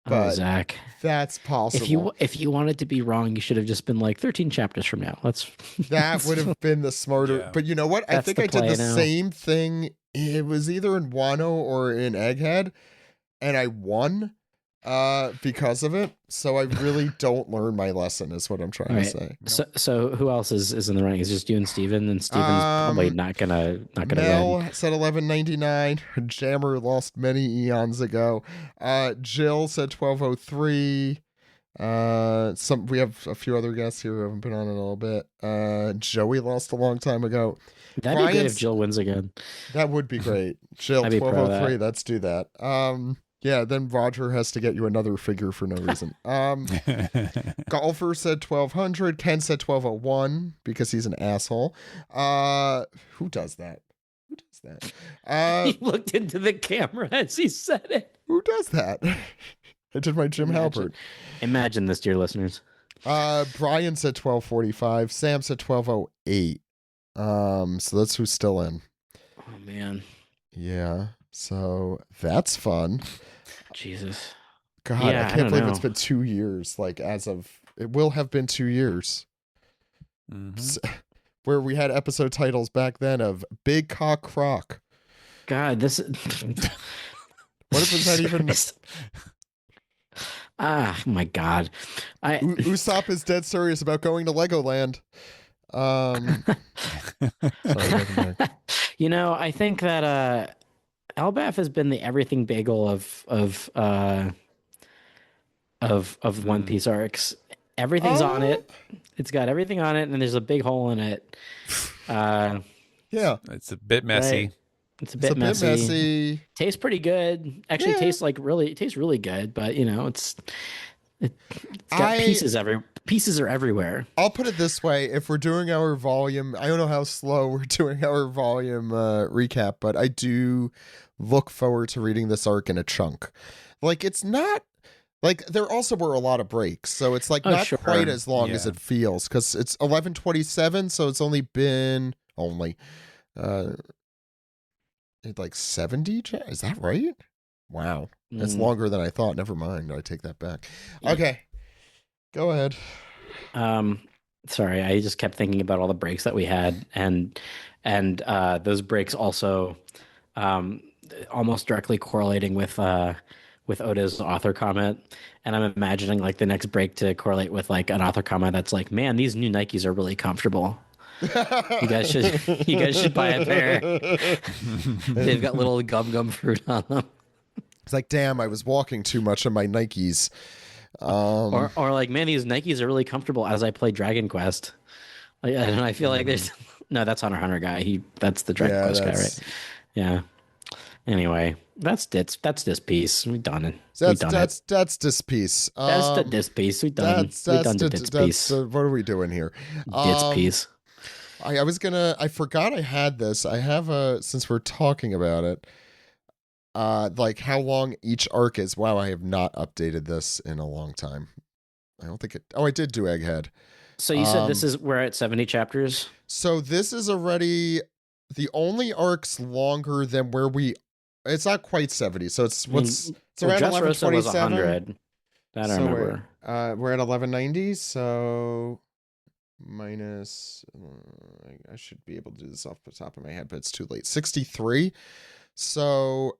But
Zach,
that's possible.
If you wanted to be wrong, you should have just been like 13 chapters from now.
That would have been the smarter. Yeah. But you know what? I think I did the same thing. It was either in Wano or in Egghead, and I won because of it. So I really don't learn my lesson, is what I'm trying to say.
So who else is in the running? Is just you and Steven, and Steven's probably not gonna
Mel
win.
said 1199. Jammer lost many eons ago. Jill said 1203. We have a few other guests here who haven't been on in a little bit. Joey lost a long time ago.
That'd be good if Jill wins again.
That would be great. Jill 1203. Let's do that. Yeah, then Roger has to get you another figure for no reason. Golfer said 1200. Ken said 1201 because he's an asshole. Who does that?
He looked into the camera as he said it.
Who does that? I did my Jim Halpert.
Imagine this, dear listeners.
Brian said 1245. Sam said 1208. So that's who's still in.
Oh man.
Yeah. So that's fun.
Jesus.
God, I can't believe it's been 2 years. Like, it will have been 2 years. Mm-hmm. Where we had episode titles back then of Big Cock Croc.
God, this.
What was that even?
My God.
Usopp is dead serious about going to Legoland. Sorry,
I think that Elbaf has been the everything bagel of One Piece arcs. Everything's on it. It's got everything on it, and there's a big hole in it.
Yeah,
it's a bit messy.
Right? It's a bit messy. Tastes pretty good. Actually, tastes really good. But it's got pieces everywhere. Pieces are everywhere.
I'll put it this way: if we're doing our volume, I don't know how slow we're doing our volume recap, but I do look forward to reading this arc in a chunk. Like, it's not like there also were a lot of breaks, so it's like not quite as long as it feels because it's 11:27, so it's only been like 70. Is that right? Wow, that's longer than I thought. Never mind, I take that back. Okay. Go ahead.
Sorry, I just kept thinking about all the breaks that we had, and those breaks also almost directly correlating with Oda's author comment. And I'm imagining like the next break to correlate with like an author comment that's like, "Man, these new Nikes are really comfortable. You guys should buy a pair. They've got little gum fruit on them."
It's like, damn, I was walking too much in my Nikes.
Or like, man, these Nikes are really comfortable as I play Dragon Quest. Like, and I feel like there's no, that's Hunter x Hunter guy. That's the Dragon Quest guy, right? Yeah. Anyway, that's this piece. We done it.
That's this piece.
That's the this piece. We done. We done the this piece.
What are we doing here?
This piece.
I forgot I had this. I have since we're talking about it. Like how long each arc is. Wow, I have not updated this in a long time. I don't think it. Oh, I did do Egghead.
So you said we're at 70 chapters.
So this is already the only arc's longer than where we. It's not quite 70. So it's around 1127.
Was 100. That I remember.
We're at 1190. So minus. I should be able to do this off the top of my head, but it's too late. 63. So.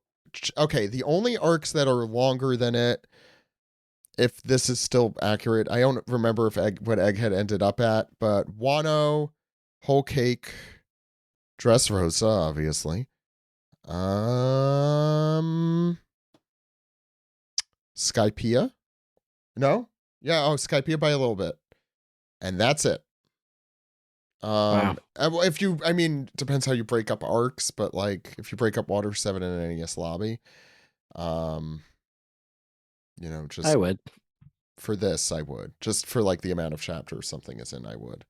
Okay, the only arcs that are longer than it, if this is still accurate, I don't remember what Egghead ended up at, but Wano, Whole Cake, Dressrosa, obviously. Skypiea? No? Yeah, Skypiea by a little bit. And that's it.
Wow.
Depends how you break up arcs, but like if you break up Water 7 and NES Lobby, just
I would.
For this, I would. Just for like the amount of chapters something is in, I would.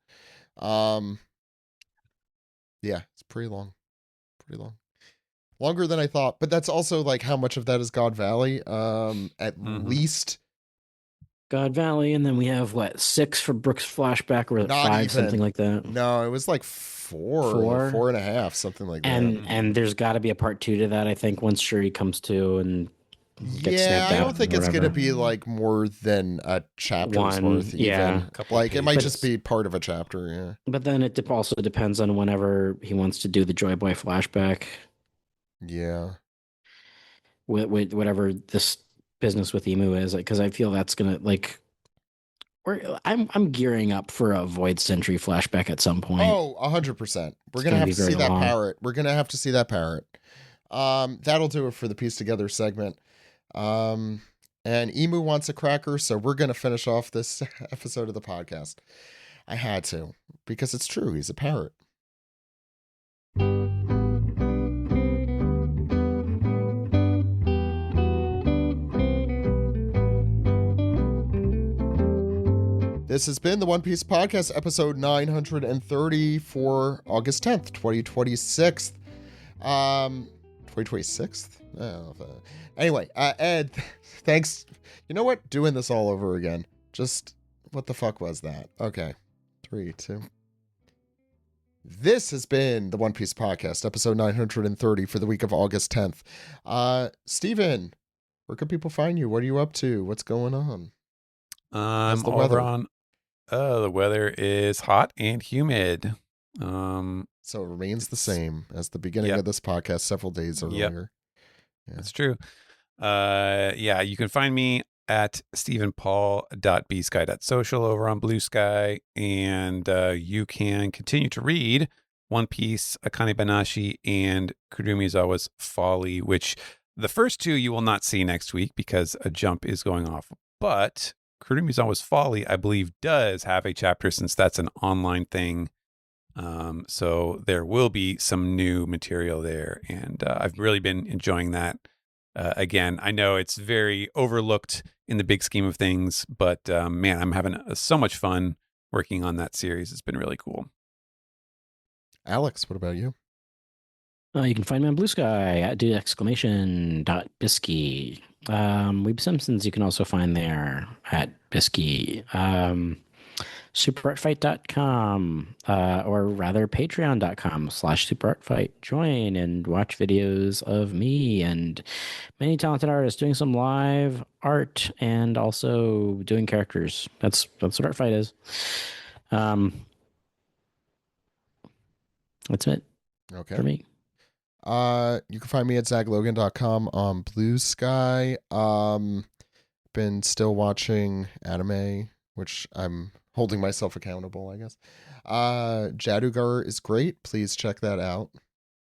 Yeah, it's pretty long. Pretty long. Longer than I thought, but that's also like how much of that is God Valley? At least
God Valley, and then we have 6 for Brooks Flashback, or 5, something like that.
No, it was like 4.5, something like that.
And there's got to be a part 2 to that, I think, once Shuri comes to and gets snapped out.
I don't think it's gonna be like more than a chapter's worth. Even. Like it might just be part of a chapter. Yeah,
but then it also depends on whenever he wants to do the Joy Boy flashback.
Yeah,
with whatever this business with Emu is, because I feel that's gonna I'm gearing up for a Void Sentry flashback at some point.
Oh, 100%. We're gonna have to see that parrot. We're gonna have to see that parrot. That'll do it for the Piece Together segment. And Emu wants a cracker, so we're gonna finish off this episode of the podcast. I had to, because it's true. He's a parrot. This has been the One Piece Podcast, episode 930 for August 10th, 2026. 2026? Anyway, Ed, thanks. You know what? Doing this all over again. Just, what the fuck was that? Okay. 3, 2. This has been the One Piece Podcast, episode 930 for the week of August 10th. Steven, where can people find you? What are you up to? What's going on?
I'm over on... the weather is hot and humid.
So it remains the same as the beginning of this podcast several days earlier.
Yeah. That's true. You can find me at stephenpaul.bsky.social over on Blue Sky, and you can continue to read One Piece, Akane Banashi, and Kurumizawa's Folly, which the first 2 you will not see next week because a jump is going off. But Kurumizawa's Folly, I believe, does have a chapter since that's an online thing. So there will be some new material there. And I've really been enjoying that. Again, I know it's very overlooked in the big scheme of things, but man, I'm having so much fun working on that series. It's been really cool.
Alex, what about you?
You can find me on Blue Sky at !bisky. Weeb Simpsons you can also find there at Bisky. superartfight.com, or rather patreon.com/superartfight. Join and watch videos of me and many talented artists doing some live art and also doing characters. That's what Art Fight is. That's it
Okay.
for me.
You can find me at zaglogan.com on Blue Sky. Been still watching anime, which I'm holding myself accountable, I guess. Jadugar is great. Please check that out.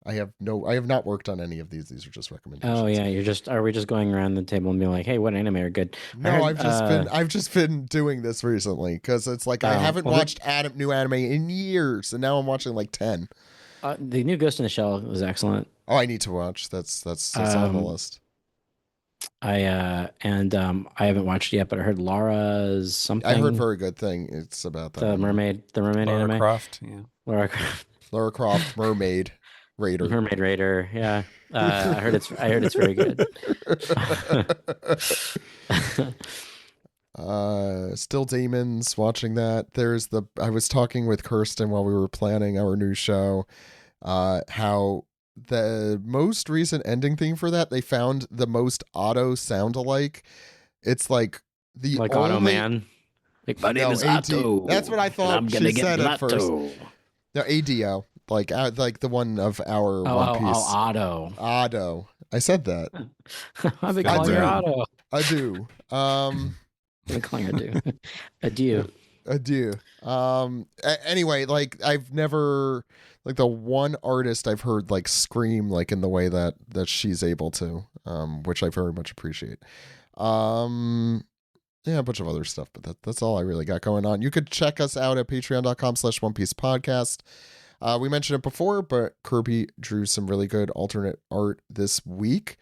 I have not worked on any of these. These are just recommendations.
Oh yeah, are we just going around the table and being like, hey, what anime are good?
No, I've just been doing this recently because it's like I haven't watched new anime in years, and now I'm watching like 10.
The new Ghost in the Shell was excellent.
Oh, I need to watch. That's on the list.
I haven't watched it yet, but I heard Laura's something.
I heard very good thing. It's about that
the mermaid
Lara
anime.
Croft, yeah.
Lara Croft, Mermaid Raider.
Mermaid Raider, yeah. I heard it's very good.
Still Demons, watching that. I was talking with Kirsten while we were planning our new show, how the most recent ending theme for that, they found the most Otto sound alike. It's like the
like
only...
Otto Man. Like, my name is Otto.
That's what I thought
I'm gonna
she said at first.
No,
ADO. Like the one of our One Piece.
Otto.
Otto. I said that.
I've been calling you Otto.
I do.
I've been calling her Adieu.
Adieu. Anyway, like I've never, like the one artist I've heard like scream like in the way that she's able to, which I very much appreciate. Yeah, a bunch of other stuff, but that's all I really got going on. You could check us out at patreon.com/OnePiecePodcast. We mentioned it before, but Kirby drew some really good alternate art this week.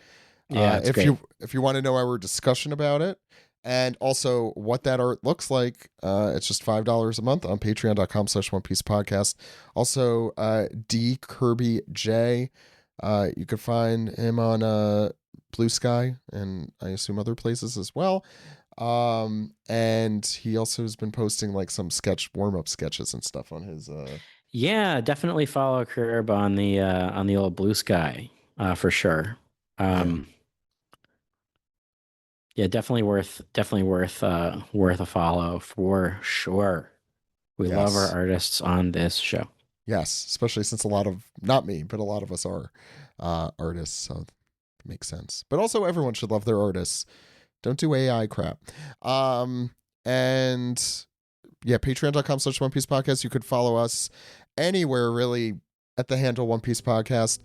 Yeah, it's great.
If you want to know our discussion about it, and also what that art looks like, it's just $5 a month on patreon.com/OnePiecePodcast. Also, D Kirby J, you can find him on Blue Sky and I assume other places as well. And he also has been posting like some warm-up sketches and stuff on his
Yeah, definitely follow Curb on the old Blue Sky, for sure. Yeah, definitely worth a follow for sure. We love our artists on this show.
Yes, especially since not me, but a lot of us are artists, so it makes sense. But also everyone should love their artists. Don't do AI crap. And yeah, patreon.com/OnePiecePodcast. You could follow us anywhere really at the handle One Piece Podcast.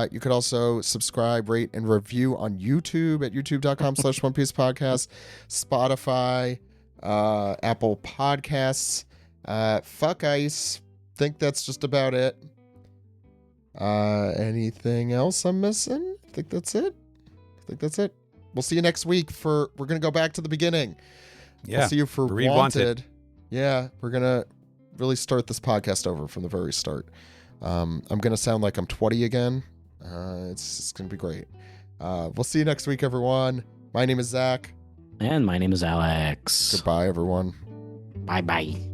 You could also subscribe, rate, and review on YouTube at youtube.com/OnePiecePodcast, Spotify, Apple Podcasts, Fuck Ice. Think that's just about it. Anything else I'm missing? I think that's it. We'll see you next week we're going to go back to the beginning.
Yeah.
We'll see you for Wanted. Yeah, we're going to really start this podcast over from the very start. I'm going to sound like I'm 20 again. It's going to be great. We'll see you next week, everyone. My name is Zach.
And my name is Alex.
Goodbye, everyone.
Bye-bye.